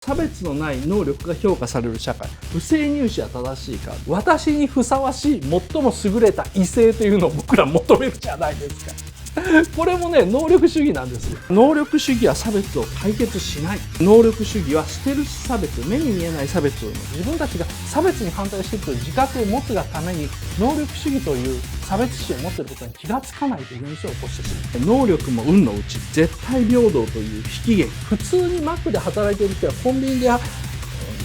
差別のない能力が評価される社会。不正入試は正しいか。私にふさわしい最も優れた異性というのを僕ら求めるじゃないですか。これもね、能力主義なんですよ。能力主義は差別を解決しない。能力主義はステルス差別、目に見えない差別を自分たちが差別に反対しているという自覚を持つがために、能力主義という差別心を持っていることに気がつかないという現象を起こしてしまう。能力も運のうち、絶対平等という引き劇。普通にマックで働いている人はコンビニで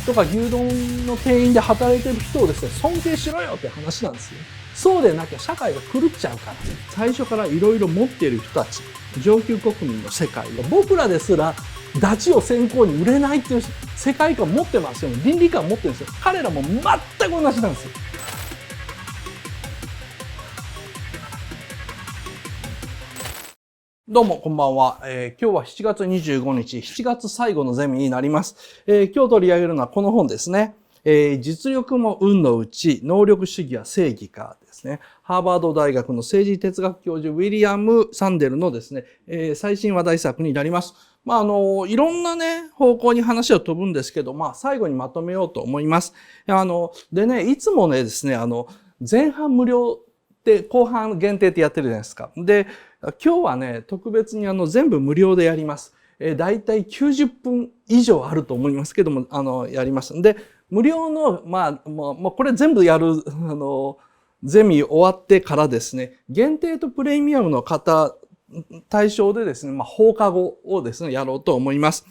とか牛丼の店員で働いている人をですね、尊敬しろよって話なんですよ。そうでなきゃ社会が狂っちゃうから。最初からいろいろ持っている人たち、上級国民の世界が、僕らですらダチを先行に売れないっていう世界観持ってますよね。倫理観持ってるんですよ。彼らも全く同じなんですよ。どうもこんばんは。今日は7月25日、7月最後のゼミになります。今日取り上げるのはこの本ですね。実力も運のうち、能力主義は正義かですね。ハーバード大学の政治哲学教授ウィリアム・サンデルのですね、最新話題作になります。いろんなね、方向に話を飛ぶんですけど、最後にまとめようと思います。でね、いつもねですね、前半無料で後半限定ってやってるじゃないですか。で、今日はね、特別に全部無料でやります。だいたい90分以上あると思いますけども、やります。で、無料の、もうこれ全部やる、ゼミ終わってからですね、限定とプレミアムの方対象でですね、放課後をですね、やろうと思います。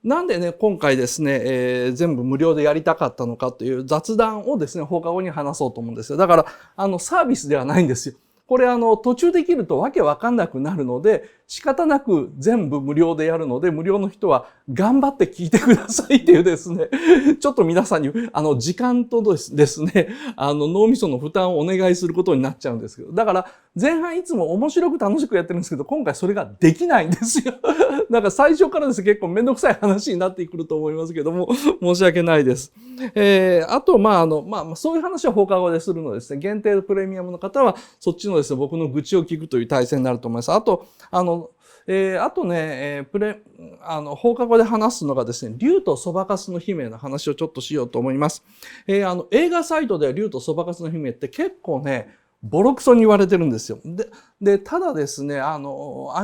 なんでね、今回ですね、全部無料でやりたかったのかという雑談をですね、放課後に話そうと思うんですよ。だから、サービスではないんですよ。これ途中できるとわけわかんなくなるので、仕方なく全部無料でやるので、無料の人は頑張って聞いてくださいっていうですね、ちょっと皆さんに、時間とですね、脳みその負担をお願いすることになっちゃうんですけど、だから前半いつも面白く楽しくやってるんですけど、今回それができないんですよ。だから最初からですね、結構めんどくさい話になってくると思いますけども、申し訳ないです。あと、そういう話は放課後でするのですね、限定プレミアムの方は、そっちのですね、僕の愚痴を聞くという体制になると思います。あとね、放課後で話すのがですね、竜とそばかすの姫の話をちょっとしようと思います。映画サイトでは竜とそばかすの姫って結構ね、ボロクソに言われてるんですよ。で、ただですね、ア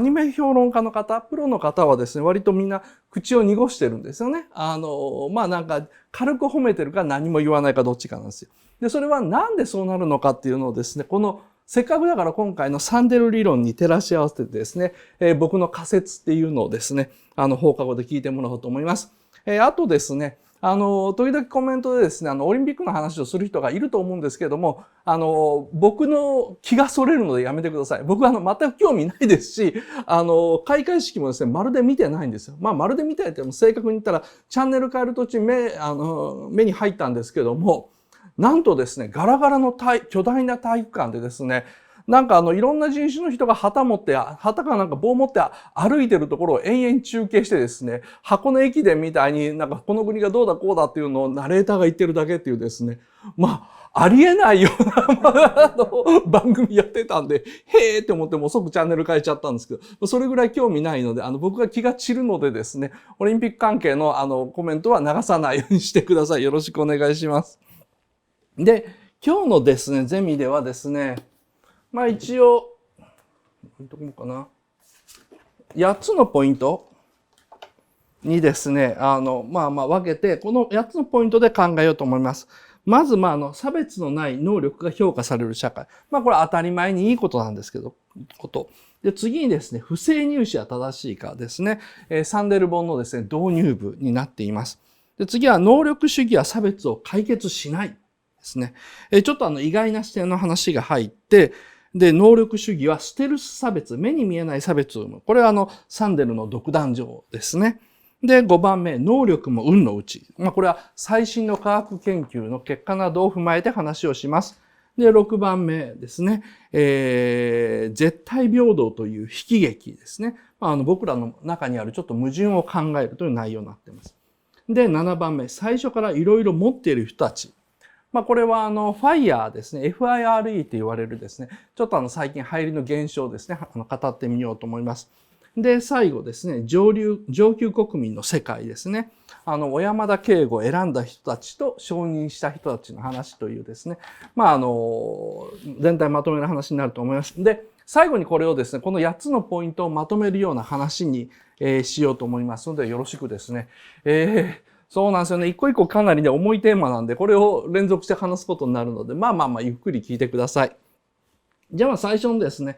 ニメ評論家の方、プロの方はですね、割とみんな口を濁してるんですよね。なんか、軽く褒めてるか何も言わないかどっちかなんですよ。で、それはなんでそうなるのかっていうのをですね、せっかくだから今回のサンデル理論に照らし合わせてですね、僕の仮説っていうのをですね、放課後で聞いてもらおうと思います。あとですね、時々コメントでですね、オリンピックの話をする人がいると思うんですけれども、僕の気がそれるのでやめてください。僕は全く興味ないですし、開会式もですね、まるで見てないんですよ。まるで見てないって正確に言ったら、チャンネル変える途中目に入ったんですけども、なんとですね、ガラガラの巨大な体育館でですね、なんかいろんな人種の人が旗かなんか棒持って歩いてるところを延々中継してですね、箱根駅伝みたいになんかこの国がどうだこうだっていうのをナレーターが言ってるだけっていうですね、ありえないような番組やってたんで、へーって思ってもう即チャンネル変えちゃったんですけど、それぐらい興味ないので、僕が気が散るのでですね、オリンピック関係のコメントは流さないようにしてください。よろしくお願いします。で、今日のですね、ゼミではですね、一応、どこかな。8つのポイントにですね、分けて、この8つのポイントで考えようと思います。まず、差別のない能力が評価される社会。これ当たり前にいいことなんですけど、で、次にですね、不正入試は正しいかですね、サンデル本のですね、導入部になっています。で、次は能力主義は差別を解決しないですね。ちょっと意外な視点の話が入って、で、能力主義はステルス差別、目に見えない差別を生む。これはサンデルの独壇場ですね。で、5番目、能力も運のうち。これは最新の科学研究の結果などを踏まえて話をします。で、6番目ですね。絶対平等という引き劇ですね。僕らの中にあるちょっと矛盾を考えるという内容になっています。で、7番目、最初からいろいろ持っている人たち。これはFIRE ですね。FIRE って言われるですね。ちょっと最近流行りの現象ですね。語ってみようと思います。で、最後ですね、上級国民の世界ですね。小山田圭吾を選んだ人たちと承認した人たちの話というですね、全体まとめる話になると思います。で、最後にこれをですね、この8つのポイントをまとめるような話に、しようと思いますので、よろしくですね。そうなんですよね。一個一個かなりね、重いテーマなんで、これを連続して話すことになるので、ゆっくり聞いてください。じゃあ最初にですね、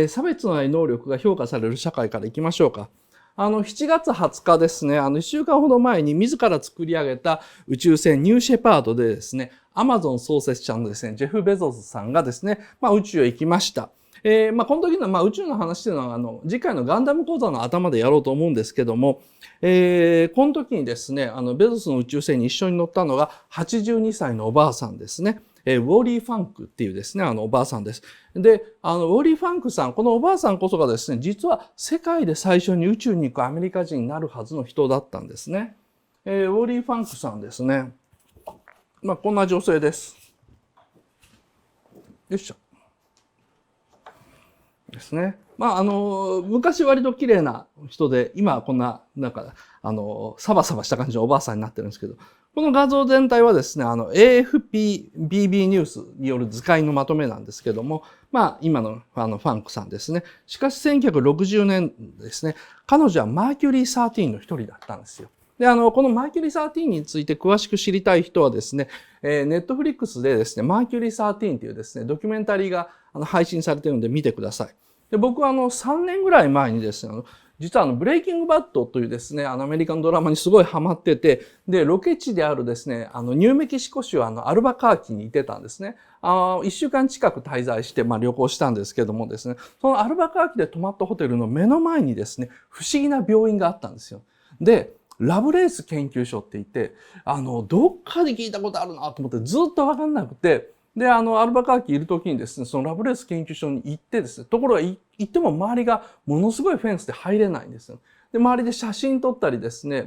差別のない能力が評価される社会からいきましょうか。7月20日ですね、1週間ほど前に自ら作り上げた宇宙船ニューシェパードでですね、アマゾン創設者のですね、ジェフ・ベゾスさんがですね、宇宙へ行きました。この時の、宇宙の話というのは、次回のガンダム講座の頭でやろうと思うんですけども、この時にですね、ベゾスの宇宙船に一緒に乗ったのが82歳のおばあさんですね。ウォーリー・ファンクっていうですね、おばあさんです。で、ウォーリー・ファンクさん、このおばあさんこそがですね、実は世界で最初に宇宙に行くアメリカ人になるはずの人だったんですね。ウォーリー・ファンクさんですね。こんな女性です。よいしょ。ですね。昔割と綺麗な人で、今はこんな、サバサバした感じのおばあさんになってるんですけど、この画像全体はですね、AFP-BB ニュースによる図解のまとめなんですけども、今のファンクさんですね。しかし1960年ですね、彼女はマーキュリー13の一人だったんですよ。で、このマーキュリー13について詳しく知りたい人はですね、ネットフリックスでですね、マーキュリー13というですね、ドキュメンタリーが配信されているので見てください。で、僕は3年ぐらい前にですね、実はブレイキングバッドというですね、アメリカのドラマにすごいハマってて、で、ロケ地であるですね、ニューメキシコ州アルバカーキにいてたんですね。1週間近く滞在して、旅行したんですけどもですね、そのアルバカーキで泊まったホテルの目の前にですね、不思議な病院があったんですよ。で、ラブレース研究所って言って、どっかで聞いたことあるなと思ってずっとわかんなくて、で、アルバカーキいる時にですね、そのラブレース研究所に行ってですね、ところが行っても周りがものすごいフェンスで入れないんですよ。で、周りで写真撮ったりですね、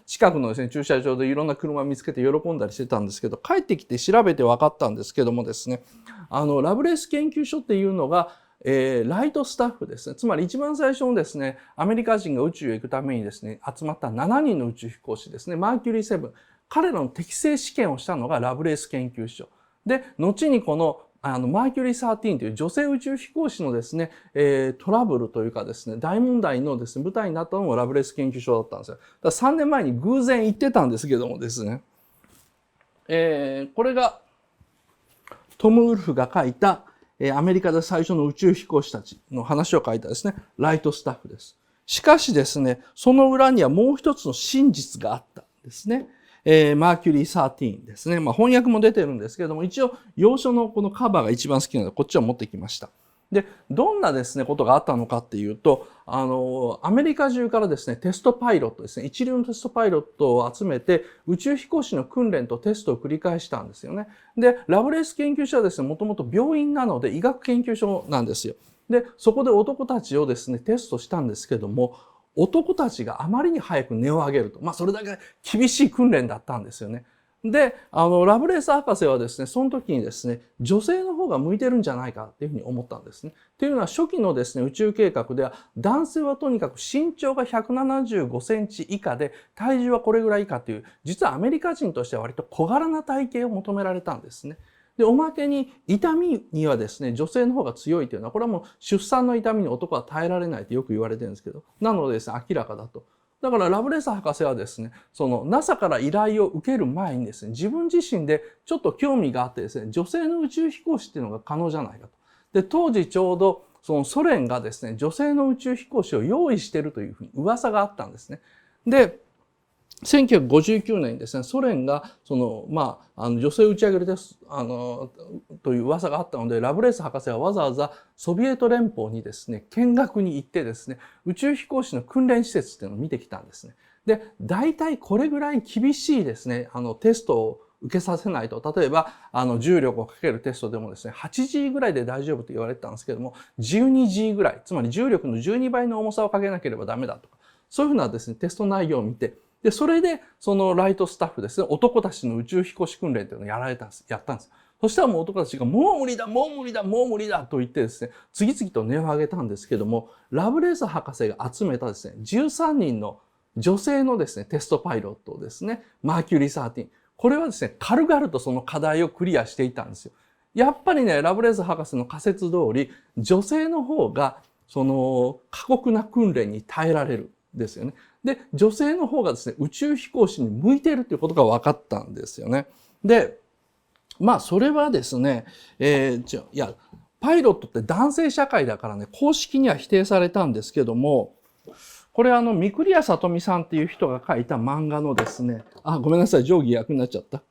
近くのですね、駐車場でいろんな車見つけて喜んだりしてたんですけど、帰ってきて調べて分かったんですけどもですね、ラブレース研究所っていうのが、ライトスタッフですね。つまり一番最初のですね、アメリカ人が宇宙へ行くためにですね、集まった7人の宇宙飛行士ですね、マーキュリー7。彼らの適正試験をしたのがラブレース研究所。で、後にこのマーキュリー13という女性宇宙飛行士のですね、トラブルというかですね、大問題のですね、舞台になったのもラブレース研究所だったんですよ。だから3年前に偶然行ってたんですけどもですね、これがトム・ウルフが書いた、アメリカで最初の宇宙飛行士たちの話を書いたですね、ライトスタッフです。しかしですね、その裏にはもう一つの真実があったんですね。マーキュリー13ですね。翻訳も出てるんですけれども、一応、洋書のこのカバーが一番好きなので、こっちを持ってきました。で、どんなですね、ことがあったのかっていうと、アメリカ中からですね、テストパイロットですね、一流のテストパイロットを集めて、宇宙飛行士の訓練とテストを繰り返したんですよね。で、ラブレース研究所はですね、もともと病院なので医学研究所なんですよ。で、そこで男たちをですね、テストしたんですけども、男たちがあまりに早く音を上げると。それだけ厳しい訓練だったんですよね。で、ラブレース博士はですね、その時にですね、女性の方が向いてるんじゃないかっていうふうに思ったんですね。っていうのは初期のですね、宇宙計画では、男性はとにかく身長が175センチ以下で、体重はこれぐらい以下っていう、実はアメリカ人としては割と小柄な体型を求められたんですね。で、おまけに痛みにはですね、女性の方が強いというのは、これはもう出産の痛みに男は耐えられないとよく言われてるんですけど、なのでですね、明らかだと。だからラブレース博士はですね、その NASA から依頼を受ける前にですね、自分自身でちょっと興味があってですね、女性の宇宙飛行士っていうのが可能じゃないかと。で、当時ちょうどそのソ連がですね、女性の宇宙飛行士を用意しているというふうに噂があったんですね。で、1959年にですね、ソ連が女性を打ち上げるという噂があったので、ラブレース博士はわざわざソビエト連邦にですね、見学に行ってですね、宇宙飛行士の訓練施設っていうのを見てきたんですね。で、大体これぐらい厳しいですね、テストを受けさせないと、例えば、重力をかけるテストでもですね、8G ぐらいで大丈夫と言われてたんですけども、12G ぐらい、つまり重力の12倍の重さをかけなければダメだとか、そういうふうなですね、テスト内容を見て、で、それで、そのライトスタッフですね、男たちの宇宙飛行士訓練というのをやったんです。そしたらもう男たちがもう無理だ、もう無理だ、もう無理だと言ってですね、次々と音を上げたんですけども、ラブレース博士が集めたですね、13人の女性のですね、テストパイロットをですね、マーキュリー13。これはですね、軽々とその課題をクリアしていたんですよ。やっぱりね、ラブレース博士の仮説通り、女性の方が、その、過酷な訓練に耐えられるんですよね。で、女性の方がですね、宇宙飛行士に向いているということが分かったんですよね。で、まあ、それはですね、パイロットって男性社会だからね、公式には否定されたんですけども、これ三栗谷さとみさんっていう人が書いた漫画のですね、ごめんなさい、定規逆になっちゃった。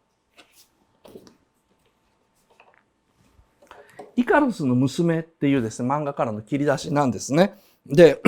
イカロスの娘っていうですね、漫画からの切り出しなんですね。で、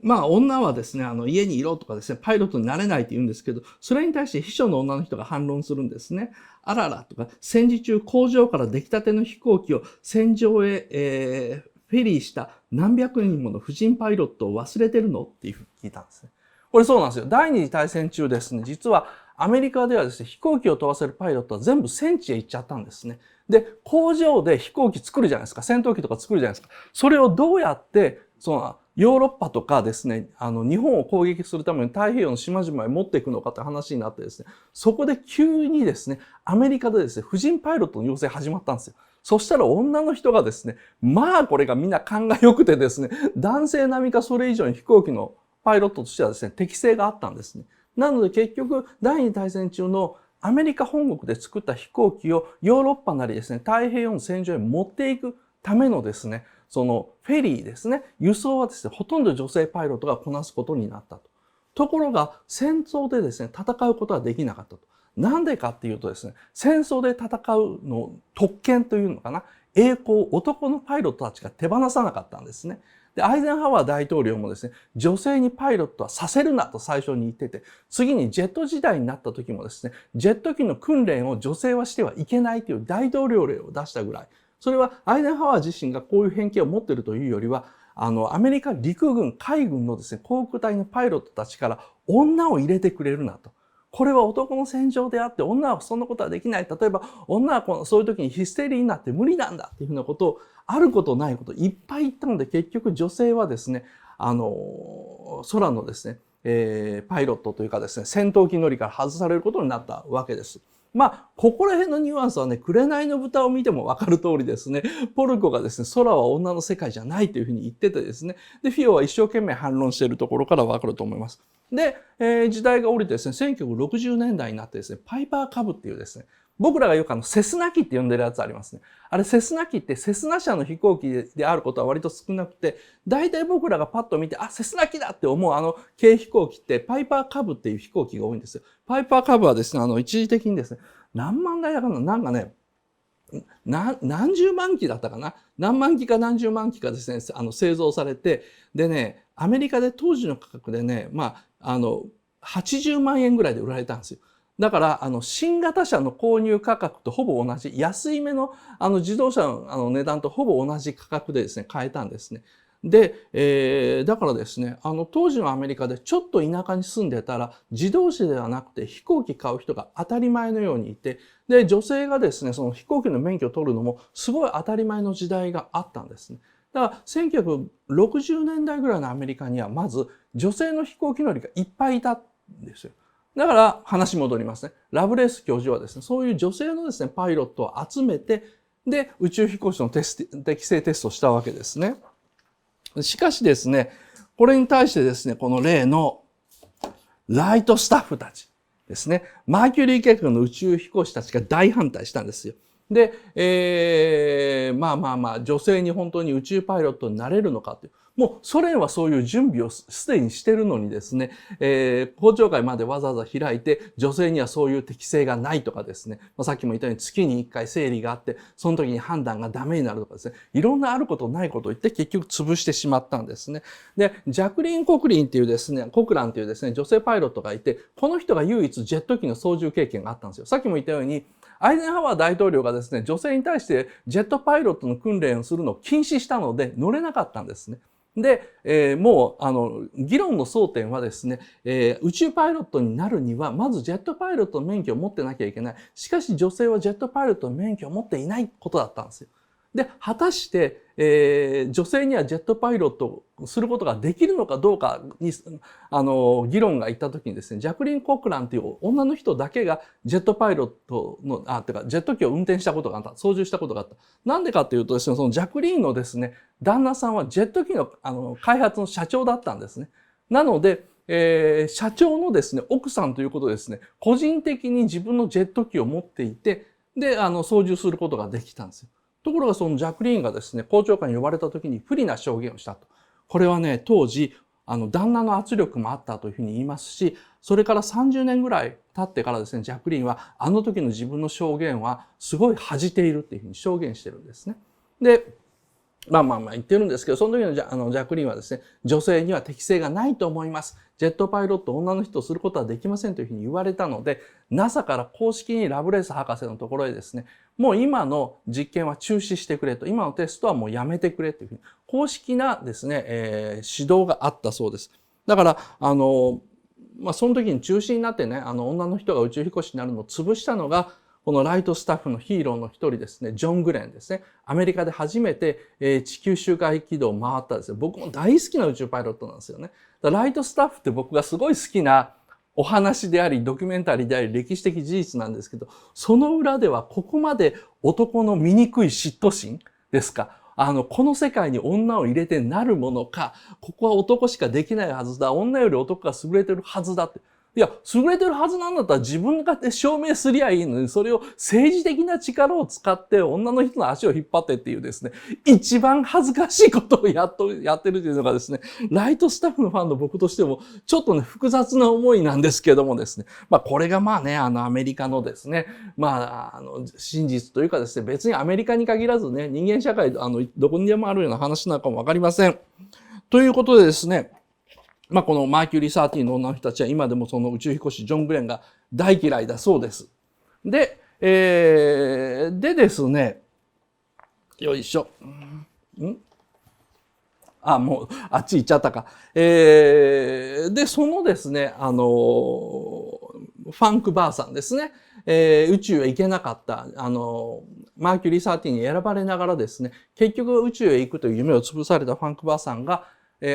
女はですね、家にいろとかですね、パイロットになれないって言うんですけど、それに対して秘書の女の人が反論するんですね。あららとか、戦時中工場から出来たての飛行機を戦場へ、フェリーした何百人もの婦人パイロットを忘れてるのっていうふうに聞いたんですね。これそうなんですよ。第二次大戦中ですね、実はアメリカではですね、飛行機を飛ばせるパイロットは全部戦地へ行っちゃったんですね。で、工場で飛行機作るじゃないですか。戦闘機とか作るじゃないですか。それをどうやって、ヨーロッパとかですね、日本を攻撃するために太平洋の島々へ持っていくのかって話になってですね、そこで急にですね、アメリカでですね、婦人パイロットの養成始まったんですよ。そしたら女の人がですね、まあこれがみんな勘が良くてですね、男性並みかそれ以上に飛行機のパイロットとしてはですね、適性があったんですね。なので結局、第二次大戦中のアメリカ本国で作った飛行機をヨーロッパなりですね、太平洋の戦場へ持っていくためのですね、そのフェリーですね、輸送はですね、ほとんど女性パイロットがこなすことになったと。ところが、戦争でですね、戦うことはできなかったと。なんでかっていうとですね、戦争で戦うの特権というのかな、栄光を男のパイロットたちが手放さなかったんですね。で、アイゼンハワー大統領もですね、女性にパイロットはさせるなと最初に言ってて、次にジェット時代になった時もですね、ジェット機の訓練を女性はしてはいけないという大統領令を出したぐらい、それはアイゼンハワー自身がこういう偏見を持っているというよりは、アメリカ陸軍、海軍のですね、航空隊のパイロットたちから女を入れてくれるなと。これは男の戦場であって、女はそんなことはできない。例えば、女はそういう時にヒステリーになって無理なんだっていうふうなことを、あることないこといっぱい言ったので、結局女性はですね、空のですね、パイロットというかですね、戦闘機乗りから外されることになったわけです。ここら辺のニュアンスはね、紅の豚を見てもわかる通りですね、ポルコがですね、空は女の世界じゃないというふうに言っててですね、で、フィオは一生懸命反論しているところからわかると思います。で、時代が降りてですね、1960年代になってですね、パイパーカブっていうですね、僕らがよくセスナ機って呼んでるやつありますね。あれ、セスナ機ってセスナ社の飛行機であることは割と少なくて、大体僕らがパッと見て、セスナ機だって思う軽飛行機ってパイパーカブっていう飛行機が多いんですよ。パイパーカブはですね、一時的にですね、何万台だかな、なんかね、何十万機だったかな、何万機か何十万機かですね、製造されて、でね、アメリカで当時の価格でね、80万円ぐらいで売られたんですよ。だから、新型車の購入価格とほぼ同じ、安いめの、自動車の値段とほぼ同じ価格でですね、買えたんですね。で、だからですね、当時のアメリカでちょっと田舎に住んでたら、自動車ではなくて飛行機買う人が当たり前のようにいて、で、女性がですね、その飛行機の免許を取るのもすごい当たり前の時代があったんですね。だから、1960年代ぐらいのアメリカには、まず女性の飛行機乗りがいっぱいいたんですよ。だから話戻りますね。ラブレース教授はですね、そういう女性のですね、パイロットを集めて、で、宇宙飛行士の適性テストをしたわけですね。しかしですね、これに対してですね、この例のライトスタッフたちですね、マーキュリー計画の宇宙飛行士たちが大反対したんですよ。で、女性に本当に宇宙パイロットになれるのかっていう。もうソ連はそういう準備をすでにしてるのにですね、公聴会までわざわざ開いて、女性にはそういう適性がないとかですね、さっきも言ったように月に1回生理があって、その時に判断がダメになるとかですね、いろんなあることないことを言って結局潰してしまったんですね。で、ジャクリーン・コクランっていうですね、女性パイロットがいて、この人が唯一ジェット機の操縦経験があったんですよ。さっきも言ったように、アイゼンハワー大統領がですね、女性に対してジェットパイロットの訓練をするのを禁止したので乗れなかったんですね。で、もう議論の争点はですね、宇宙パイロットになるにはまずジェットパイロットの免許を持ってなきゃいけない。しかし女性はジェットパイロットの免許を持っていないことだったんですよ。で、果たして、女性にはジェットパイロットをすることができるのかどうかに、議論がいったときにですね、ジャクリン・コクランという女の人だけがジェットパイロットの、てか、ジェット機を運転したことがあった、操縦したことがあった。なんでかっていうとですね、そのジャクリーンのですね、旦那さんはジェット機の、開発の社長だったんですね。なので、社長のですね、奥さんということでですね、個人的に自分のジェット機を持っていて、で、操縦することができたんですよ。ところがそのジャクリーンがですね、公聴会に呼ばれた時に不利な証言をしたと。これはね、当時、旦那の圧力もあったというふうに言いますし、それから30年ぐらい経ってからですね、ジャクリーンはあの時の自分の証言はすごい恥じているっていうふうに証言してるんですね。で、まあ言ってるんですけど、その時のジャクリーンはですね、女性には適性がないと思います。ジェットパイロット女の人をすることはできませんというふうに言われたので、NASA から公式にラブレス博士のところへですね、もう今の実験は中止してくれと、今のテストはもうやめてくれというふうに、公式なですね、指導があったそうです。だから、その時に中止になってね、女の人が宇宙飛行士になるのを潰したのが、このライトスタッフのヒーローの一人ですね、ジョン・グレンですね。アメリカで初めて、地球周回軌道を回ったですね。僕も大好きな宇宙パイロットなんですよね。ライトスタッフって僕がすごい好きなお話であり、ドキュメンタリーであり、歴史的事実なんですけど、その裏ではここまで男の醜い嫉妬心ですか。この世界に女を入れてなるものか、ここは男しかできないはずだ。女より男が優れてるはずだって。いや、優れてるはずなんだったら自分が証明すりゃいいのに、それを政治的な力を使って女の人の足を引っ張ってっていうですね、一番恥ずかしいことをやってるというのがですね、ライトスタッフのファンの僕としても、ちょっとね、複雑な思いなんですけどもですね、これがアメリカのですね、真実というかですね、別にアメリカに限らずね、人間社会、どこにでもあるような話なのかもわかりません。ということでですね、このマーキュリー13の女の人たちは今でもその宇宙飛行士ジョン・グレンが大嫌いだそうです。で、ですね、よいしょ。もう、あっち行っちゃったか。で、そのですね、ファンクばあさんですね、宇宙へ行けなかった、マーキュリー13に選ばれながらですね、結局宇宙へ行くという夢を潰されたファンクばあさんが、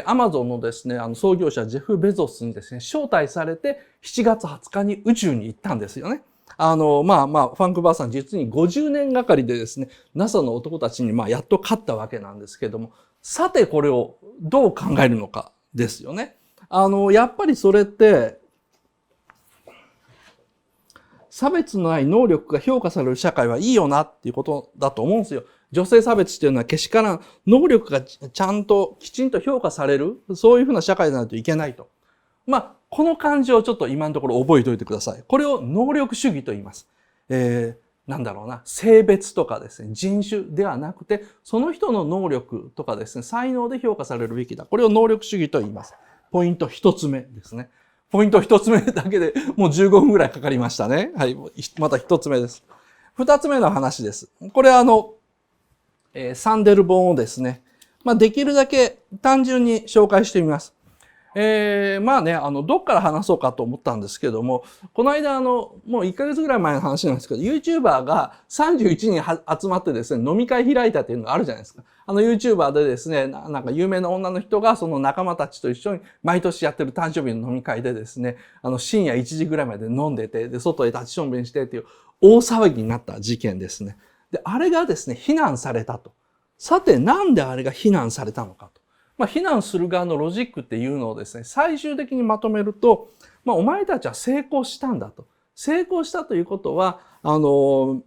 アマゾンのですね、創業者ジェフ・ベゾスにですね、招待されて7月20日に宇宙に行ったんですよね。ファンクばあさん実に50年がかりでですね、NASA の男たちにやっと勝ったわけなんですけども、さてこれをどう考えるのかですよね。やっぱりそれって、差別のない能力が評価される社会はいいよなっていうことだと思うんですよ。女性差別っていうのはけしからん、能力がちゃんときちんと評価される、そういうふうな社会でないといけないと。この感じをちょっと今のところ覚えておいてください。これを能力主義と言います。性別とかですね、人種ではなくて、その人の能力とかですね、才能で評価されるべきだ。これを能力主義と言います。ポイント一つ目ですね。ポイント一つ目だけでもう15分ぐらいかかりましたね。はい。また一つ目です。二つ目の話です。これはサンデル本をですね、できるだけ単純に紹介してみます。どっから話そうかと思ったんですけども、この間もう1ヶ月ぐらい前の話なんですけど、YouTuber が31人集まってですね、飲み会開いたっていうのがあるじゃないですか。YouTuber でですね、なんか有名な女の人がその仲間たちと一緒に毎年やってる誕生日の飲み会でですね、深夜1時ぐらいまで飲んでて、で、外へ立ちしょんべんしてっていう大騒ぎになった事件ですね。で、あれがですね、非難されたと。さて、なんであれが非難されたのかと。非難する側のロジックっていうのをですね、最終的にまとめると、お前たちは成功したんだと。成功したということは、多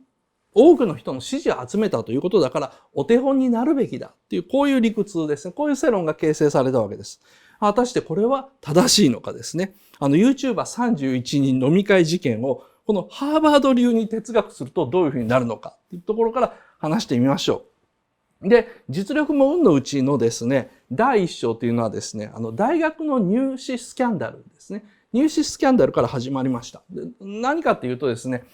くの人の支持を集めたということだから、お手本になるべきだっていう、こういう理屈ですね。こういう世論が形成されたわけです。果たしてこれは正しいのかですね。YouTuber31 人飲み会事件を、このハーバード流に哲学するとどういうふうになるのかっていうところから話してみましょう。で、実力も運のうちのですね、第一章というのはですね、大学の入試スキャンダルですね。入試スキャンダルから始まりました。で何かっていうとですね、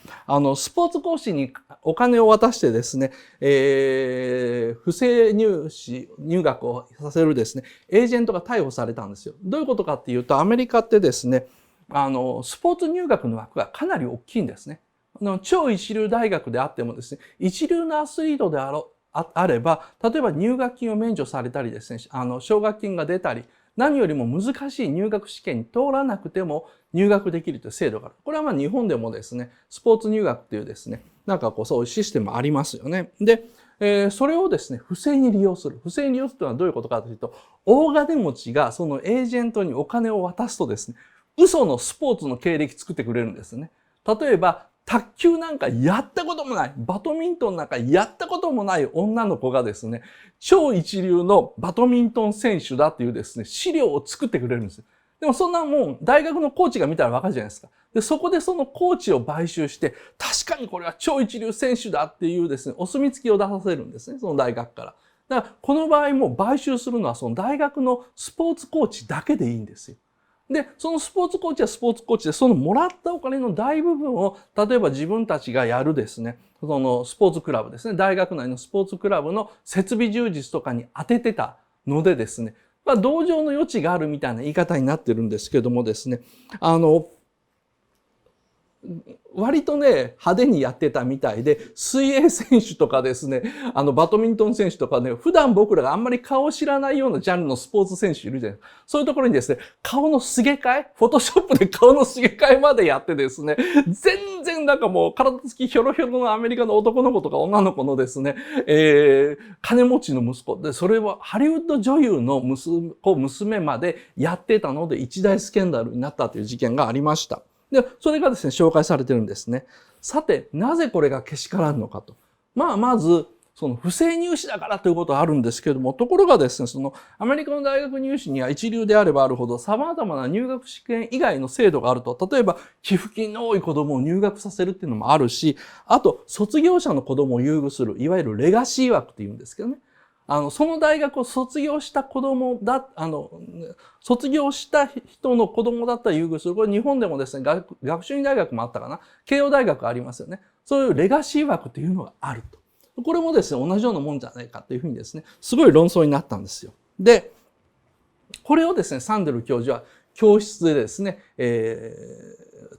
スポーツ講師にお金を渡してですね、不正入学をさせるですね、エージェントが逮捕されたんですよ。どういうことかっていうと、アメリカってですね、スポーツ入学の枠がかなり大きいんですね。超一流大学であってもですね、一流のアスリートであれば、例えば入学金を免除されたりですね、奨学金が出たり、何よりも難しい入学試験に通らなくても入学できるという制度がある。これはまあ日本でもですね、スポーツ入学っていうですね、なんかこうそういうシステムありますよね。で、それをですね、不正に利用する。不正に利用するというのはどういうことかというと、大金持ちがそのエージェントにお金を渡すとですね、嘘のスポーツの経歴作ってくれるんですね。例えば、卓球なんかやったこともない、バドミントンなんかやったこともない女の子がですね、超一流のバドミントン選手だっていうですね、資料を作ってくれるんですよ。でもそんなもん、大学のコーチが見たらわかるじゃないですか。で、そこでそのコーチを買収して、確かにこれは超一流選手だっていうですね、お墨付きを出させるんですね、その大学から。だから、この場合も買収するのはその大学のスポーツコーチだけでいいんですよ。で、そのスポーツコーチはスポーツコーチで、そのもらったお金の大部分を、例えば自分たちがやるですね、そのスポーツクラブですね、大学内のスポーツクラブの設備充実とかに当ててたのでですね、同情の余地があるみたいな言い方になってるんですけどもですね、割とね、派手にやってたみたいで、水泳選手とかですね、バドミントン選手とかね、普段僕らがあんまり顔を知らないようなジャンルのスポーツ選手いるじゃないですか。そういうところにですね、顔のすげ替え、フォトショップで顔のすげ替えまでやってですね、全然なんかもう体つきひょろひょろのアメリカの男の子とか女の子のですね、金持ちの息子で、それはハリウッド女優の娘までやってたので一大スキャンダルになったという事件がありました。で、それがですね、紹介されてるんですね。さて、なぜこれがけしからんのかと。まず、その不正入試だからということはあるんですけれども、ところがですね、そのアメリカの大学入試には一流であればあるほど様々な入学試験以外の制度があると、例えば寄付金の多い子供を入学させるっていうのもあるし、あと卒業者の子供を優遇する、いわゆるレガシー枠っていうんですけどね。その大学を卒業した子供だ、卒業した人の子供だったら優遇する。これ日本でもですね、学習院大学もあったかな。慶応大学ありますよね。そういうレガシー枠っていうのがあると。これもですね、同じようなもんじゃないかっていうふうにですね、すごい論争になったんですよ。で、これをですね、サンデル教授は教室でですね、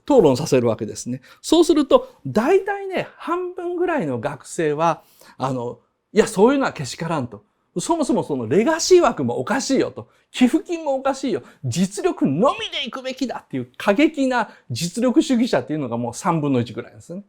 討論させるわけですね。そうすると、大体ね、半分ぐらいの学生は、いや、そういうのはけしからんと。そもそもそのレガシー枠もおかしいよと。寄付金もおかしいよ。実力のみで行くべきだっていう過激な実力主義者っていうのがもう3分の1ぐらいですね。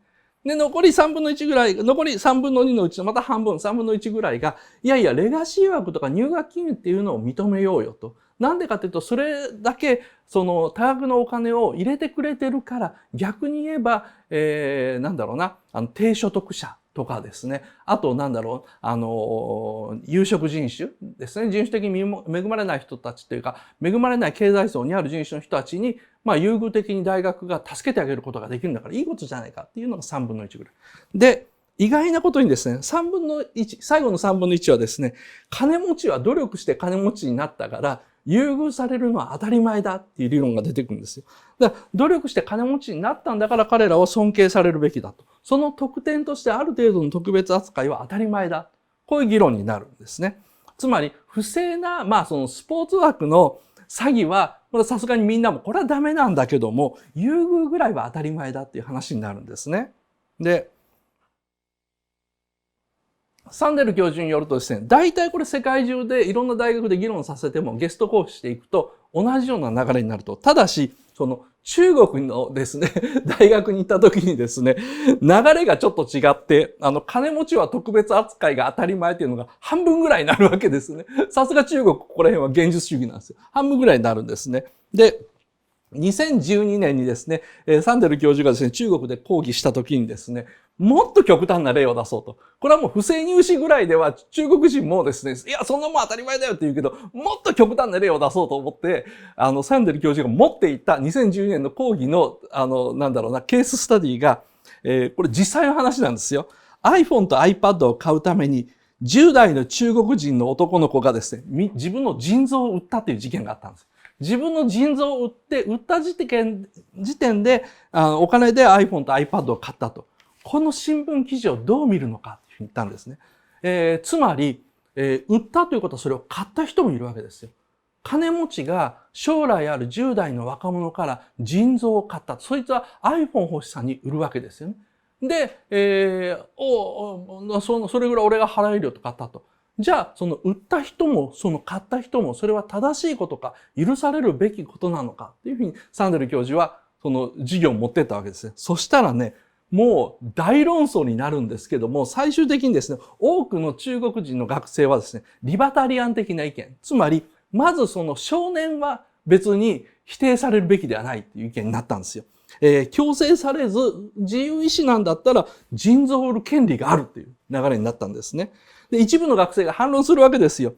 で、残り3分の1ぐらい、残り3分の2のうちのまた半分、3分の1ぐらいが、いやいや、レガシー枠とか入学金っていうのを認めようよと。なんでかっていうと、それだけ、その、多額のお金を入れてくれてるから、逆に言えば、なんだろうな、低所得者とかですね。あと、なんだろう、有色人種ですね。人種的に恵まれない人たちというか、恵まれない経済層にある人種の人たちに、優遇的に大学が助けてあげることができるんだからいいことじゃないかっていうのが3分の1ぐらい。で、意外なことにですね、3分の1、最後の3分の1はですね、金持ちは努力して金持ちになったから、優遇されるのは当たり前だっていう理論が出てくるんですよ。だから努力して金持ちになったんだから彼らは尊敬されるべきだと。その特典としてある程度の特別扱いは当たり前だ。こういう議論になるんですね。つまり、不正な、そのスポーツ枠の詐欺は、これさすがにみんなもこれはダメなんだけども、優遇ぐらいは当たり前だっていう話になるんですね。で、サンデル教授によるとですね、大体これ世界中でいろんな大学で議論させてもゲスト講師していくと同じような流れになると。ただし、その中国のですね、大学に行った時にですね、流れがちょっと違って、金持ちは特別扱いが当たり前っていうのが半分ぐらいになるわけですね。さすが中国、ここら辺は現実主義なんですよ。半分ぐらいになるんですね。で、2012年にですね、サンデル教授がですね、中国で講義した時にですね、もっと極端な例を出そうと。これはもう不正入試ぐらいでは中国人もですね、いや、そんなもん当たり前だよって言うけど、もっと極端な例を出そうと思って、サンデル教授が持っていた2012年の講義の、なんだろうな、ケーススタディが、これ実際の話なんですよ。iPhone と iPad を買うために、10代の中国人の男の子がですね、自分の腎臓を売ったっていう事件があったんです。自分の腎臓を売った時点で、お金で iPhone と iPad を買ったと。この新聞記事をどう見るのかって言ったんですね。つまり、売ったということはそれを買った人もいるわけですよ。金持ちが将来ある10代の若者から腎臓を買った。そいつは iPhone 欲しさに売るわけですよね。で、それぐらい俺が払えるよと買ったと。じゃあ、その売った人も、その買った人も、それは正しいことか、許されるべきことなのかっていうふうに、サンデル教授は、その授業を持ってったわけですね。そしたらね、もう大論争になるんですけども、最終的にですね、多くの中国人の学生はですね、リバタリアン的な意見。つまり、まずその少年は別に否定されるべきではないっていう意見になったんですよ。強制されず自由意志なんだったら腎臓を売る権利があるっていう流れになったんですね。で、一部の学生が反論するわけですよ。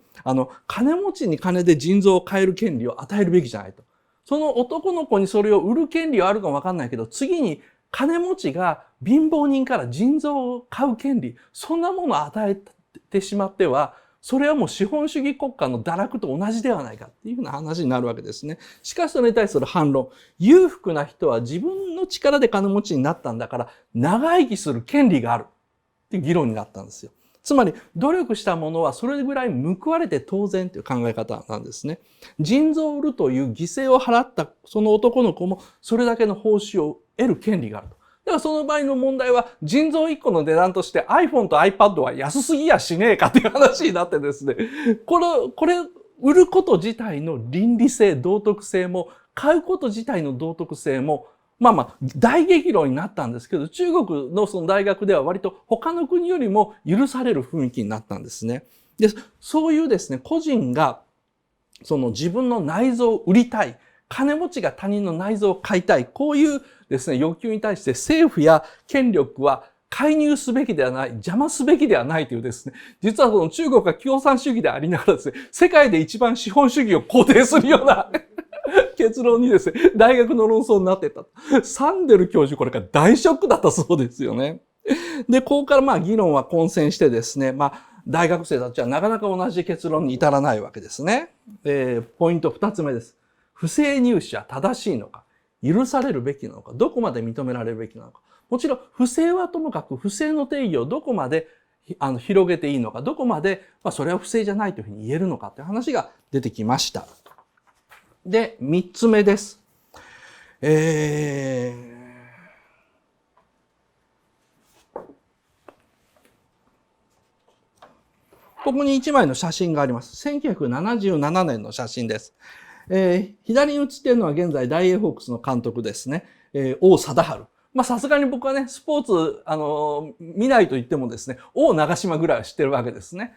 金持ちに金で腎臓を買える権利を与えるべきじゃないと。その男の子にそれを売る権利はあるかもわかんないけど、次に金持ちが貧乏人から腎臓を買う権利、そんなものを与えてしまっては、それはもう資本主義国家の堕落と同じではないかっていうふうな話になるわけですね。しかしそれに対する反論。裕福な人は自分の力で金持ちになったんだから長生きする権利があるっていう議論になったんですよ。つまり努力したものはそれぐらい報われて当然という考え方なんですね。腎臓を売るという犠牲を払ったその男の子もそれだけの報酬を得る権利があると。だからその場合の問題は、腎臓1個の値段として iPhone と iPad は安すぎやしねえかっていう話になってですね、これ、売ること自体の倫理性、道徳性も、買うこと自体の道徳性も、大激論になったんですけど、中国のその大学では割と他の国よりも許される雰囲気になったんですね。で、そういうですね、個人が、その自分の内臓を売りたい。金持ちが他人の内臓を買いたい。こういうですね、欲求に対して政府や権力は介入すべきではない、邪魔すべきではないというですね、実はその中国が共産主義でありながらですね、世界で一番資本主義を肯定するような結論にですね、大学の論争になっていった。サンデル教授これから大ショックだったそうですよね。で、ここから議論は混戦してですね、大学生たちはなかなか同じ結論に至らないわけですね。ポイント2つ目です。不正入試は正しいのか、許されるべきなのか、どこまで認められるべきなのか。もちろん、不正はともかく、不正の定義をどこまで広げていいのか、どこまで、それは不正じゃないというふうに言えるのかという話が出てきました。で、3つ目です。ここに1枚の写真があります。1977年の写真です。左に写っているのは現在大英ホークスの監督ですね。王貞治。さすがに僕はね、スポーツ、見ないと言ってもですね、王長島ぐらいは知ってるわけですね。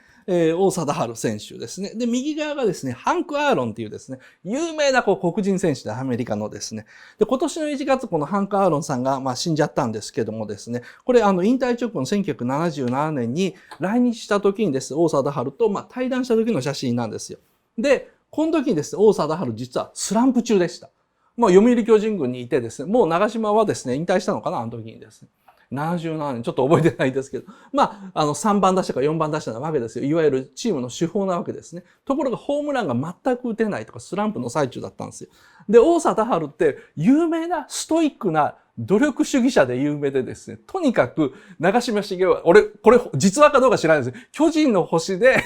王貞治選手ですね。で、右側がですね、ハンク・アーロンっていうですね、有名な黒人選手でアメリカのですね。で、今年の1月、このハンク・アーロンさんが、死んじゃったんですけどもですね、これ、引退直後の1977年に来日した時にです、王貞治と、対談した時の写真なんですよ。で、この時にですね、王貞治実はスランプ中でした。読売巨人軍にいてですね、もう長島はですね、引退したのかな、あの時にですね。77年、ちょっと覚えてないですけど。3番打者か4番打者なわけですよ。いわゆるチームの主砲なわけですね。ところがホームランが全く打てないとかスランプの最中だったんですよ。で、王貞治って有名なストイックな努力主義者で有名でですね、とにかく長嶋茂雄は、これ実話かどうか知らないです。巨人の星で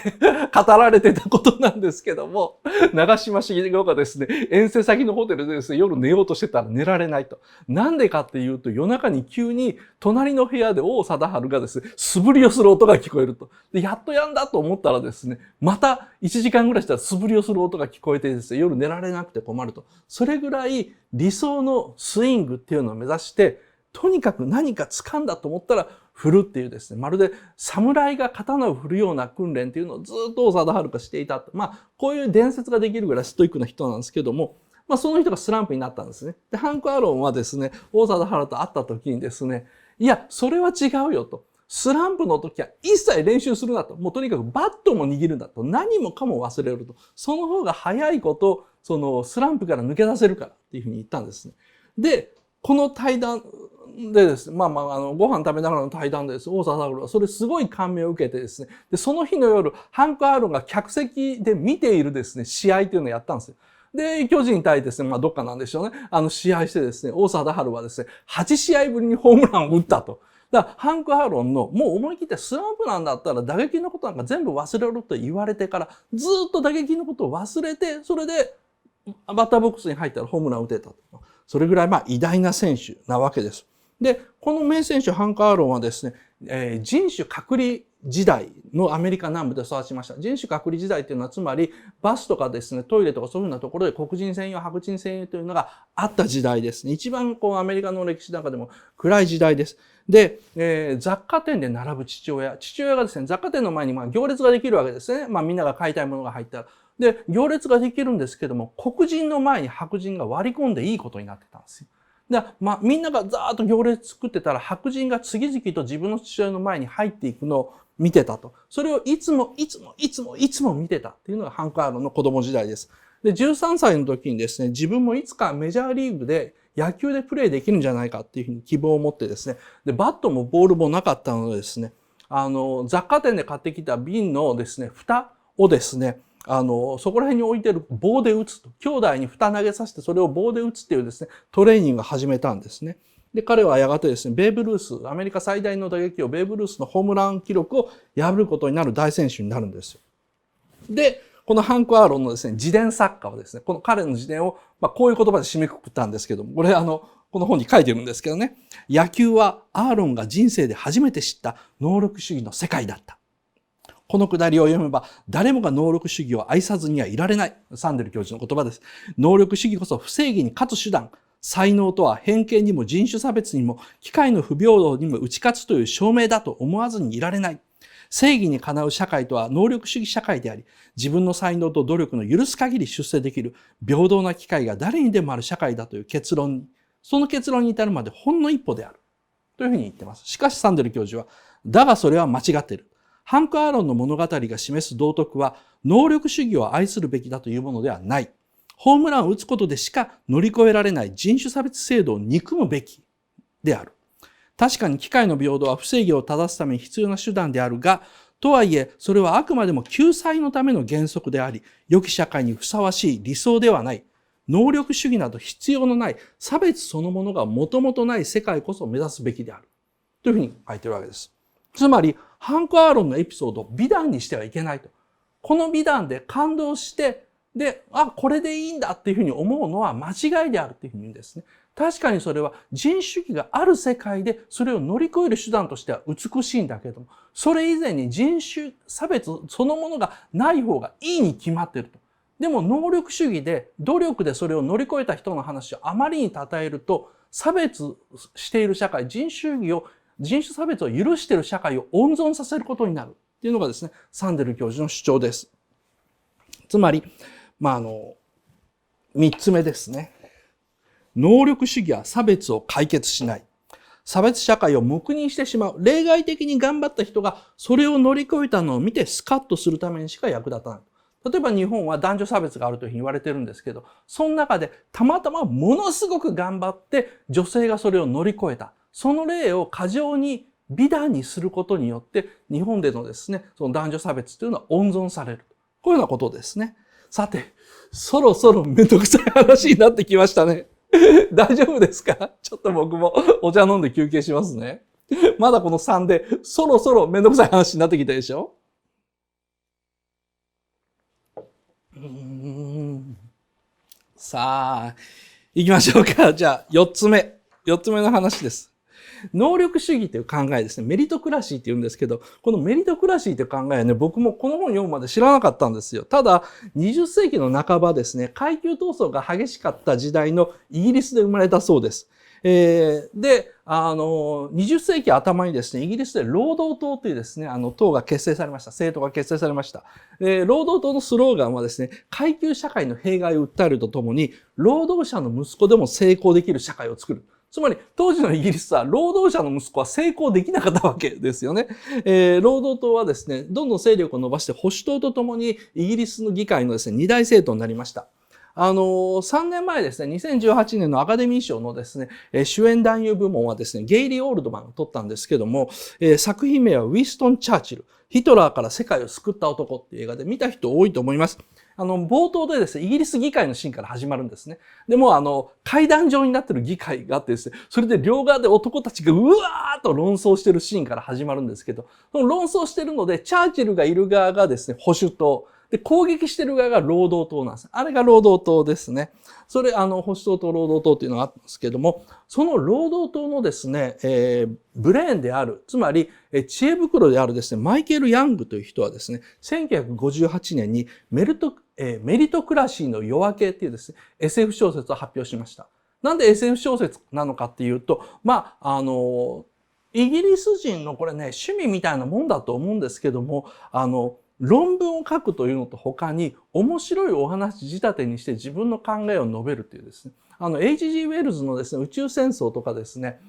語られてたことなんですけども、長嶋茂雄がですね、遠征先のホテルでですね、夜寝ようとしてたら寝られないと。なんでかっていうと、夜中に急に隣の部屋で王貞治がですね、素振りをする音が聞こえると。で、やっとやんだと思ったらですね、また1時間ぐらいしたら素振りをする音が聞こえてですね、夜寝られなくて困ると。それぐらい理想のスイングっていうのを目指して、とにかく何か掴んだと思ったら振るっていうですね、まるで侍が刀を振るような訓練っていうのをずっと王貞治がしていたと。こういう伝説ができるぐらいストイックな人なんですけども、その人がスランプになったんですね。で、ハンク・アーロンはですね、王貞治と会った時にですね、いや、それは違うよと。スランプの時は一切練習するなと。もうとにかくバットも握るんだと。何もかも忘れると。その方が早いこと、そのスランプから抜け出せるからっていうふうに言ったんですね。で、この対談でですね、ご飯食べながらの対談でです、王貞治はそれすごい感銘を受けてですね、で、その日の夜、ハンク・アーロンが客席で見ているですね、試合っていうのをやったんですよ。で、巨人対ですね、どっかなんでしょうね。試合してですね、王貞治はですね、8試合ぶりにホームランを打ったと。だから、ハンク・アーロンの、もう思い切ってスランプなんだったら打撃のことなんか全部忘れろと言われてから、ずっと打撃のことを忘れて、それで、バッターボックスに入ったらホームランを打てたと。それぐらい偉大な選手なわけです。で、この名選手ハンク・アーロンはですね、人種隔離時代のアメリカ南部で育ちました。人種隔離時代っていうのはつまりバスとかですね、トイレとかそういうようなところで黒人専用、白人専用というのがあった時代ですね。一番アメリカの歴史の中でも暗い時代です。で、雑貨店で並ぶ父親がですね、雑貨店の前に行列ができるわけですね。みんなが買いたいものが入ったら。で、行列ができるんですけども、黒人の前に白人が割り込んでいいことになってたんですよ。みんながざーっと行列作ってたら、白人が次々と自分の父親の前に入っていくのを見てたと。それをいつも見てたっていうのがハンク・アーロンの子供時代です。で、13歳の時にですね、自分もいつかメジャーリーグで野球でプレーできるんじゃないかっていうふうに希望を持ってですね、で、バットもボールもなかったのでですね、雑貨店で買ってきた瓶のですね、蓋をですね、そこら辺に置いてる棒で打つと。兄弟に蓋投げさせてそれを棒で打つっていうですね、トレーニングを始めたんですね。で、彼はやがてですね、ベーブ・ルース、アメリカ最大の打撃王ベーブ・ルースのホームラン記録を破ることになる大選手になるんですよ。で、このハンク・アーロンのですね、自伝作家はですね、この彼の自伝を、こういう言葉で締めくくったんですけども、これこの本に書いてるんですけどね、野球はアーロンが人生で初めて知った能力主義の世界だった。このくだりを読めば、誰もが能力主義を愛さずにはいられない。サンデル教授の言葉です。能力主義こそ不正義に勝つ手段。才能とは偏見にも人種差別にも機会の不平等にも打ち勝つという証明だと思わずにいられない。正義にかなう社会とは能力主義社会であり、自分の才能と努力の許す限り出世できる平等な機会が誰にでもある社会だという結論に、その結論に至るまでほんの一歩である。というふうに言ってます。しかしサンデル教授は、だがそれは間違っている。ハンク・アーロンの物語が示す道徳は、能力主義を愛するべきだというものではない。ホームランを打つことでしか乗り越えられない人種差別制度を憎むべきである。確かに機会の平等は不正義を正すために必要な手段であるが、とはいえ、それはあくまでも救済のための原則であり、良き社会にふさわしい理想ではない。能力主義など必要のない差別そのものがもともとない世界こそ目指すべきである。というふうに書いてるわけです。つまり、ハンク・アーロンのエピソードを美談にしてはいけないと。この美談で感動して、で、これでいいんだっていうふうに思うのは間違いであるっていうふうに言うんですね。確かにそれは人種主義がある世界でそれを乗り越える手段としては美しいんだけども、それ以前に人種差別そのものがない方がいいに決まっていると。でも能力主義で努力でそれを乗り越えた人の話をあまりに称えると、差別している社会、人種差別を許している社会を温存させることになるっていうのがですね、サンデル教授の主張です。つまり、三つ目ですね。能力主義は差別を解決しない。差別社会を黙認してしまう。例外的に頑張った人がそれを乗り越えたのを見てスカッとするためにしか役立たない。例えば日本は男女差別があるというふうに言われてるんですけど、その中でたまたまものすごく頑張って女性がそれを乗り越えた。その例を過剰に美談にすることによって日本でのですね、その男女差別というのは温存される。こういうようなことですね。さて、そろそろめんどくさい話になってきましたね。大丈夫ですか？ちょっと僕もお茶飲んで休憩しますね。まだこの3でそろそろめんどくさい話になってきたでしょ？さあ、行きましょうか。じゃあ、4つ目の話です。能力主義という考えですね。メリトクラシーって言うんですけど、このメリトクラシーという考えはね、僕もこの本読むまで知らなかったんですよ。ただ、20世紀の半ばですね、階級闘争が激しかった時代のイギリスで生まれたそうです。で、20世紀頭にですね、イギリスで労働党というですね、党が結成されました。政党が結成されました。労働党のスローガンはですね、階級社会の弊害を訴えるとともに、労働者の息子でも成功できる社会を作る。つまり、当時のイギリスは、労働者の息子は成功できなかったわけですよね。労働党はですね、どんどん勢力を伸ばして、保守党とともに、イギリスの議会のですね、二大政党になりました。3年前ですね、2018年のアカデミー賞のですね、主演男優部門はですね、ゲイリー・オールドマンが取ったんですけども、作品名はウィンストン・チャーチル。ヒトラーから世界を救った男っていう映画で見た人多いと思います。冒頭でですね、イギリス議会のシーンから始まるんですね。でも階段状になってる議会があってですね、それで両側で男たちがうわーっと論争してるシーンから始まるんですけど、その論争してるので、チャーチルがいる側がですね、保守党。で、攻撃してる側が労働党なんです。あれが労働党ですね。それ、保守党と労働党っていうのがあったんですけども、その労働党のですね、ブレーンである、つまり、知恵袋であるですね、マイケル・ヤングという人はですね、1958年にメリトクラシーの夜明けっていうですね、SF 小説を発表しました。なんで SF 小説なのかっていうと、イギリス人のこれね、趣味みたいなもんだと思うんですけども、論文を書くというのと他に面白いお話仕立てにして自分の考えを述べるというですね、H.G. ウェルズのですね、宇宙戦争とかですね、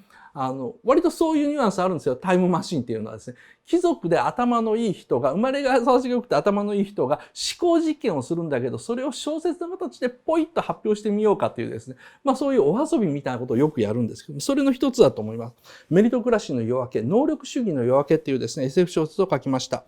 割とそういうニュアンスあるんですよ。タイムマシンっていうのはですね、貴族で頭のいい人が、生まれが育ちが良くて頭のいい人が思考実験をするんだけど、それを小説の形でポイッと発表してみようかというですね、そういうお遊びみたいなことをよくやるんですけど、それの一つだと思います。メリトクラシーの夜明け、能力主義の夜明けっていうですね、SF 小説を書きました。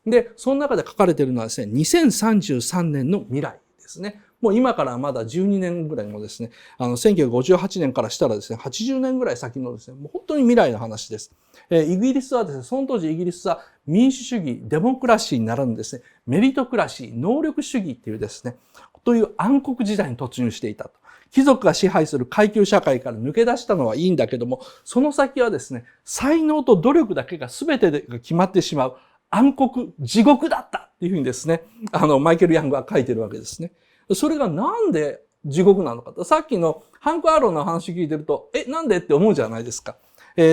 で、その中で書かれているのはですね、2033年の未来ですね。もう今からまだ12年ぐらいのですね、1958年からしたらですね、80年ぐらい先のですね、もう本当に未来の話です。イギリスはですね、その当時イギリスは民主主義、デモクラシーにならぬですね、メリトクラシー、能力主義っていうですね、という暗黒時代に突入していたと。貴族が支配する階級社会から抜け出したのはいいんだけども、その先はですね、才能と努力だけが全てが決まってしまう。暗黒、地獄だったっていうふうにですね、マイケル・ヤングは書いてるわけですね。それがなんで地獄なのかと。さっきのハンク・アーロンの話聞いてると、なんでって思うじゃないですか。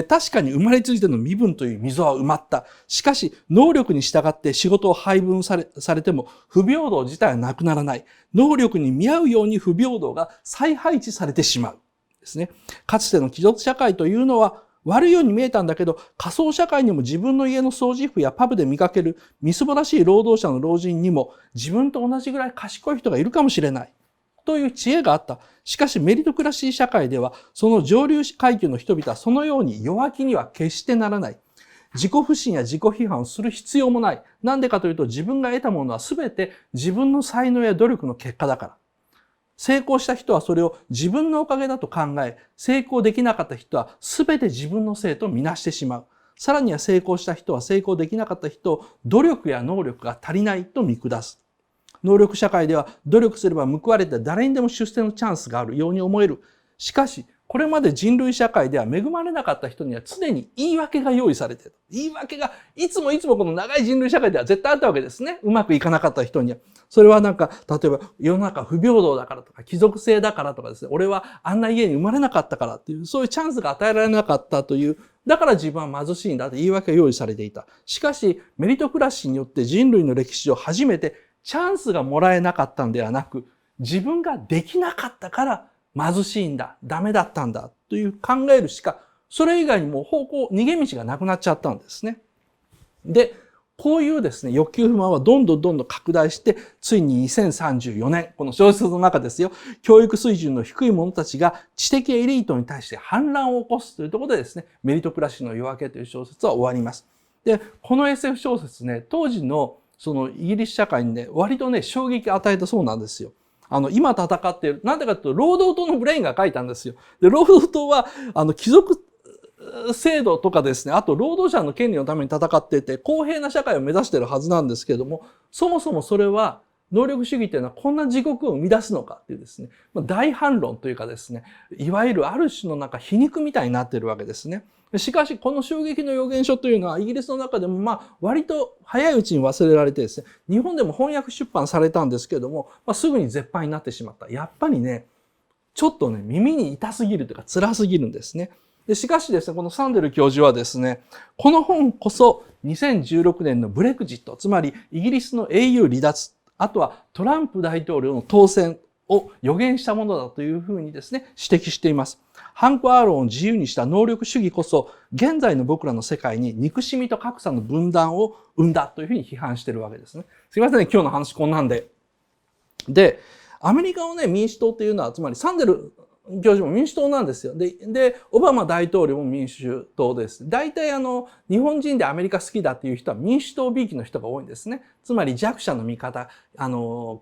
確かに生まれついての身分という溝は埋まった。しかし、能力に従って仕事を配分されても、不平等自体はなくならない。能力に見合うように不平等が再配置されてしまう。ですね。かつての貴族社会というのは、悪いように見えたんだけど、仮想社会にも自分の家の掃除婦やパブで見かけるみすぼらしい労働者の老人にも自分と同じぐらい賢い人がいるかもしれない。という知恵があった。しかしメリトクラシー社会では、その上流階級の人々はそのように弱気には決してならない。自己不信や自己批判をする必要もない。なんでかというと、自分が得たものは全て自分の才能や努力の結果だから。成功した人はそれを自分のおかげだと考え、成功できなかった人は全て自分のせいとみなしてしまう。さらには成功した人は成功できなかった人を努力や能力が足りないと見下す。能力社会では努力すれば報われて誰にでも出世のチャンスがあるように思える。しかし、これまで人類社会では恵まれなかった人には常に言い訳が用意されている。言い訳がいつもこの長い人類社会では絶対あったわけですね。うまくいかなかった人には。それはなんか、例えば世の中不平等だからとか、貴族性だからとかですね、俺はあんな家に生まれなかったからっていう、そういうチャンスが与えられなかったという、だから自分は貧しいんだと言い訳が用意されていた。しかし、メリトクラシーによって人類の歴史上初めてチャンスがもらえなかったんではなく、自分ができなかったから貧しいんだ、ダメだったんだという考えるしか、それ以外にも逃げ道がなくなっちゃったんですね。で、こういうですね、欲求不満はどんどん拡大して、ついに2034年、この小説の中ですよ、教育水準の低い者たちが知的エリートに対して反乱を起こすというところでですね、メリトクラシーの夜明けという小説は終わります。で、この SF 小説ね、当時のそのイギリス社会にね、割とね、衝撃を与えたそうなんですよ。今戦っている。なんでかというと、労働党のブレインが書いたんですよ。で、労働党は、貴族制度とかですね、あと労働者の権利のために戦っていて、公平な社会を目指しているはずなんですけれども、そもそもそれは、能力主義というのはこんな地獄を生み出すのかっていうですね、大反論というかですね、いわゆるある種のなんか皮肉みたいになっているわけですね。しかし、この衝撃の予言書というのは、イギリスの中でも割と早いうちに忘れられてですね、日本でも翻訳出版されたんですけれども、すぐに絶版になってしまった。やっぱりね、ちょっとね、耳に痛すぎるというか辛すぎるんですね。でしかしですね、このサンデル教授はですね、この本こそ2016年のブレグジット、つまりイギリスの EU 離脱、あとはトランプ大統領の当選を予言したものだというふうにですね、指摘しています。ハンク・アーロンを自由にした能力主義こそ、現在の僕らの世界に憎しみと格差の分断を生んだというふうに批判しているわけですね。すいませんね、今日の話こんなんで。で、アメリカのね、民主党っていうのは、つまりサンデル教授も民主党なんですよ。で、オバマ大統領も民主党です。大体日本人でアメリカ好きだっていう人は民主党びいきの人が多いんですね。つまり弱者の味方、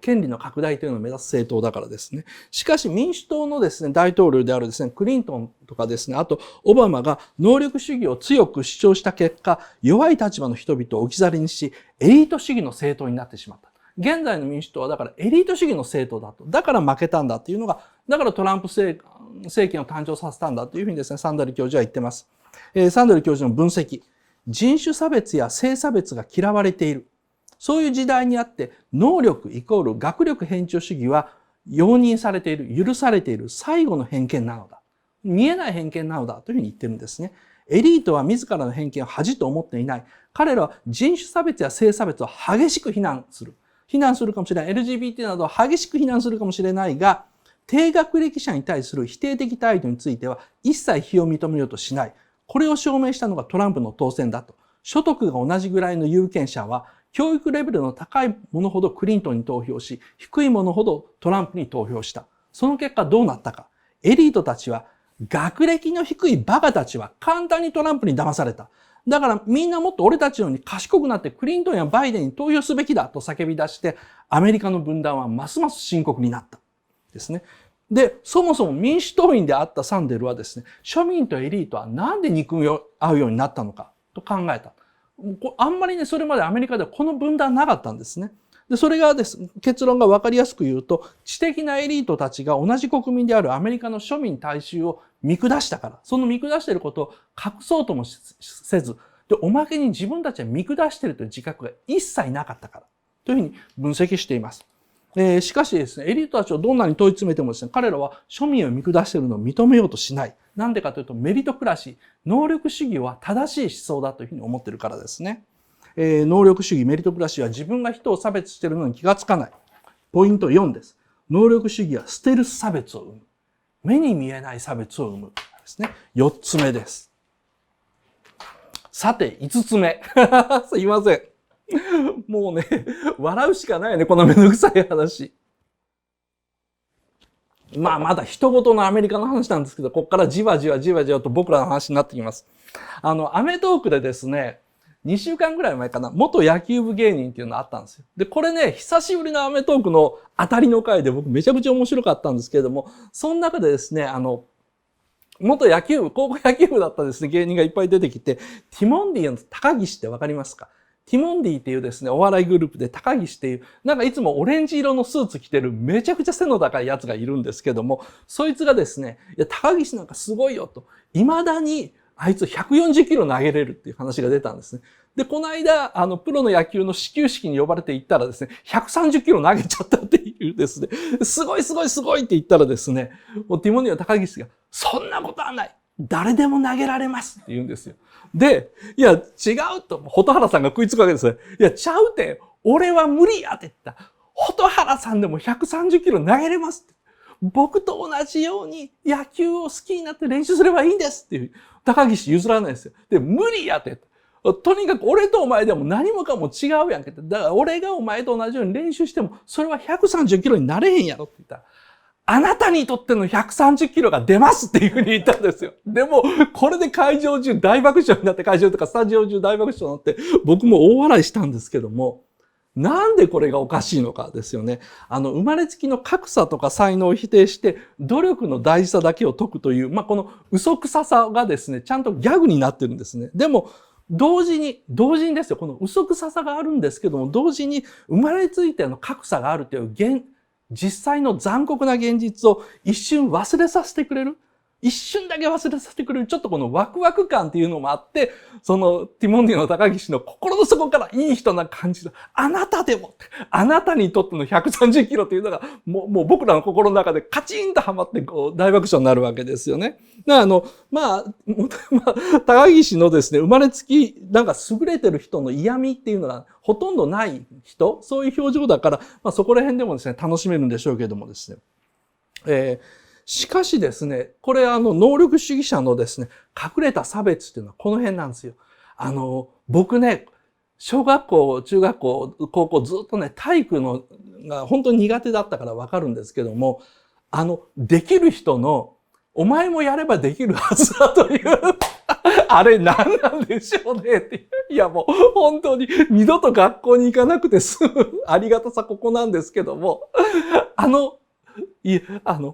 権利の拡大というのを目指す政党だからですね。しかし民主党のですね、大統領であるですね、クリントンとかですね、あとオバマが能力主義を強く主張した結果、弱い立場の人々を置き去りにし、エリート主義の政党になってしまった。現在の民主党はだからエリート主義の政党だと。だから負けたんだっていうのが、だからトランプ政権を誕生させたんだというふうにですね、サンダル教授は言ってます。サンダル教授の分析。人種差別や性差別が嫌われている。そういう時代にあって、能力イコール学力偏重主義は容認されている、許されている最後の偏見なのだ。見えない偏見なのだというふうに言ってるんですね。エリートは自らの偏見を恥と思っていない。彼らは人種差別や性差別を激しく非難する。非難するかもしれない。LGBT などを激しく非難するかもしれないが、低学歴者に対する否定的態度については一切非を認めようとしない。これを証明したのがトランプの当選だと。所得が同じぐらいの有権者は、教育レベルの高いものほどクリントンに投票し、低いものほどトランプに投票した。その結果どうなったか。エリートたちは、学歴の低いバカたちは簡単にトランプに騙された。だからみんなもっと俺たちのように賢くなってクリントンやバイデンに投票すべきだと叫び出して、アメリカの分断はますます深刻になった。ですね。で、そもそも民主党員であったサンデルはですね、庶民とエリートはなんで憎み合うようになったのかと考えた。あんまりね、それまでアメリカではこの分断なかったんですね。で、それがです、結論が分かりやすく言うと、知的なエリートたちが同じ国民であるアメリカの庶民大衆を見下したから、その見下していることを隠そうともせず、で、おまけに自分たちは見下しているという自覚が一切なかったから、というふうに分析しています。しかしですね、エリートたちをどんなに問い詰めてもですね、彼らは庶民を見下しているのを認めようとしない。なんでかというと、メリトクラシー、能力主義は正しい思想だというふうに思っているからですね。能力主義、メリトクラシーは自分が人を差別しているのに気がつかない。ポイント4です。能力主義はステルス差別を生む。目に見えない差別を生む。ですね。4つ目です。さて、5つ目。すいません。もうね、笑うしかないね、このめんどくさい話。まあ、まだ人事のアメリカの話なんですけど、ここからじわじわと僕らの話になってきます。アメトーークでですね、2週間ぐらい前かな、元野球部芸人っていうのがあったんですよ。で、これね、久しぶりのアメトーークの当たりの回で僕めちゃくちゃ面白かったんですけれども、その中でですね、元野球部、高校野球部だったですね、芸人がいっぱい出てきて、ティモンディの高岸ってわかりますか？ティモンディっていうですね、お笑いグループで高岸っていう、なんかいつもオレンジ色のスーツ着てるめちゃくちゃ背の高いやつがいるんですけども、そいつがですね、いや、高岸なんかすごいよと、未だにあいつ140キロ投げれるっていう話が出たんですね。で、この間、プロの野球の始球式に呼ばれて行ったらですね、130キロ投げちゃったっていうですね、すごいって言ったらですね、もうティモンディの高岸が、そんなことはない。誰でも投げられますって言うんですよ。で、いや、違うと、蛍原さんが食いつくわけですよ。いや、ちゃうて、俺は無理やって言った。蛍原さんでも130キロ投げれますって。僕と同じように野球を好きになって練習すればいいんですっていう。高岸譲らないですよ。で、無理やって。とにかく俺とお前でも何もかも違うやんけって。だから俺がお前と同じように練習しても、それは130キロになれへんやろって言ったら、あなたにとっての130キロが出ますっていうふうに言ったんですよ。でも、これで会場中大爆笑になって、会場とかスタジオ中大爆笑になって、僕も大笑いしたんですけども、なんでこれがおかしいのかですよね。生まれつきの格差とか才能を否定して、努力の大事さだけを説くという、この嘘くささがですね、ちゃんとギャグになってるんですね。でも、同時にですよ、この嘘くささがあるんですけども、同時に生まれついての格差があるという実際の残酷な現実を一瞬忘れさせてくれる。一瞬だけ忘れさせてくれる。ちょっとこのワクワク感っていうのもあって、そのティモンディの高岸の心の底からいい人な感じの、あなたでも、あなたにとっての130キロっていうのが、もう僕らの心の中でカチンとはまってこう大爆笑になるわけですよね。だから高岸のですね、生まれつきなんか優れてる人の嫌味っていうのがほとんどない人、そういう表情だから、そこら辺でもですね、楽しめるんでしょうけどもですね。しかしですね、これ能力主義者のですね、隠れた差別っていうのはこの辺なんですよ。僕ね、小学校、中学校、高校ずっとね、体育のが本当に苦手だったからわかるんですけども、できる人のお前もやればできるはずだという、あれ何なんでしょうねっていう。いやもう本当に二度と学校に行かなくて済むありがたさここなんですけども、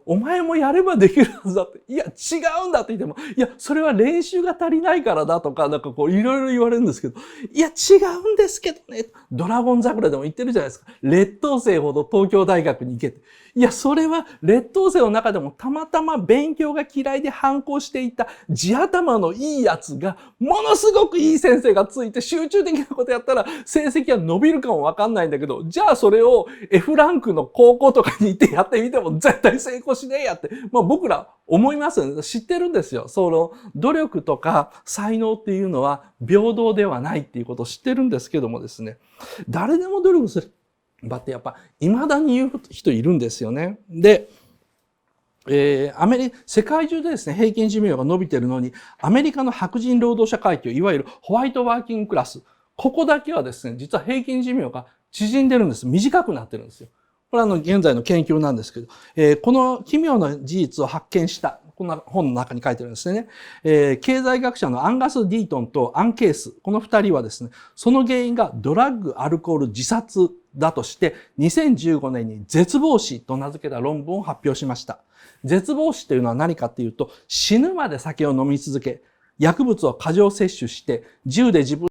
お前もやればできるはずだって。いや、違うんだって言っても、いや、それは練習が足りないからだとか、なんかこう、いろいろ言われるんですけど、いや、違うんですけどね。ドラゴン桜でも言ってるじゃないですか。劣等生ほど東京大学に行けて。いや、それは劣等生の中でもたまたま勉強が嫌いで反抗していた地頭のいいやつが、ものすごくいい先生がついて集中的なことやったら成績は伸びるかもわかんないんだけど、じゃあそれを F ランクの高校とかに行ってやってみても絶対成功しねえやって、まあ僕ら思いますよね。知ってるんですよ。その努力とか才能っていうのは平等ではないっていうことを知ってるんですけどもですね、誰でも努力する。ってやっぱ未だに言う人いるんですよね。で、世界中でですね、平均寿命が伸びているのに、アメリカの白人労働者階級、いわゆるホワイトワーキングクラス、ここだけはですね、実は平均寿命が縮んでるんです。短くなってるんですよ。これは現在の研究なんですけど、この奇妙な事実を発見した、こんな本の中に書いてるんですね。経済学者のアンガス・ディートンとアン・ケース、この二人はですね、その原因がドラッグ、アルコール、自殺だとして、2015年に絶望死と名付けた論文を発表しました。絶望死というのは何かっていうと、死ぬまで酒を飲み続け、薬物を過剰摂取して、銃で自分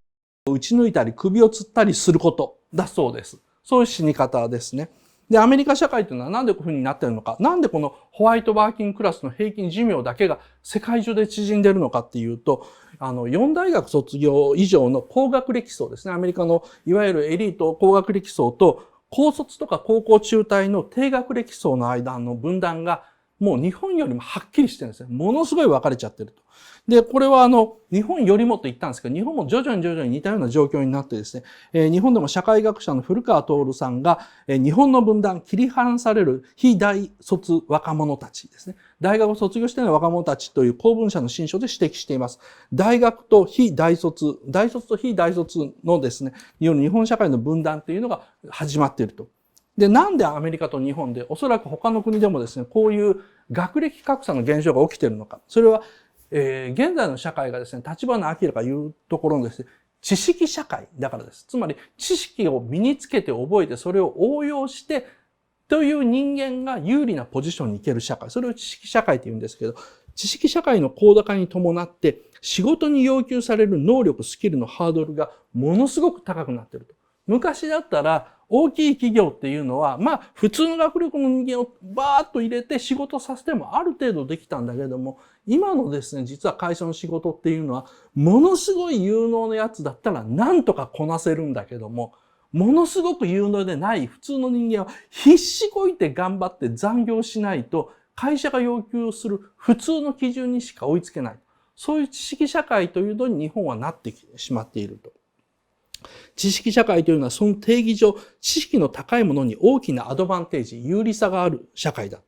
を撃ち抜いたり首を吊ったりすることだそうです。そういう死に方ですね。で、アメリカ社会というのはなんでこういうふうになっているのか、なんでこのホワイトワーキングクラスの平均寿命だけが世界中で縮んでいるのかっていうと、4大学卒業以上の高学歴層ですね。アメリカのいわゆるエリート高学歴層と、高卒とか高校中退の低学歴層の間の分断がもう日本よりもはっきりしてるんですよ。ものすごい分かれちゃってると。で、これは日本よりもと言ったんですけど、日本も徐々に似たような状況になってですね、日本でも社会学者の古川徹さんが、日本の分断、切り離される非大卒若者たちですね。大学を卒業していない若者たちという公文社の新書で指摘しています。大学と非大卒、大卒と非大卒のですね、日本社会の分断というのが始まっていると。で、なんでアメリカと日本で、おそらく他の国でもですね、こういう学歴格差の現象が起きているのか。それは、現在の社会がですね、立花明が言うところのですね、知識社会だからです。つまり、知識を身につけて覚えて、それを応用して、という人間が有利なポジションに行ける社会。それを知識社会と言うんですけど、知識社会の高度化に伴って、仕事に要求される能力、スキルのハードルがものすごく高くなっていると。昔だったら、大きい企業っていうのは、まあ、普通の学力の人間をバーッと入れて仕事させてもある程度できたんだけども、今のですね、実は会社の仕事っていうのは、ものすごい有能なやつだったら何とかこなせるんだけども、ものすごく有能でない普通の人間は必死こいて頑張って残業しないと、会社が要求する普通の基準にしか追いつけない。そういう知識社会というのに日本はなってしまっていると。知識社会というのはその定義上、知識の高いものに大きなアドバンテージ、有利さがある社会だと。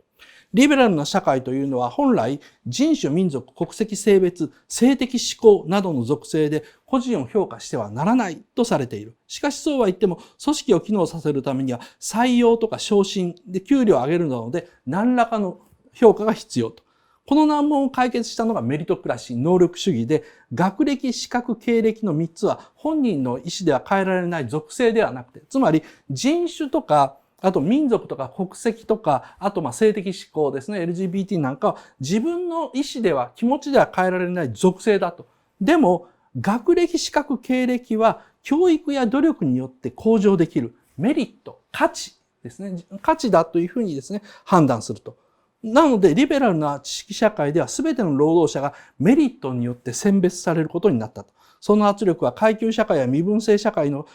リベラルな社会というのは本来人種、民族、国籍、性別、性的指向などの属性で個人を評価してはならないとされている。しかしそうは言っても組織を機能させるためには採用とか昇進で給料を上げるなどで何らかの評価が必要と。この難問を解決したのがメリトクラシー、能力主義で、学歴、資格、経歴の3つは本人の意思では変えられない属性ではなくて、つまり人種とか、あと民族とか国籍とか、あと性的指向ですね、LGBT なんかは自分の意思では、気持ちでは変えられない属性だと。でも、学歴、資格、経歴は教育や努力によって向上できるメリット、価値ですね。価値だというふうにですね、判断すると。なので、リベラルな知識社会では全ての労働者がメリットによって選別されることになったと。その圧力は階級社会や身分制社会の、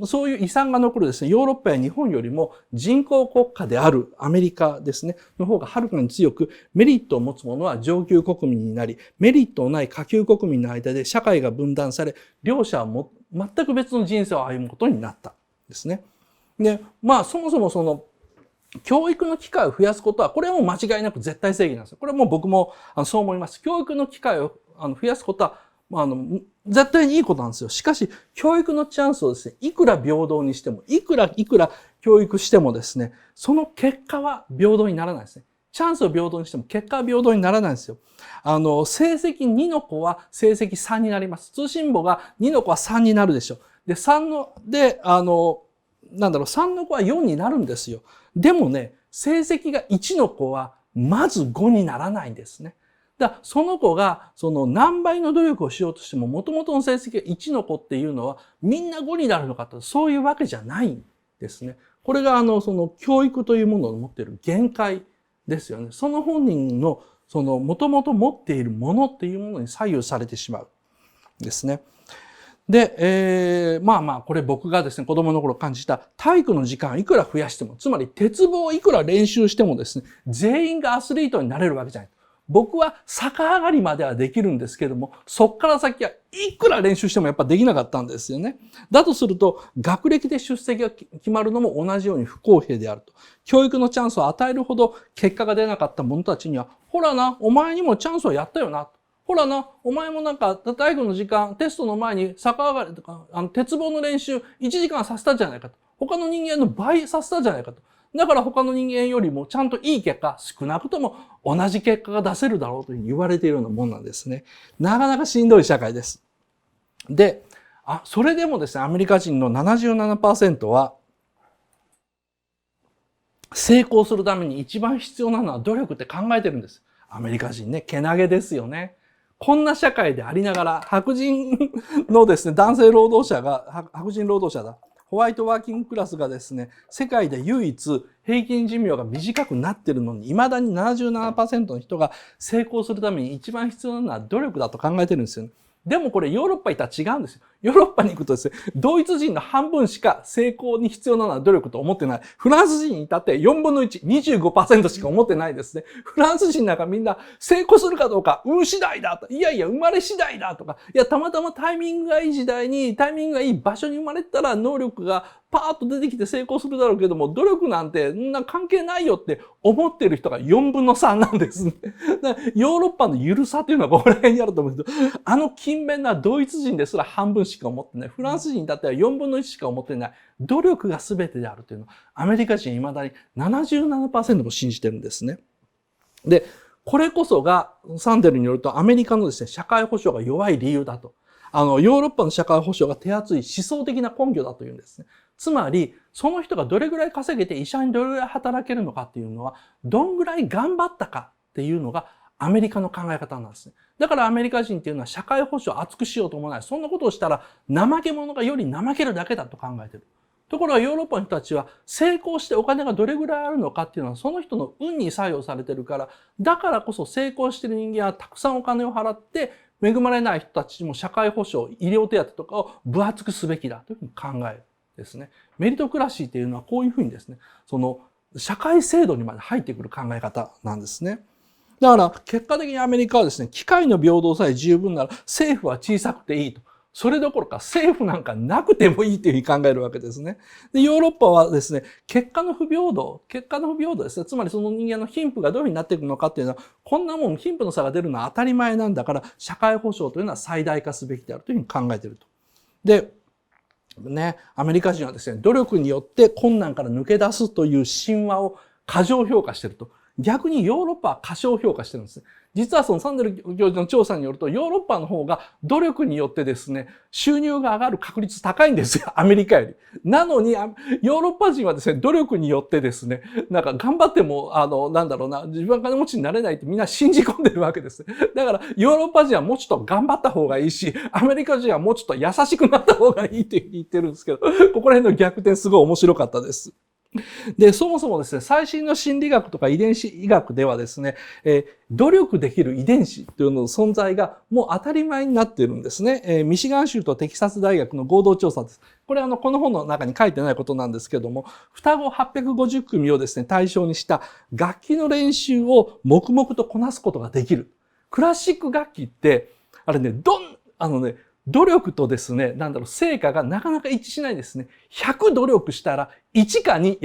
そういう遺産が残るですね、ヨーロッパや日本よりも人口国家であるアメリカですね、の方がはるかに強く、メリットを持つ者は上級国民になり、メリットのない下級国民の間で社会が分断され、両者は全く別の人生を歩むことになったですね。で、そもそも教育の機会を増やすことは、これはもう間違いなく絶対正義なんですよ。これはもう僕もそう思います。教育の機会を増やすことは、絶対にいいことなんですよ。しかし、教育のチャンスをですね、いくら平等にしても、いくら教育してもですね、その結果は平等にならないですね。チャンスを平等にしても結果は平等にならないんですよ。成績2の子は成績3になります。通信簿が2の子は3になるでしょ。で、3の子は4になるんですよ。でもね、成績が1の子はまず5にならないんですね。だからその子がその何倍の努力をしようとしても元々の成績が1の子っていうのはみんな5になるのかと、そういうわけじゃないんですね。これがその教育というものを持っている限界ですよね。その本人のその元々持っているものっていうものに左右されてしまうですね。で、これ僕がですね、子供の頃感じた体育の時間いくら増やしても、つまり鉄棒をいくら練習してもですね、全員がアスリートになれるわけじゃない。僕は逆上がりまではできるんですけども、そっから先はいくら練習してもやっぱできなかったんですよね。だとすると、学歴で出席が決まるのも同じように不公平であると。教育のチャンスを与えるほど結果が出なかった者たちには、ほらな、お前にもチャンスをやったよな。ほらな、お前もなんか体育の時間、テストの前に逆上がりとか、鉄棒の練習1時間させたじゃないかと。他の人間の倍させたじゃないかと。だから他の人間よりもちゃんといい結果、少なくとも同じ結果が出せるだろうというふうに言われているようなもんなんですね。なかなかしんどい社会です。で、それでもですね、アメリカ人の 77% は、成功するために一番必要なのは努力って考えてるんです。アメリカ人ね、けなげですよね。こんな社会でありながら、白人のですね、男性労働者が、白人労働者だ。ホワイトワーキングクラスがですね、世界で唯一平均寿命が短くなっているのに、未だに 77% の人が成功するために一番必要なのは努力だと考えてるんですよね。でもこれヨーロッパ行ったら違うんですよ。ヨーロッパに行くとですね、ドイツ人の半分しか成功に必要なのは努力と思ってない。フランス人に至って4分の1、25% しか思ってないですね。フランス人なんかみんな成功するかどうか、運次第だと。いやいや、生まれ次第だとか。いや、たまたまタイミングがいい時代に、タイミングがいい場所に生まれたら能力がパーッと出てきて成功するだろうけども、努力なんて関係ないよって思っている人が4分の3なんですね。だからヨーロッパの緩さというのはここら辺にあると思うんですけど、勤勉なドイツ人ですら半分しか思ってない。フランス人だったら4分の1しか思ってない。努力が全てであるというのは、アメリカ人未だに 77% も信じてるんですね。で、これこそが、サンデルによるとアメリカのですね、社会保障が弱い理由だと。ヨーロッパの社会保障が手厚い思想的な根拠だというんですね。つまり、その人がどれぐらい稼げて医者にどれぐらい働けるのかっていうのは、どんぐらい頑張ったかっていうのがアメリカの考え方なんですね。だからアメリカ人っていうのは社会保障を厚くしようともない。そんなことをしたら怠け者がより怠けるだけだと考えてる。ところがヨーロッパの人たちは成功してお金がどれぐらいあるのかっていうのはその人の運に作用されてるから、だからこそ成功してる人間はたくさんお金を払って恵まれない人たちも社会保障、医療手当とかを分厚くすべきだというふうに考えるですね。メリトクラシーっていうのはこういうふうにですね、その社会制度にまで入ってくる考え方なんですね。だから結果的にアメリカはですね、機会の平等さえ十分なら政府は小さくていいと。それどころか政府なんかなくてもいいというふうに考えるわけですね。で、ヨーロッパはですね、結果の不平等ですね。つまりその人間の貧富がどういうふうになっていくのかっていうのは、こんなもん貧富の差が出るのは当たり前なんだから、社会保障というのは最大化すべきであるというふうに考えていると。で、ね、アメリカ人はですね、努力によって困難から抜け出すという神話を過剰評価していると。逆にヨーロッパは過小評価してるんです。実はそのサンデル教授の調査によると、ヨーロッパの方が努力によってですね、収入が上がる確率高いんですよ、アメリカより。なのに、ヨーロッパ人はですね、努力によってですね、頑張っても、自分は金持ちになれないってみんな信じ込んでるわけです。だから、ヨーロッパ人はもうちょっと頑張った方がいいし、アメリカ人はもうちょっと優しくなった方がいいって言ってるんですけど、ここら辺の逆転すごい面白かったです。で、そもそもですね、最新の心理学とか遺伝子医学ではですね、努力できる遺伝子というのの存在がもう当たり前になっているんですね。ミシガン州とテキサス大学の合同調査です。これこの本の中に書いてないことなんですけども、双子850組をですね、対象にした楽器の練習を黙々とこなすことができる。クラシック楽器って、努力とですね、成果がなかなか一致しないですね。100努力したら1か2、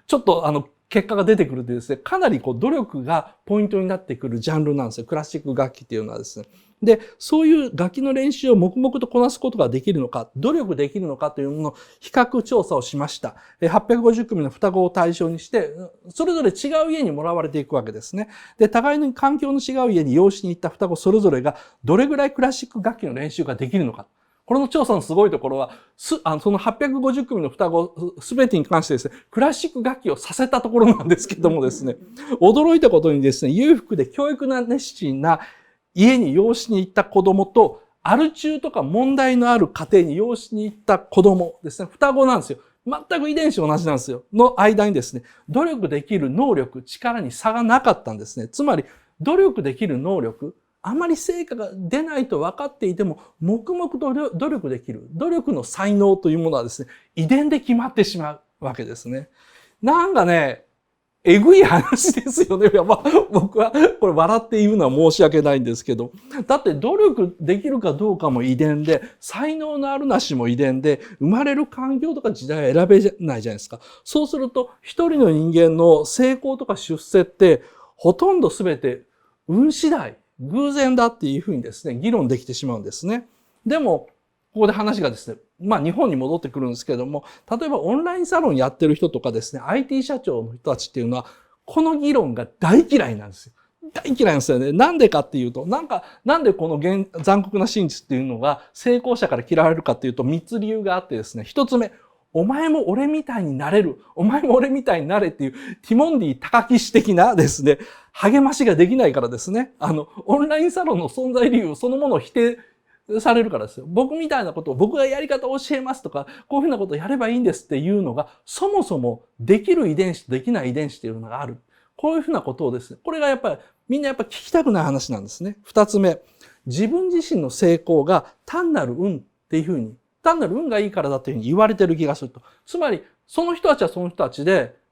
ちょっと結果が出てくるというですね、かなり努力がポイントになってくるジャンルなんですよ。クラシック楽器っていうのはですね。で、そういう楽器の練習を黙々とこなすことができるのか、努力できるのかというのの比較調査をしました。850組の双子を対象にして、それぞれ違う家にもらわれていくわけですね。で、互いに環境の違う家に養子に行った双子それぞれがどれぐらいクラシック楽器の練習ができるのか。これの調査のすごいところは、その850組の双子すべてに関してですね、クラシック楽器をさせたところなんですけどもですね、驚いたことにですね、裕福で教育な熱心な家に養子に行った子供と、アル中とか問題のある家庭に養子に行った子供ですね、双子なんですよ。全く遺伝子同じなんですよ。の間にですね、努力できる能力、力に差がなかったんですね。つまり、努力できる能力、あまり成果が出ないと分かっていても、黙々と努力できる。努力の才能というものはですね、遺伝で決まってしまうわけですね。なんかね、えぐい話ですよね。僕はこれ笑って言うのは申し訳ないんですけど。だって努力できるかどうかも遺伝で、才能のあるなしも遺伝で、生まれる環境とか時代は選べないじゃないですか。そうすると、一人の人間の成功とか出世って、ほとんど全て運次第、偶然だっていうふうにですね、議論できてしまうんですね。でも、ここで話がですね、日本に戻ってくるんですけれども、例えばオンラインサロンやってる人とかですね、IT 社長の人たちっていうのは、この議論が大嫌いなんですよ。大嫌いなんですよね。なんでかっていうと、なんでこの残酷な真実っていうのが成功者から嫌われるかっていうと、3つ理由があってですね、1つ目、お前も俺みたいになれる。お前も俺みたいになれっていう、ティモンディ高岸氏的なですね、励ましができないからですね。オンラインサロンの存在理由そのものを否定されるからですよ。僕みたいなことを僕がやり方を教えますとか、こういうふうなことをやればいいんですっていうのが、そもそもできる遺伝子とできない遺伝子っていうのがある。こういうふうなことをですね、これがやっぱりみんな聞きたくない話なんですね。二つ目、自分自身の成功が単なる運っていうふうに、単なる運がいいからだっていうふうに言われてる気がすると。つまり、その人たちはその人たちで、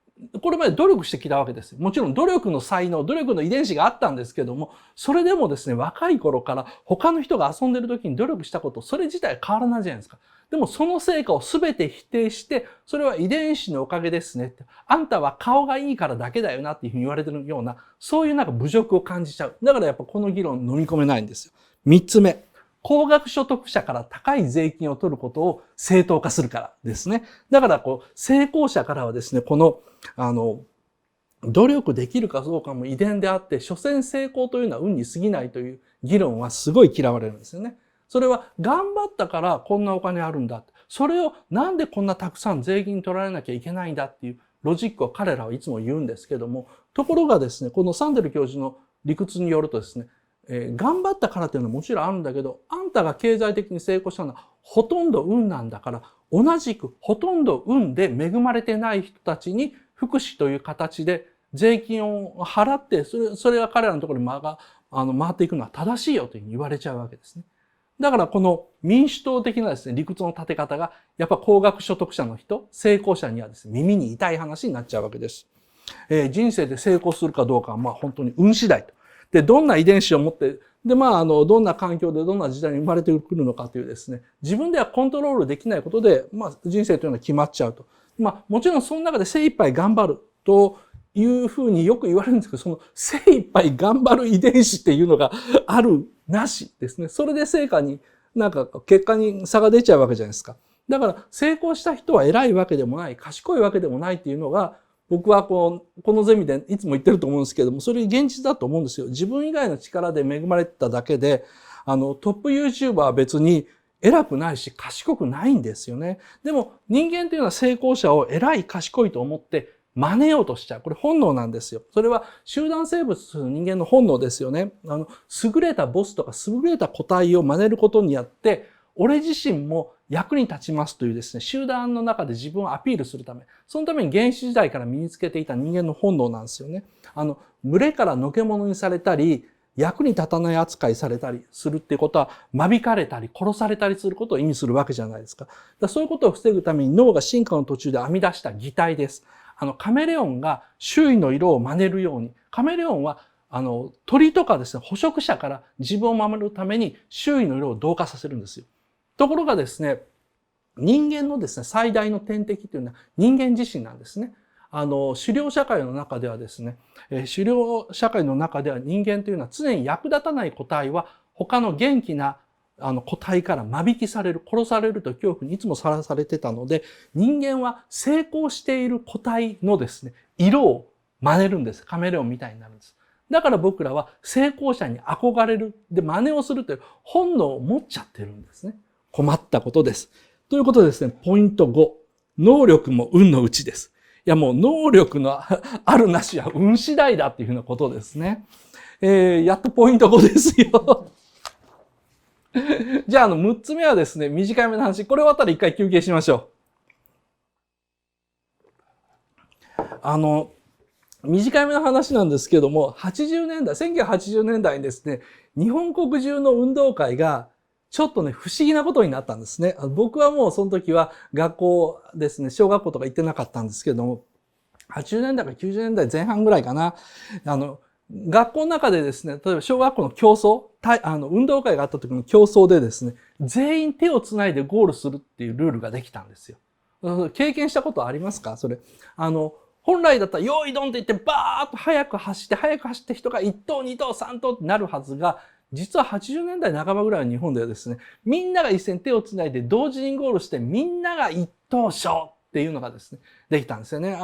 これまで努力してきたわけですよ。もちろん努力の才能、努力の遺伝子があったんですけども、それでもですね、若い頃から他の人が遊んでる時に努力したこと、それ自体変わらないじゃないですか。でもその成果を全て否定して、それは遺伝子のおかげですねって。あんたは顔がいいからだけだよなっていうふうに言われてるような、そういう侮辱を感じちゃう。だからやっぱこの議論飲み込めないんですよ。三つ目。高額所得者から高い税金を取ることを正当化するからですね。だから成功者からはですね、努力できるかどうかも遺伝であって、所詮成功というのは運に過ぎないという議論はすごい嫌われるんですよね。それは頑張ったからこんなお金あるんだ。それをなんでこんなたくさん税金取られなきゃいけないんだっていうロジックを彼らはいつも言うんですけども、ところがですね、このサンデル教授の理屈によるとですね、頑張ったからっていうのはもちろんあるんだけど、あんたが経済的に成功したのはほとんど運なんだから、同じくほとんど運で恵まれてない人たちに福祉という形で税金を払って、それが彼らのところに回っていくのは正しいよというふうに言われちゃうわけですね。だからこの民主党的なですね、理屈の立て方が、やっぱ高額所得者の人、成功者にはですね、耳に痛い話になっちゃうわけです。人生で成功するかどうかは本当に運次第と。で、どんな遺伝子を持って、で、どんな環境でどんな時代に生まれてくるのかというですね、自分ではコントロールできないことで、人生というのは決まっちゃうと。もちろんその中で精一杯頑張るというふうによく言われるんですけど、その精一杯頑張る遺伝子っていうのがあるなしですね。それで成果に、結果に差が出ちゃうわけじゃないですか。だから成功した人は偉いわけでもない、賢いわけでもないっていうのが、僕はこのゼミでいつも言ってると思うんですけども、それ現実だと思うんですよ。自分以外の力で恵まれただけで、トップ YouTuber は別に偉くないし賢くないんですよね。でも人間というのは成功者を偉い賢いと思って真似ようとしちゃう。これ本能なんですよ。それは集団生物の人間の本能ですよね。優れたボスとか優れた個体を真似ることによって、俺自身も役に立ちますというですね、集団の中で自分をアピールするため、そのために原始時代から身につけていた人間の本能なんですよね。群れからのけ者にされたり、役に立たない扱いされたりするっていうことは、間引かれたり殺されたりすることを意味するわけじゃないですか。そういうことを防ぐために脳が進化の途中で編み出した擬態です。カメレオンが周囲の色を真似るように、カメレオンは鳥とかですね、捕食者から自分を守るために周囲の色を同化させるんですよ。ところがですね、人間のですね、最大の天敵というのは人間自身なんですね。狩猟社会の中ではですね、狩猟社会の中では人間というのは常に役立たない個体は他の元気な個体から間引きされる、殺されると恐怖にいつもさらされてたので、人間は成功している個体のですね、色を真似るんです。カメレオンみたいになるんです。だから僕らは成功者に憧れる、で真似をするという本能を持っちゃってるんですね。困ったことです。ということでですね、ポイント5。能力も運のうちです。いやもう能力のあるなしは運次第だっていうふうなことですね。やっとポイント5ですよ。じゃあ6つ目はですね、短めの話。これ終わったら一回休憩しましょう。短めの話なんですけども、1980年代にですね、日本国中の運動会がちょっとね、不思議なことになったんですね。僕はもうその時は学校ですね、小学校とか行ってなかったんですけども、80年代から90年代前半ぐらいかな。学校の中でですね、例えば小学校の競争、運動会があった時の競争でですね、全員手をつないでゴールするっていうルールができたんですよ。経験したことありますか？それ。本来だったら、用意ドンって言って、バーッと早く走って人が1等、2等、3等ってなるはずが、実は80年代半ばぐらいの日本ではですね、みんなが一斉に手をつないで同時にゴールして、みんなが一等賞っていうのがですね、できたんですよね。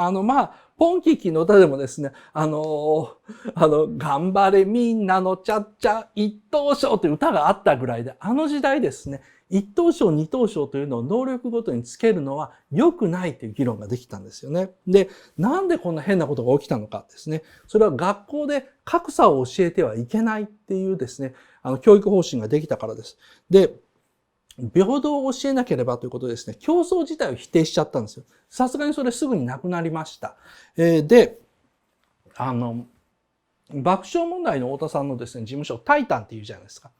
ポンキッキの歌でもですね、頑張れみんなのちゃっちゃ一等賞っていう歌があったぐらいで、あの時代ですね、一等賞、二等賞というのを能力ごとにつけるのは良くないという議論ができたんですよね。で、なんでこんな変なことが起きたのかですね。それは学校で格差を教えてはいけないっていうですね、教育方針ができたからです。で、平等を教えなければということでですね、競争自体を否定しちゃったんですよ。さすがにそれすぐになくなりました。で、爆笑問題の太田さんのですね、事務所、タイタンっていうじゃないですか。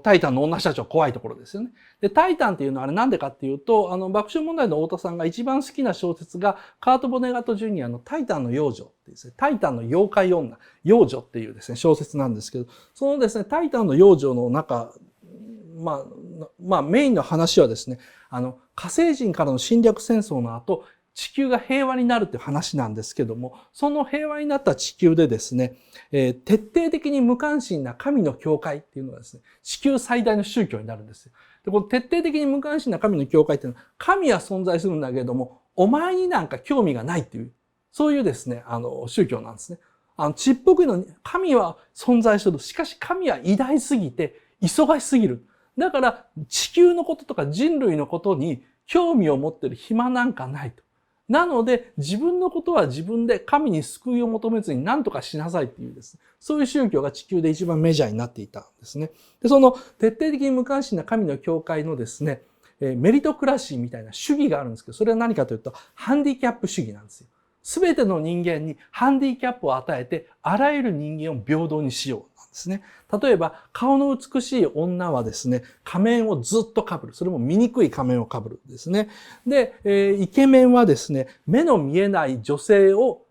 タイタンの女社長怖いところですよね。で、タイタンっていうのはあれなんでかっていうと、爆笑問題の太田さんが一番好きな小説が、カート・ボネガット・ジュニアのタイタンの幼女っていうですね、タイタンの妖怪女、幼女っていうですね、小説なんですけど、そのですね、タイタンの幼女の中、メインの話はですね、火星人からの侵略戦争の後、地球が平和になるっていう話なんですけども、その平和になった地球でですね、徹底的に無関心な神の教会っていうのがですね、地球最大の宗教になるんですよ。で、この徹底的に無関心な神の教会っていうのは、神は存在するんだけれども、お前になんか興味がないっていう、そういうですね、宗教なんですね。ちっぽくの神は存在する。しかし神は偉大すぎて、忙しすぎる。だから地球のこととか人類のことに興味を持ってる暇なんかないと。なので自分のことは自分で神に救いを求めずに何とかしなさいっていうですね、そういう宗教が地球で一番メジャーになっていたんですね。で、その徹底的に無関心な神の教会のですね、メリトクラシーみたいな主義があるんですけど、それは何かというとハンディキャップ主義なんですよ。すべての人間にハンディキャップを与えて、あらゆる人間を平等にしようなんですね。例えば、顔の美しい女はですね、仮面をずっと被る。それも醜い仮面を被るですね。で、イケメンはですね、目の見えない女性を、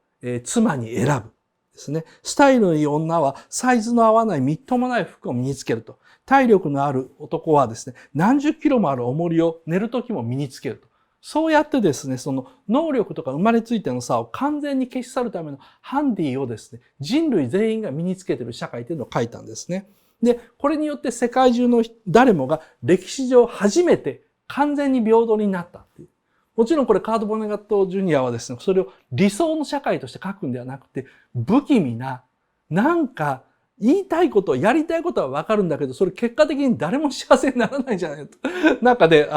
妻に選ぶ。ですね。スタイルのいい女はサイズの合わないみっともない服を身につけると。体力のある男はですね、何十キロもある重りを寝るときも身につけると。そうやってですね、その能力とか生まれついての差を完全に消し去るためのハンディをですね、人類全員が身につけている社会というのを書いたんですね。で、これによって世界中の誰もが歴史上初めて完全に平等になったっていう。もちろんこれカート・ボネガット・ジュニアはですね、それを理想の社会として書くんではなくて、不気味な、なんか言いたいこと、やりたいことはわかるんだけど、それ結果的に誰も幸せにならないんじゃないと。なんかで、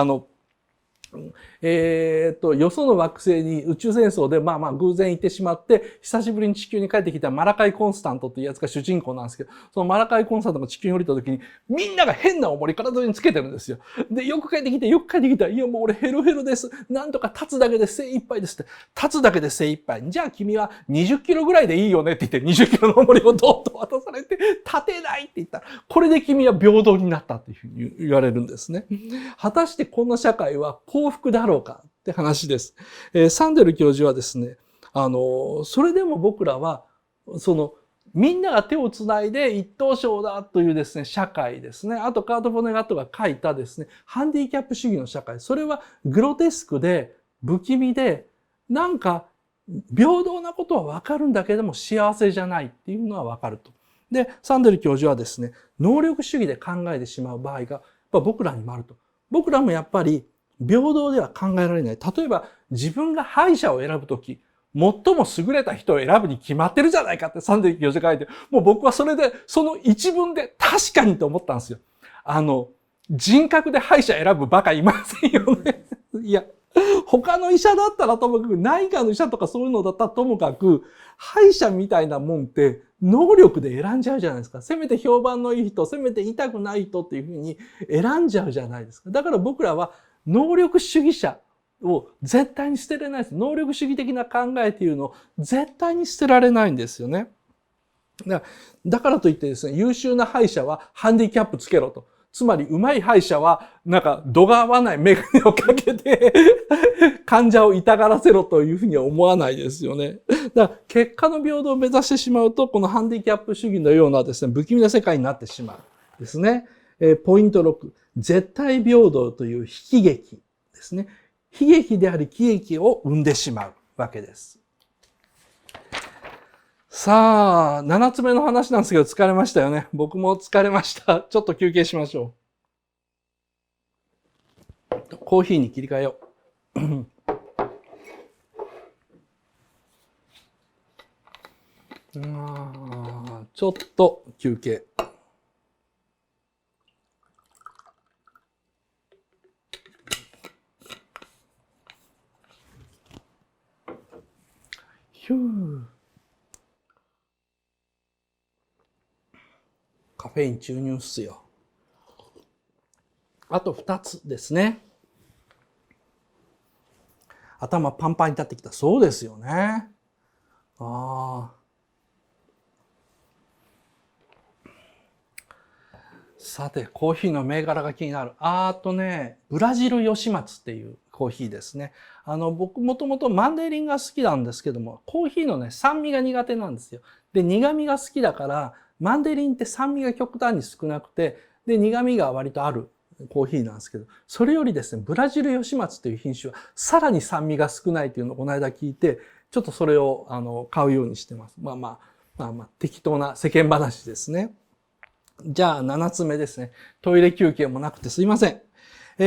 よその惑星に宇宙戦争で偶然行ってしまって、久しぶりに地球に帰ってきたマラカイ・コンスタントっていうやつが主人公なんですけど、そのマラカイ・コンスタントが地球に降りた時に、みんなが変な重り体につけてるんですよ。で、よく帰ってきて、いやもう俺ヘロヘロです。なんとか立つだけで精一杯ですって。立つだけで精一杯。じゃあ君は20キロぐらいでいいよねって言って20キロの重りをどんと渡されて、立てないって言ったら、これで君は平等になったっていうふうに言われるんですね。果たしてこの社会は幸福だろうかって話です。サンデル教授はですね、それでも僕らは、みんなが手をつないで一等賞だというですね、社会ですね。あとカート・ボネガットが書いたですね、ハンディキャップ主義の社会。それはグロテスクで、不気味で、なんか平等なことはわかるんだけども幸せじゃないっていうのはわかると。で、サンデル教授はですね、能力主義で考えてしまう場合が僕らにもあると。僕らもやっぱり平等では考えられない。例えば自分が敗者を選ぶとき、最も優れた人を選ぶに決まってるじゃないかってサンデル教授が書いて、もう僕はそれで、その一文で確かにと思ったんですよ。人格で敗者選ぶバカいませんよね。いや、他の医者だったらともかく、内科の医者とかそういうのだったらともかく、敗者みたいなもんって能力で選んじゃうじゃないですか。せめて評判のいい人、せめて痛くない人っていうふうに選んじゃうじゃないですか。だから僕らは能力主義者を絶対に捨てれないです。能力主義的な考えっていうのを絶対に捨てられないんですよね。だからといってですね、優秀な歯医者はハンディキャップつけろと。つまり、上手い歯医者は、度が合わないメガネをかけて、患者を痛がらせろというふうには思わないですよね。だから結果の平等を目指してしまうと、このハンディキャップ主義のようなですね、不気味な世界になってしまう。ですね。ポイント6、絶対平等という悲喜劇ですね。悲劇であり喜劇を生んでしまうわけです。さあ、7つ目の話なんですけど疲れましたよね。僕も疲れました。ちょっと休憩しましょう。コーヒーに切り替えよう。ちょっと休憩。ヒュー。カフェイン注入っすよ。あと2つですね。頭パンパンに立ってきた。そうですよね。さて、コーヒーの銘柄が気になる。ブラジル吉松っていうコーヒーですね。僕もともとマンデリンが好きなんですけども、コーヒーのね、酸味が苦手なんですよ。で、苦味が好きだから、マンデリンって酸味が極端に少なくて、で、苦味が割とあるコーヒーなんですけど、それよりですね、ブラジル吉松という品種はさらに酸味が少ないというのをこの間聞いて、ちょっとそれを買うようにしてます。適当な世間話ですね。じゃあ7つ目ですね。トイレ休憩もなくてすいません。好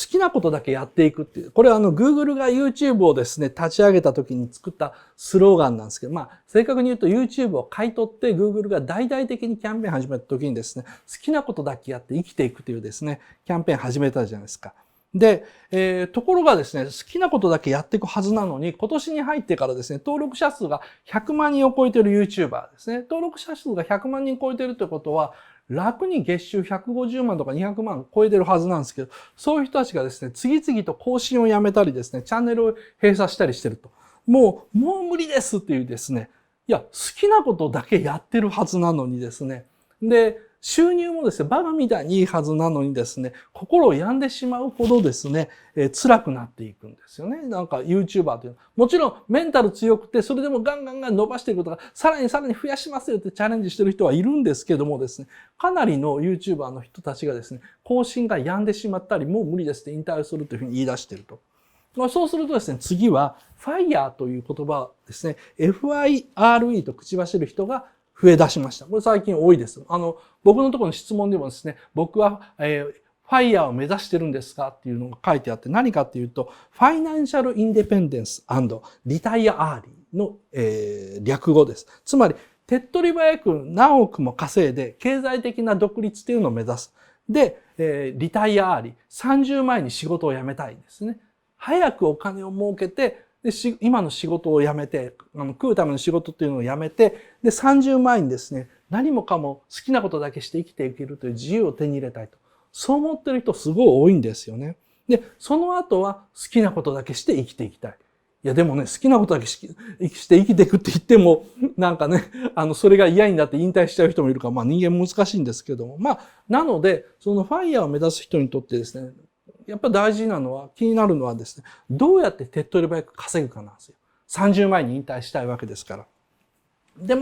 きなことだけやっていくっていう。これはGoogle が YouTube をですね、立ち上げた時に作ったスローガンなんですけど、正確に言うと YouTube を買い取って Google が大々的にキャンペーン始めた時にですね、好きなことだけやって生きていくというですね、キャンペーン始めたじゃないですか。で、ところがですね、好きなことだけやっていくはずなのに、今年に入ってからですね、登録者数が100万人を超えている YouTuber ですね。登録者数が100万人超えているということは、楽に月収150万とか200万超えてるはずなんですけど、そういう人たちがですね、次々と更新をやめたりですね、チャンネルを閉鎖したりしてると。もう無理ですっていうですね、いや、好きなことだけやってるはずなのにですね。で、収入もですね、バカみたいにいいはずなのにですね、心を病んでしまうほどですね、辛くなっていくんですよね。なんか YouTuber というのは。もちろんメンタル強くて、それでもガンガン伸ばしていくことが、さらに増やしますよってチャレンジしてる人はいるんですけどもですね、かなりの YouTuber の人たちがですね、更新が病んでしまったり、もう無理ですって引退をするというふうに言い出していると。そうするとですね、次は FIRE という言葉ですね、FIRE と口走る人が増え出しました。これ最近多いです。僕のところの質問でもですね、僕は、ファイヤーを目指してるんですかっていうのが書いてあって、何かっていうと、ファイナンシャルインデペンデンス&リタイアアーリーの、略語です。つまり、手っ取り早く何億も稼いで、経済的な独立っていうのを目指す。で、リタイアアーリー、30前に仕事を辞めたいんですね。早くお金を儲けて、で今の仕事を辞めて、食うための仕事っていうのを辞めて、で、30前にですね、何もかも好きなことだけして生きていけるという自由を手に入れたいと。そう思ってる人すごい多いんですよね。で、その後は好きなことだけして生きていきたい。いや、でもね、好きなことだけして生きていくって言っても、なんかね、それが嫌になって引退しちゃう人もいるから、人間難しいんですけども。なので、そのファイヤーを目指す人にとってですね、やっぱ大事なのは、気になるのはですね、どうやって手っ取り早く稼ぐかなんですよ。30前に引退したいわけですから。で、